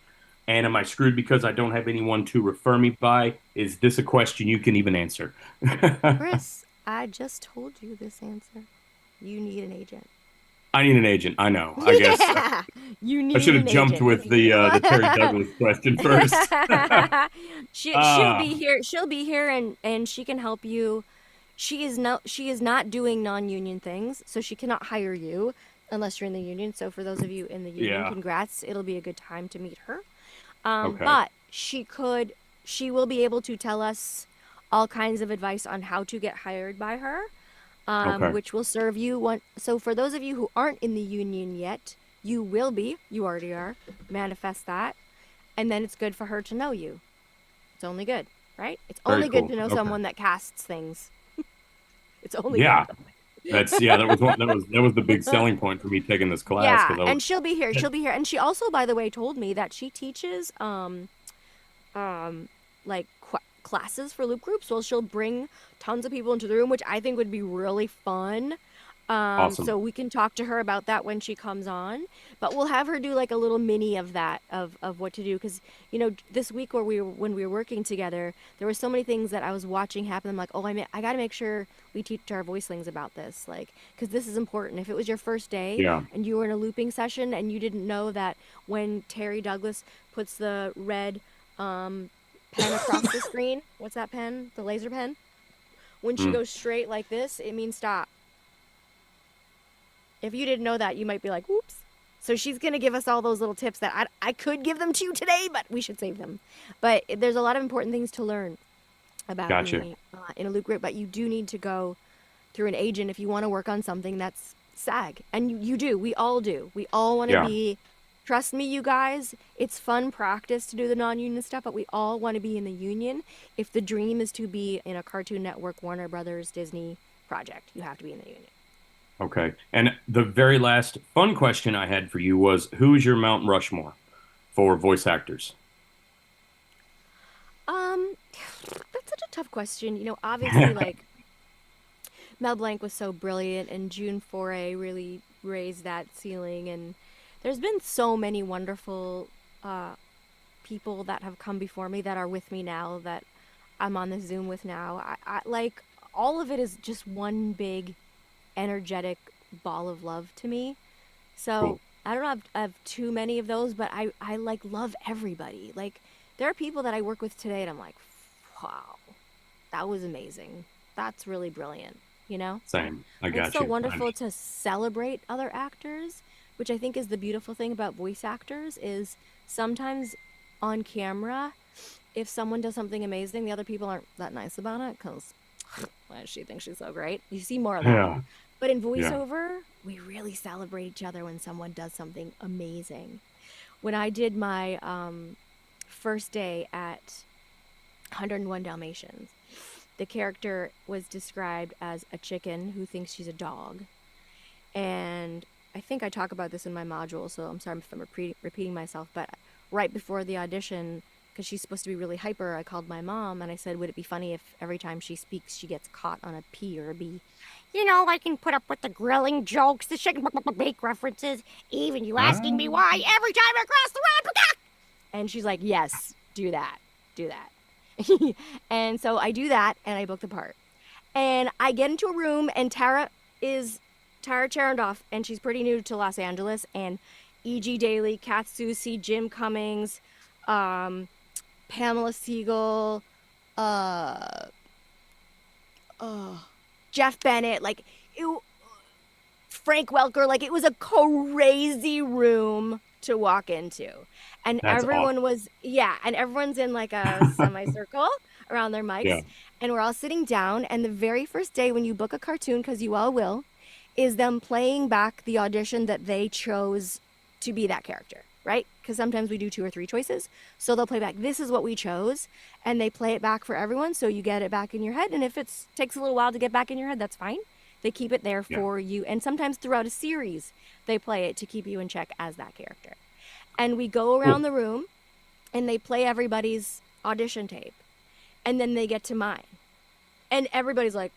And am I screwed because I don't have anyone to refer me by? Is this a question you can even answer? Chris, I just told you this answer. You need an agent. I need an agent. I know. I guess Yeah, you I need should have an jumped agent. with the Terry Douglas question first. She'll be here. She'll be here, and she can help you. She is not doing non-union things, so she cannot hire you unless you're in the union. So for those of you in the union, Yeah. congrats. It'll be a good time to meet her. Okay. But she will be able to tell us all kinds of advice on how to get hired by her, Okay. which will serve you. So for those of you who aren't in the union yet, you will be. You already are. Manifest that. And then it's good for her to know you. It's only good, right? It's Very only good cool. to know Okay. someone that casts things. It's only Yeah. good. That was the big selling point for me taking this class, Yeah, because I was and she'll be here. She'll be here. And she also, by the way, told me that she teaches like classes for loop groups. So she'll bring tons of people into the room, which I think would be really fun. Awesome. So we can talk to her about that when she comes on, but we'll have her do like a little mini of that of what to do, because this week when we were working together, there were so many things that I was watching happen. I'm like, oh, I got to make sure we teach our voicelings about this, like, because this is important. If it was your first day Yeah. and you were in a looping session and you didn't know that when Terry Douglas puts the red pen across the screen, what's that pen? The laser pen? When she goes straight like this, it means stop. If you didn't know that, you might be like, "Oops." So she's going to give us all those little tips that I could give them to you today, but we should save them. But there's a lot of important things to learn about Gotcha. being in a loop group, but you do need to go through an agent if you want to work on something that's SAG. And you do. We all do. We all want to Yeah. be, trust me, you guys, it's fun practice to do the non-union stuff, but we all want to be in the union. If the dream is to be in a Cartoon Network, Warner Brothers, Disney project, you have to be in the union. Okay. And the very last fun question I had for you was, who's your Mount Rushmore for voice actors? That's such a tough question. Obviously, like, Mel Blanc was so brilliant, and June Foray really raised that ceiling. And there's been so many wonderful people that have come before me that are with me now, that I'm on the Zoom with now. I like, all of it is just one big energetic ball of love to me. So Cool. I don't know, I have too many of those, but I like love everybody. Like, there are people that I work with today and I'm like, wow, that was amazing. That's really brilliant, Same. I And got it's so you. wonderful to celebrate other actors, which I think is the beautiful thing about voice actors, is sometimes on camera, if someone does something amazing, the other people aren't that nice about it because she thinks she's so great. You see more of that. Yeah. But in Yeah. voiceover, we really celebrate each other when someone does something amazing. When I did my first day at 101 Dalmatians, the character was described as a chicken who thinks she's a dog. And I think I talk about this in my module, so I'm sorry if I'm repeating myself, but right before the audition, because she's supposed to be really hyper, I called my mom and I said, would it be funny if every time she speaks, she gets caught on a P or a B? You know, I can put up with the grilling jokes, the shake bake references, even you asking me why every time I cross the road. And she's like, yes, do that. Do that. And so I do that and I book the part. And I get into a room and Tara Charendoff, and she's pretty new to Los Angeles, and E.G. Daily, Kath Soucie, Jim Cummings, Pamela Siegel, Jeff Bennett, Frank Welker, it was a crazy room to walk into. And That's everyone awesome. and everyone's in a semicircle around their mics. Yeah. And we're all sitting down. And the very first day when you book a cartoon, because you all will, is them playing back the audition that they chose to be that character, right? Because sometimes we do 2 or 3 choices. So they'll play back, this is what we chose. And they play it back for everyone. So you get it back in your head. And if it takes a little while to get back in your head, that's fine. They keep it there for you. And sometimes throughout a series, they play it to keep you in check as that character. And we go around the room and they play everybody's audition tape. And then they get to mine. And everybody's like,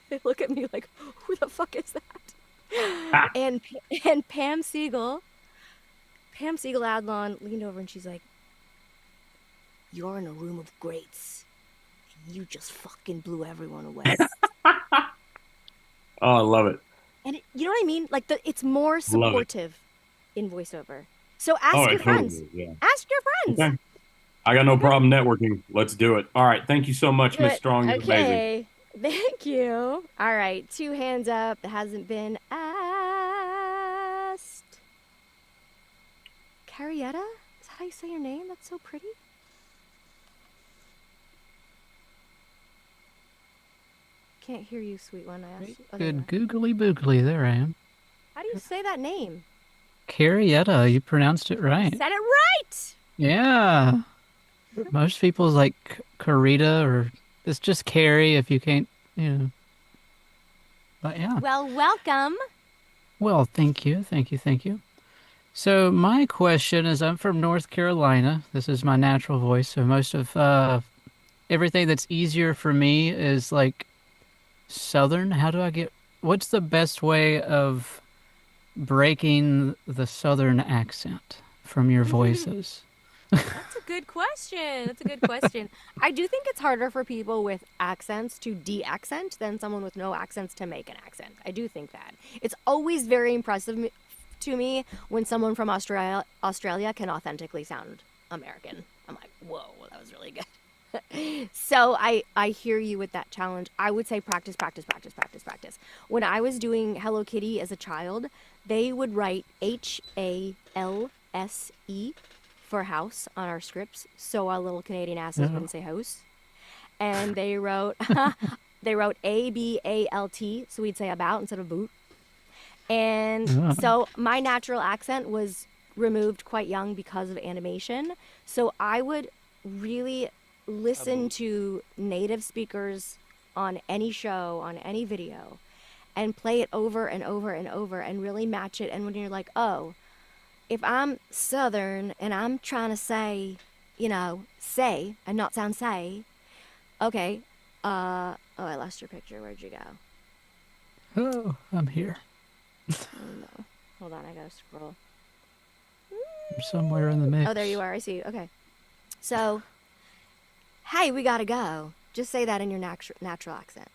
they look at me like, who the fuck is that? And Pam Siegel Adlon leaned over and she's like, you're in a room of greats. And you just fucking blew everyone away. Oh, I love it. And you know what I mean? It's more supportive in voiceover. So ask your friends. Totally, yeah. Ask your friends. Okay. I got no problem networking. Let's do it. All right. Thank you so much, Miss Strong. You're amazing. Okay. Thank you. All right. 2 hands up. That hasn't been asked. Carietta? Is that how you say your name? That's so pretty. Can't hear you, sweet one. I asked you. Oh, there you Good are. googly boogly, there I am. How do you say that name? Carietta, you pronounced it right. Said it right! Yeah. Most people's like Carita, or it's just Carrie if you can't, But yeah. Well, welcome. Well, thank you. So my question is, I'm from North Carolina. This is my natural voice. So most of everything that's easier for me is like Southern. What's the best way of breaking the Southern accent from your voices? That's a good question. I do think it's harder for people with accents to de-accent than someone with no accents to make an accent. I do think that. It's always very impressive to me when someone from Australia can authentically sound American. I'm like, whoa, that was really good. So I hear you with that challenge. I would say practice. When I was doing Hello Kitty as a child, they would write HALSE for house on our scripts, so our little Canadian asses wouldn't say house. And they wrote ABALT, so we'd say about instead of boot. And so my natural accent was removed quite young because of animation. So I would really listen to native speakers on any show, on any video, and play it over and over and over and really match it. And when you're like, oh, if I'm Southern and I'm trying to say, say and not sound say, okay, I lost your picture. Where'd you go? Oh, I'm here. Oh, no. Hold on, I gotta scroll. I'm somewhere in the mix. Oh, there you are. I see you. Okay. So, hey, we gotta go. Just say that in your natural accent.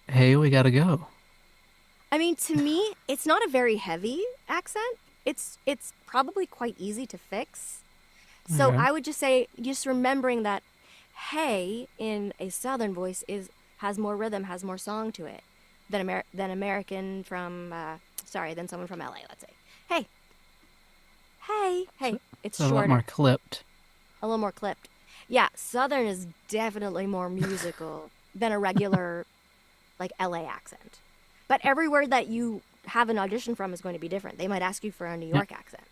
Hey, we gotta go. I mean, to me, it's not a very heavy accent. It's probably quite easy to fix. So Okay. I would just say, just remembering that hey in a Southern voice has more rhythm, has more song to it than American from than someone from LA. Let's say, hey. It's a lot shorter. more clipped. A little more clipped. Yeah, Southern is definitely more musical than a regular like LA accent. But every word that you have an audition from is going to be different. They might ask you for a New York accent.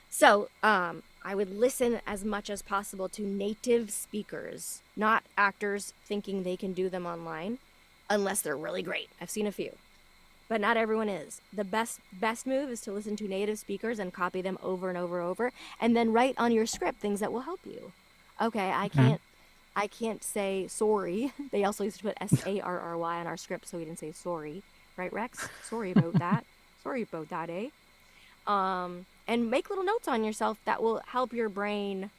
So I would listen as much as possible to native speakers, not actors thinking they can do them online, unless they're really great. I've seen a few. but not everyone is. The best move is to listen to native speakers and copy them over and over and over, and then write on your script things that will help you. Okay, I can't say sorry. They also used to put SARRY on our script, so we didn't say sorry, right, Rex? Sorry about that. Sorry about that, eh? And make little notes on yourself that will help your brain,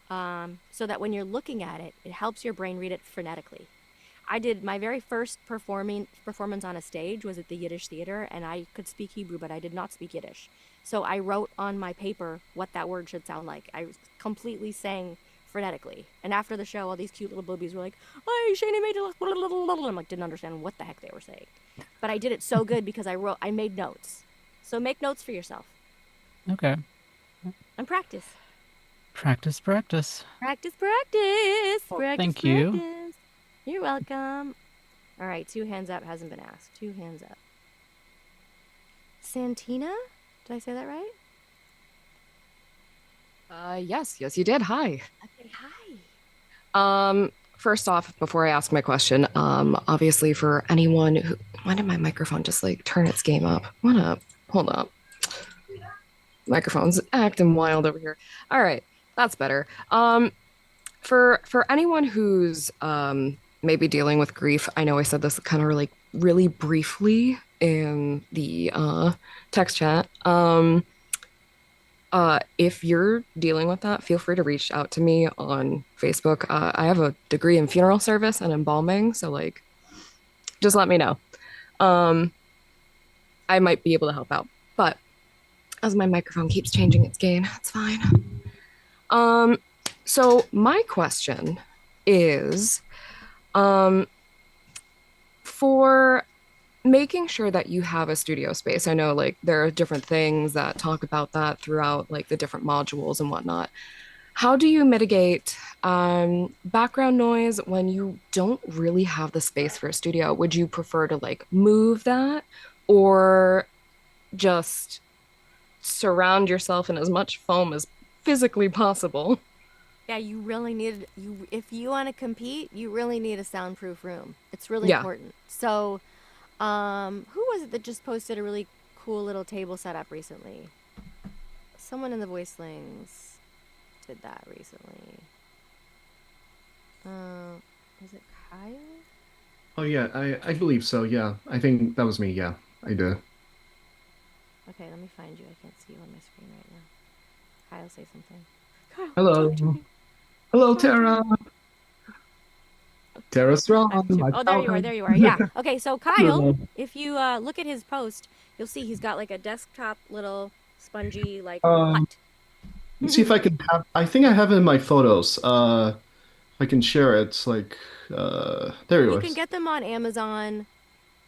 so that when you're looking at it, it helps your brain read it phonetically. I did my very first performance on a stage was at the Yiddish Theater, and I could speak Hebrew, but I did not speak Yiddish. So I wrote on my paper what that word should sound like. I completely sang phonetically. And after the show, all these cute little boobies were like, "Hey, Shani made it." I'm like, didn't understand what the heck they were saying. But I did it so good because I made notes. So make notes for yourself. Okay. And practice. Practice, practice. Practice, practice. Well, Practice, thank you. practice. You're welcome. All right, 2 hands up hasn't been asked. 2 hands up. Santina? Did I say that right? Yes, you did. Hi. Okay, hi. First off, before I ask my question, obviously for anyone who, why did my microphone just like turn its game up? What up? Hold up. Microphone's acting wild over here. All right, that's better. For anyone who's maybe dealing with grief, I know I said this kind of really briefly in the text chat. If you're dealing with that, feel free to reach out to me on Facebook. I have a degree in funeral service and embalming, so like, just let me know. I might be able to help out, but as my microphone keeps changing its gain, it's fine. So my question is, for making sure that you have a studio space. I know like there are different things that talk about that throughout like the different modules and whatnot. How do you mitigate background noise when you don't really have the space for a studio? Would you prefer to like move that or just surround yourself in as much foam as physically possible? Yeah, you really need if you want to compete, you really need a soundproof room. It's really Yeah. important. So, who was it that just posted a really cool little table setup recently? Someone in the Voicelings did that recently. Was it Kyle? Oh yeah, I believe so. Yeah, I think that was me. Yeah, I did. Okay, let me find you. I can't see you on my screen right now. Kyle, say something. Kyle, Hello, talk to me. hello, Talk to Tara. me. Tara Strong. my Oh, there you are. childhood There you are. Yeah. Okay, so Kyle, hero. if you look at his post, you'll see he's got like a desktop little spongy like Um, hut. let's see if I can have. I think I have it in my photos. I can share it. It's like, there it You can was. get them on Amazon.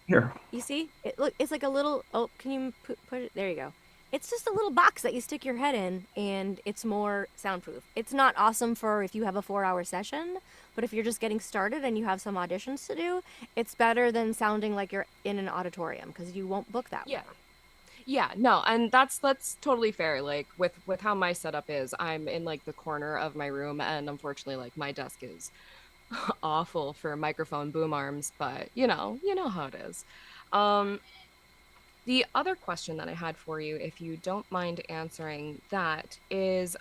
Here. You see? It's like a little. Oh, can you put it? There you go. It's just a little box that you stick your head in, and it's more soundproof. It's not awesome for if you have a 4-hour session, but if you're just getting started and you have some auditions to do, it's better than sounding like you're in an auditorium because you won't book that Yeah. way. Yeah, no, and that's totally fair. Like with how my setup is, I'm in like the corner of my room, and unfortunately, like my desk is awful for microphone boom arms, but you know how it is. Um, the other question that I had for you, if you don't mind answering that, is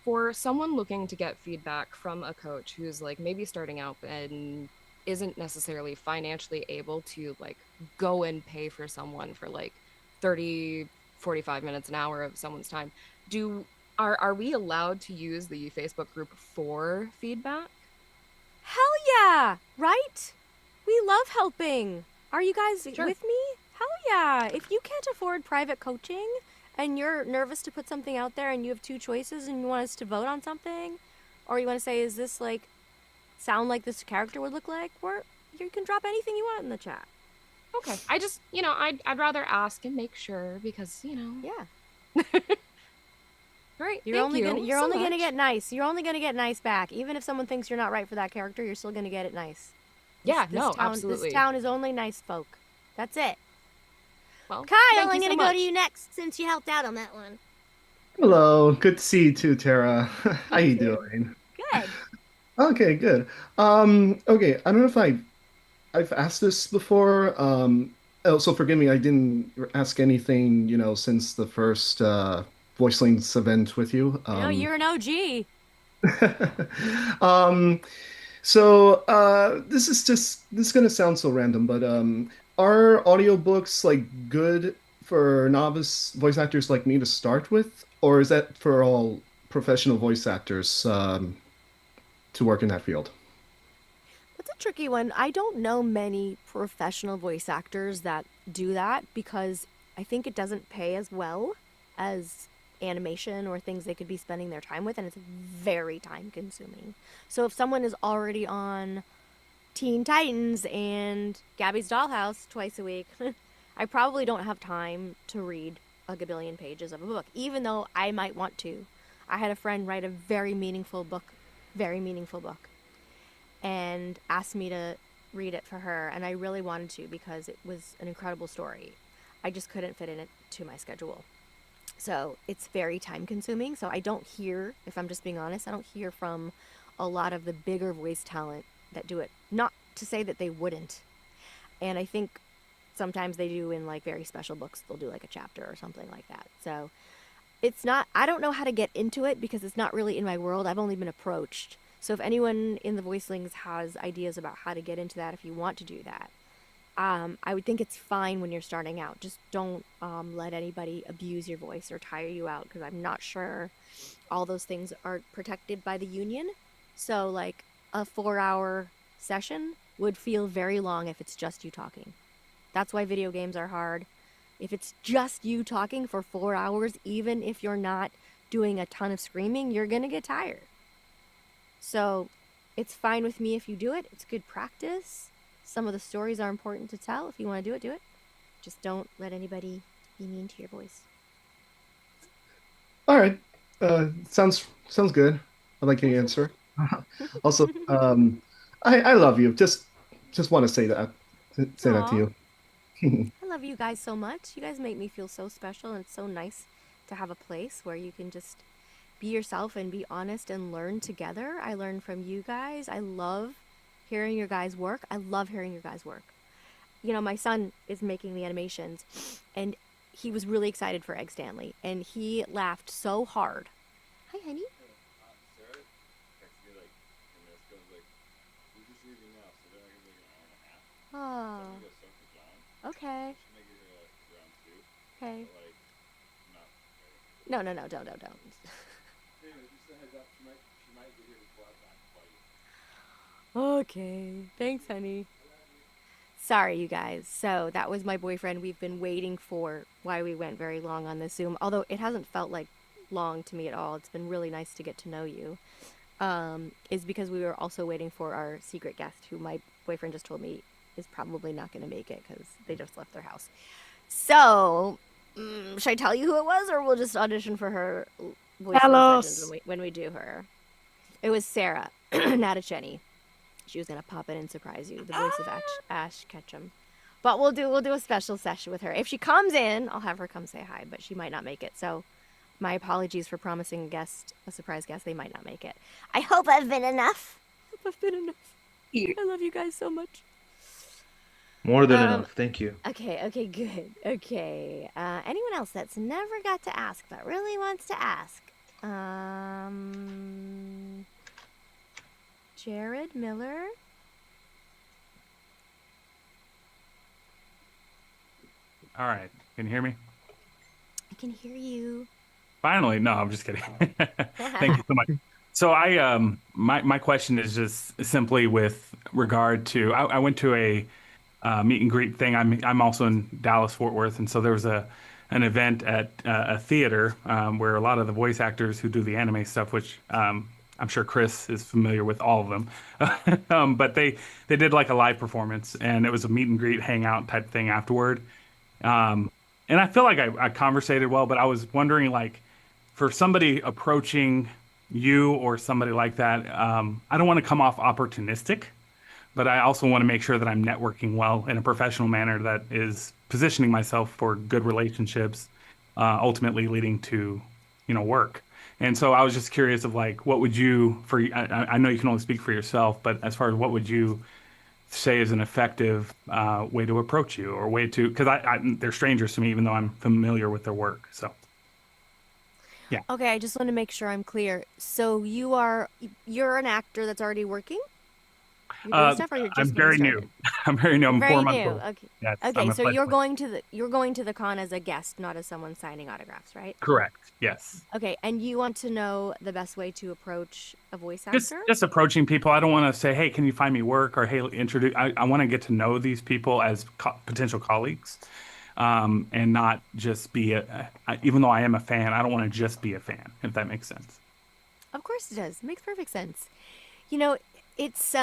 for someone looking to get feedback from a coach who's like maybe starting out and isn't necessarily financially able to like go and pay for someone for like 30, 45 minutes, an hour of someone's time, do are we allowed to use the Facebook group for feedback? Hell yeah! Right? We love helping. Are you guys Sure. with me? Hell yeah! If you can't afford private coaching and you're nervous to put something out there and you have 2 choices and you want us to vote on something, or you want to say, is this like sound like this character would look like, you can drop anything you want in the chat. Okay. I just, I'd rather ask and make sure because, Yeah. Right. You're Thank only you gonna you're so only gonna much. get nice. You're only gonna get nice back. Even if someone thinks you're not right for that character, you're still gonna get it nice. Yeah, This no, town absolutely. this town is only nice folk. That's it. Well, Kyle, thank I'm you so gonna go to much. you next since you helped out on that one. Hello, good to see you too, Tara. How you too. doing? Good. Okay, good. Okay, I don't know if I I've asked this before. Also, forgive me, I didn't ask anything, since the first Voicelings event with you. I know you're an OG. Um, this is gonna sound so random, but are audiobooks like good for novice voice actors like me to start with, or is that for all professional voice actors to work in that field? That's a tricky one. I don't know many professional voice actors that do that because I think it doesn't pay as well as animation or things they could be spending their time with, and it's very time consuming. So if someone is already on Teen Titans and Gabby's Dollhouse twice a week, I probably don't have time to read a gabillion pages of a book, even though I might want to. I had a friend write a very meaningful book, and asked me to read it for her, and I really wanted to because it was an incredible story. I just couldn't fit in it to my schedule. So it's very time consuming. So I don't hear, if I'm just being honest, I don't hear from a lot of the bigger voice talent that do it. Not to say that they wouldn't. And I think sometimes they do in like very special books, they'll do like a chapter or something like that. So it's not, I don't know how to get into it because it's not really in my world. I've only been approached. So if anyone in the voicelings has ideas about how to get into that, if you want to do that, I would think it's fine when you're starting out. Just don't let anybody abuse your voice or tire you out, because I'm not sure all those things are protected by the union. So like a 4-hour session would feel very long if it's just you talking. That's why video games are hard. If it's just you talking for 4 hours, even if you're not doing a ton of screaming, you're going to get tired. So it's fine with me if you do it. It's good practice. Some of the stories are important to tell. If you want to do it, do it. Just don't let anybody be mean to your voice. All right. Sounds good. I like the answer. Also, I love you. Just want to say that to Aw, you. I love you guys so much. You guys make me feel so special, and it's so nice to have a place where you can just be yourself and be honest and learn together. I learn from you guys. I love hearing your guys' work. I love hearing your guys' work. You know, my son is making the animations, and he was really excited for Egg Stanley, and he laughed so hard. Hi, honey. Oh, okay. Okay. No, no, no, don't. Okay. Thanks, honey. Sorry, you guys. So that was my boyfriend. We've been waiting for why we went very long on this Zoom, although it hasn't felt like long to me at all. It's been really nice to get to know you. Is because we were also waiting for our secret guest, who my boyfriend just told me is probably not going to make it because they just left their house. So, should I tell you who it was, or we'll just audition for her voice legends Carlos. when we do her? It was Sarah, not a Jenny. She was gonna pop in and surprise you, the voice of Ash Ketchum. But we'll do a special session with her. If she comes in, I'll have her come say hi, but she might not make it. So my apologies for promising a surprise guest. They might not make it. I hope I've been enough. I hope I've been enough. I love you guys so much. More than enough. Thank you. Okay, good. Okay. Anyone else that's never got to ask but really wants to ask? Jared Miller? All right. Can you hear me? I can hear you. Finally. No, I'm just kidding. Thank you so much. So my question is just simply with regard to I went to a meet and greet thing. I'm also in Dallas Fort Worth, and so there was an event at a theater where a lot of the voice actors who do the anime stuff, which I'm sure Chris is familiar with all of them, but they did like a live performance, and it was a meet and greet hangout type thing afterward. Um, and I feel like I conversated well, but I was wondering, like, for somebody approaching you or somebody like that, I don't want to come off opportunistic, but I also want to make sure that I'm networking well in a professional manner that is positioning myself for good relationships, ultimately leading to, work. And so I was just curious of like, what would you, I know you can only speak for yourself, but as far as what would you say is an effective way to approach you or way to, because they're strangers to me, even though I'm familiar with their work. So, yeah. Okay, I just want to make sure I'm clear. So you're an actor that's already working? You're doing stuff, or you're I'm just getting very new. started? I'm very new. You're I'm very 4 months new. old. Okay. Yes, Okay, I'm a so fledgling. you're going to the con as a guest, not as someone signing autographs, right? Correct. Yes. Okay, and you want to know the best way to approach a voice Just actor? just approaching people. I don't want to say, hey, can you find me work, or hey, introduce. I want to get to know these people as potential colleagues, and not just be even though I am a fan, I don't want to just be a fan, if that makes sense. Of course it does. It makes perfect sense. You know, it's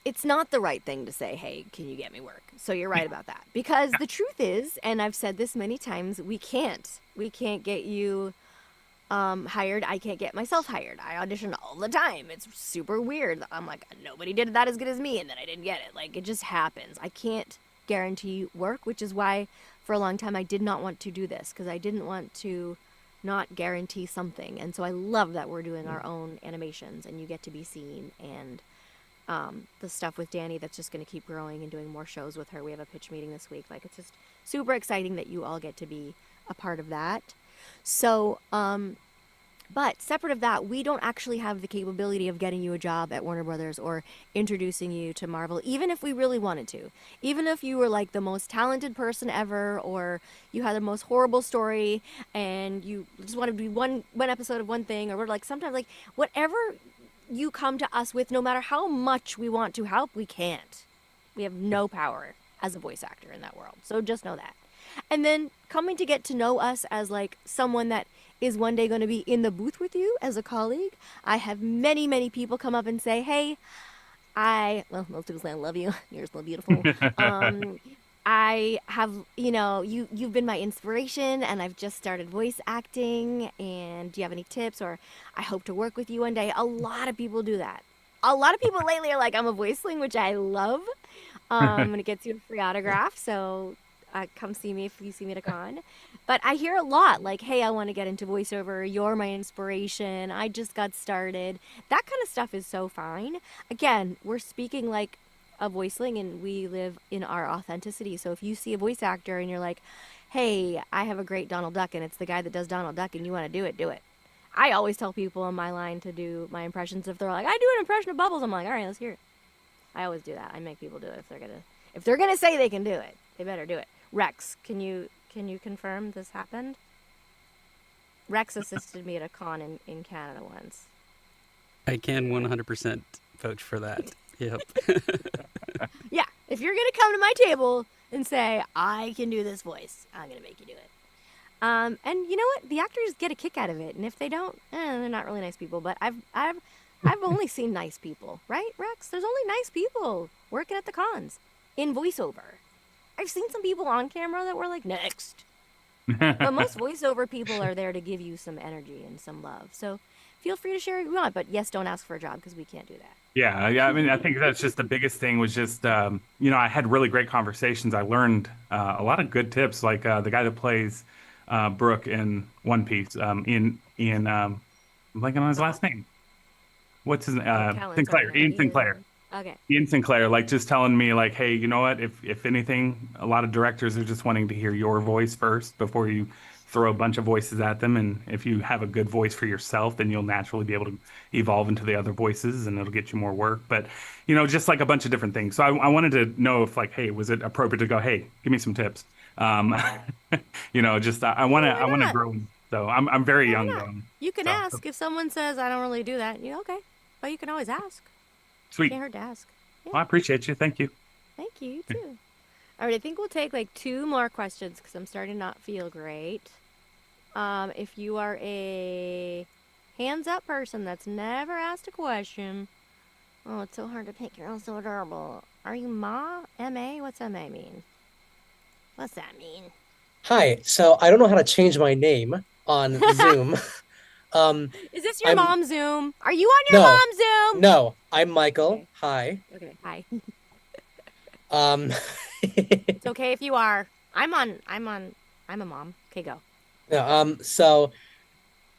it's not the right thing to say, hey, can you get me work? So you're right about that. Because the truth is, and I've said this many times, we can't. We can't get you hired. I can't get myself hired. I audition all the time. It's super weird. I'm like, nobody did that as good as me, and then I didn't get it. Like, it just happens. I can't guarantee work, which is why for a long time I did not want to do this, because I didn't want to not guarantee something. And so I love that we're doing our own animations and you get to be seen, and the stuff with Danny that's just going to keep growing and doing more shows with her. We have a pitch meeting this week. Like, it's just super exciting that you all get to be a part of that. So, but separate of that, we don't actually have the capability of getting you a job at Warner Brothers or introducing you to Marvel, even if we really wanted to. Even if you were like the most talented person ever, or you had the most horrible story and you just want to be one episode of one thing, or we're like, sometimes, like, whatever you come to us with, no matter how much we want to help, we can't. We have no power as a voice actor in that world. So just know that. And then coming to get to know us as like someone that is one day going to be in the booth with you as a colleague. I have many, many people come up and say, hey, well, most people say I love you. You're so beautiful. I have, you've been my inspiration, and I've just started voice acting, and do you have any tips, or I hope to work with you one day? A lot of people do that. A lot of people lately are like, I'm a voiceling, which I love. And it gets you a free autograph, so come see me if you see me at a con. But I hear a lot like, hey, I want to get into voiceover. You're my inspiration. I just got started. That kind of stuff is so fine. Again, we're speaking like a voiceling, and we live in our authenticity. So if you see a voice actor and you're like, hey, I have a great Donald Duck, and it's the guy that does Donald Duck, and you want to do it, do it. I always tell people in my line to do my impressions. If they're like, I do an impression of Bubbles, I'm like, all right, let's hear it. I always do that. I make people do it if they're gonna say they can do it, they better do it. Rex, can you confirm this happened? Rex assisted me at a con in Canada once. I can 100% vouch for that. Yep. Yeah, if you're gonna come to my table and say I can do this voice, I'm gonna make you do it. And you know what? The actors get a kick out of it, and if they don't, they're not really nice people. But I've only seen nice people, right, Rex? There's only nice people working at the cons in voiceover. I've seen some people on camera that were like, next. But most voiceover people are there to give you some energy and some love. So feel free to share what you want, but yes, don't ask for a job, because we can't do that. Yeah. I mean, I think that's just the biggest thing was just, I had really great conversations. I learned a lot of good tips, like the guy that plays Brooke in One Piece, Ian, I'm blanking on his last name. What's his Sinclair, Ian Sinclair. Okay. Ian Sinclair, like, just telling me like, hey, you know what? If anything, a lot of directors are just wanting to hear your voice first before you throw a bunch of voices at them. And if you have a good voice for yourself, then you'll naturally be able to evolve into the other voices, and it'll get you more work. But just like a bunch of different things. So I wanted to know if, like, hey, was it appropriate to go, hey, give me some tips? Just I want to grow. So I'm very young though. You can ask if someone says I don't really do that. Okay, but you can always ask. Sweet. Can't hurt to ask. Yeah. Well, I appreciate you. Thank you. Thank you. You too. All right, I think we'll take like 2 more questions because I'm starting to not feel great. If you are a hands up person that's never asked a question, oh, it's so hard to pick. You're all so adorable. Are you Ma? M-A? What's M-A mean? What's that mean? Hi. So I don't know how to change my name on Zoom. Is this your mom's Zoom? Are you on your mom's Zoom? No, I'm Michael. Okay. Hi. Okay. Hi. It's okay if you are. I'm a mom. Okay, go. Yeah, so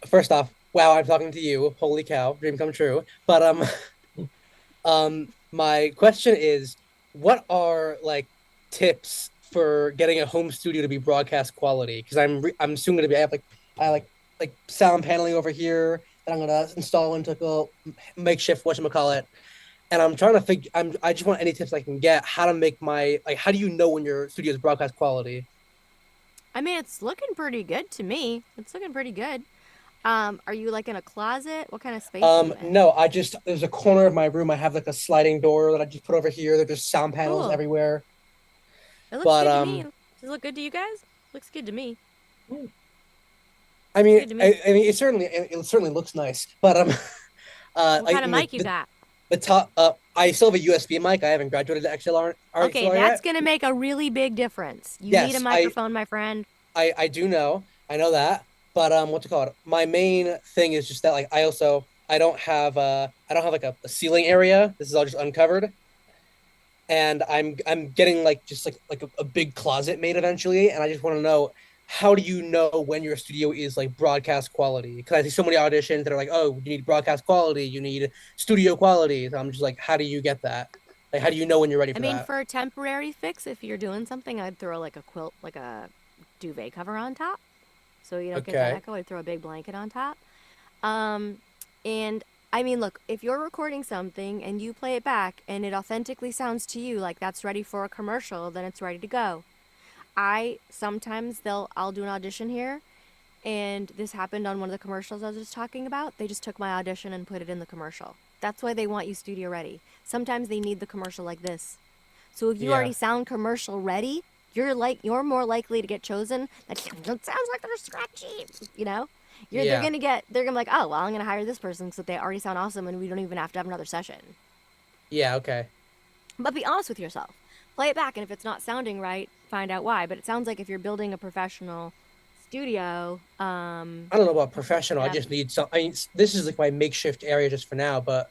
first off, wow, I'm talking to you. Holy cow, dream come true. But my question is, what are like tips for getting a home studio to be broadcast quality? Because I'm soon going to be I have like sound paneling over here that I'm gonna install into a makeshift whatchamacallit. And I'm trying to figure. I just want any tips I can get how to make my like. How do you know when your studio is broadcast quality? I mean, it's looking pretty good to me. It's looking pretty good. Are you like in a closet? What kind of space are you in? No, I just there's a corner of my room. I have like a sliding door that I just put over here. There's just sound panels Cool. everywhere. It looks But good to me. Does it look good to you guys? Looks good to me. I Looks mean, good to me. I mean, it certainly looks nice. But What kind of mic you got? the top I still have a USB mic. I haven't graduated to XLR Okay, XLR that's yet. gonna make a really big difference. You need a Yes, microphone, my friend. I do know. I know that. But what's it called? My main thing is just that like I don't have like a ceiling area. This is all just uncovered. And I'm getting like just like a big closet made eventually, and I just want to know how do you know when your studio is like broadcast quality? Because I see so many auditions that are like, oh, you need broadcast quality, you need studio quality. So I'm just like, how do you get that? Like, how do you know when you're ready I for mean, that? for a temporary fix, if you're doing something, I'd throw like a quilt, like a duvet cover on top, so you don't get that Okay. echo. I'd throw a big blanket on top. Um, and I mean, look, if you're recording something and you play it back and it authentically sounds to you like that's ready for a commercial, then it's ready to go. I'll do an audition here, and this happened on one of the commercials I was just talking about. They just took my audition and put it in the commercial. That's why they want you studio ready. Sometimes they need the commercial like this. So if you Yeah. already sound commercial ready, you're more likely to get chosen. That sounds like they're scratchy, you know. They're Yeah. gonna be like, oh well, I'm gonna hire this person because they already sound awesome and we don't even have to have another session. Yeah. Okay. But be honest with yourself. Play it back, and if it's not sounding right, find out why. But it sounds like if you're building a professional studio, I don't know about professional. I yeah. just need some. I mean, this is like my makeshift area just for now. But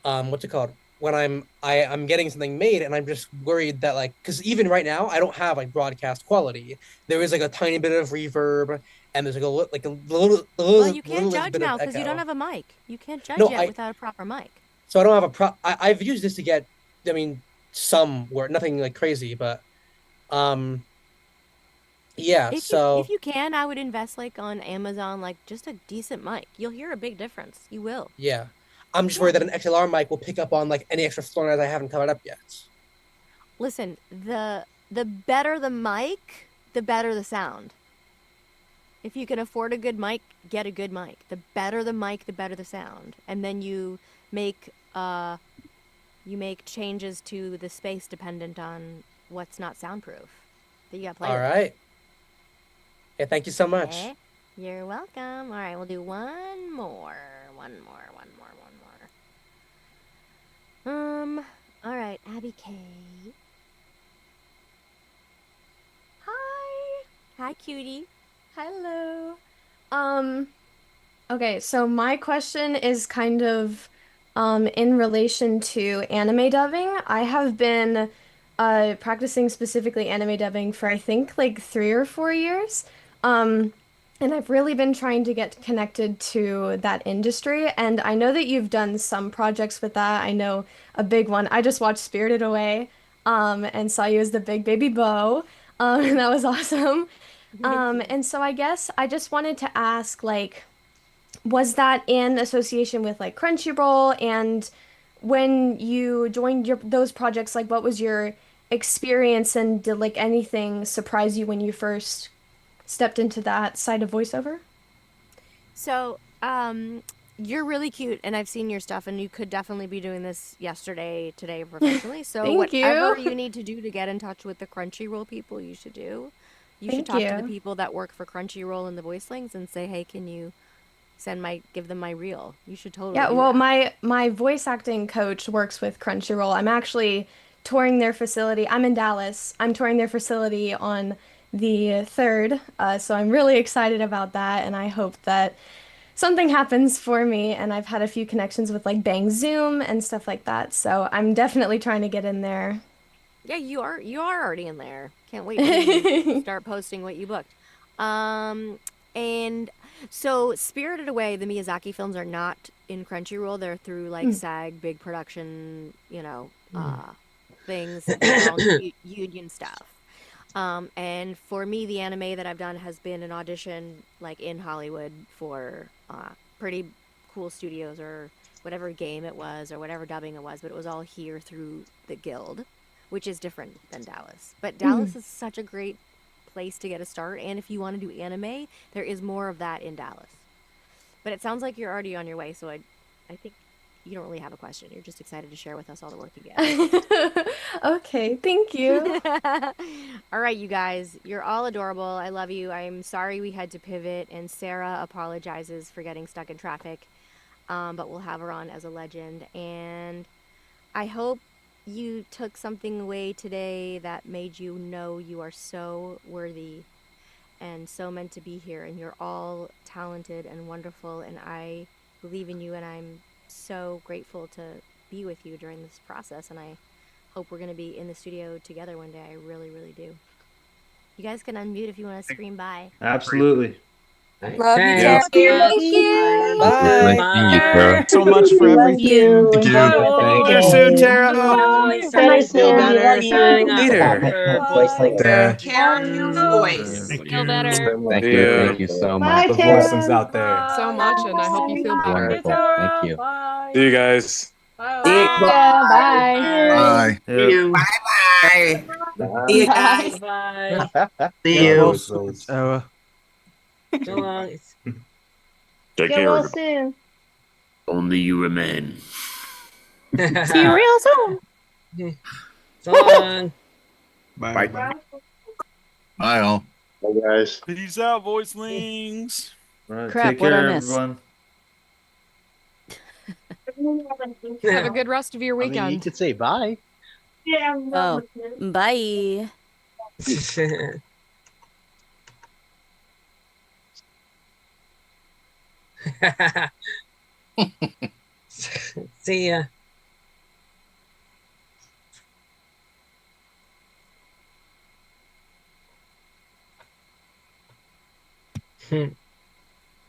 what's it called? When I'm getting something made, and I'm just worried that like, because even right now, I don't have like broadcast quality. There is like a tiny bit of reverb, and there's like Well, you a can't little judge bit of now because you don't echo. have a mic. You can't judge No, yet without a proper mic. so I don't have a I've used this to get. I mean, some work, nothing like crazy, but um, yeah. If So you can, I would invest like on Amazon, like just a decent mic. You'll hear a big difference. You will. yeah, I'm just worried that an XLR mic will pick up on like any extra floor noise I haven't covered up yet. Listen, the better the mic, the better the sound. If you can afford a good mic, get a good mic. The better the mic, the better the sound. And then make uh you make changes to the space dependent on what's not soundproof. But you gotta play All with it. right. Yeah, thank you so much. Okay. You're welcome. All right, we'll do one more. All right, Abby K. Hi. Hi, cutie. Hello. Okay, so my question is kind of in relation to anime dubbing. I have been practicing specifically anime dubbing for I think like 3 or 4 years. Um, and I've really been trying to get connected to that industry. And I know that you've done some projects with that. I know a big one. I just watched Spirited Away and saw you as the big baby Bo. And that was awesome. And so I guess I just wanted to ask, like, was that in association with like Crunchyroll? And when you joined those projects, like, what was your experience, and did like anything surprise you when you first stepped into that side of voiceover? So, you're really cute, and I've seen your stuff, and you could definitely be doing this today professionally. So, Thank whatever you. you need to do to get in touch with the Crunchyroll people, you should do. You should Thank talk to the you. people that work for Crunchyroll and the Voicelings and say, hey, can you give them my reel? You should totally Yeah, do well, that. my voice acting coach works with Crunchyroll. I'm actually touring their facility. I'm in Dallas. I'm touring their facility on the 3rd, so I'm really excited about that, and I hope that something happens for me. And I've had a few connections with like Bang Zoom and stuff like that, so I'm definitely trying to get in there. Yeah, you are already in there. Can't wait till you start posting what you booked. And so Spirited Away, the Miyazaki films are not in Crunchyroll. They're through like Mm. SAG, big production, things around union stuff. And for me, the anime that I've done has been an audition like in Hollywood for pretty cool studios or whatever game it was or whatever dubbing it was, but it was all here through the guild, which is different than Dallas. But Dallas is such a great place to get a start, and if you want to do anime, there is more of that in Dallas. But it sounds like you're already on your way, so I think you don't really have a question. You're just excited to share with us all the work you get. Okay, thank you. All right, you guys, you're all adorable. I love you. I'm sorry we had to pivot, and Sarah apologizes for getting stuck in traffic, but we'll have her on as a legend. And I hope you took something away today that made you know you are so worthy and so meant to be here, and you're all talented and wonderful, and I believe in you, and I'm so grateful to be with you during this process, and I hope we're going to be in the studio together one day. I really, really do. You guys can unmute if you want to scream bye. Absolutely. Love you, Yeah. Tara. Thank you. Bye. Thank you, Tara. So much for Love everything. you. Thank Enjoy you. the See you soon, day. Tara. Bye, Sam. Love you. Later. Take Tara. care of your voice. Thank Feel you. better. Thank See you. ya. Thank you so Bye, much. The voices Tara. out there. So much, and I hope you feel better. Wonderful. Thank you. See you guys. See ya. Bye. Bye. Yep. Bye. See you guys. Bye. See Bye. you. Tara. So long. Take Get care. well soon. Only you remain. See you real soon. So long. Bye. Bye. Bye, all. Bye, guys. Peace out, voicelings. All right, Crap, take what'd I care, miss? everyone. Have a good rest of your I mean, you weekend. could say bye. Oh, bye. See ya.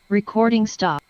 Recording stop.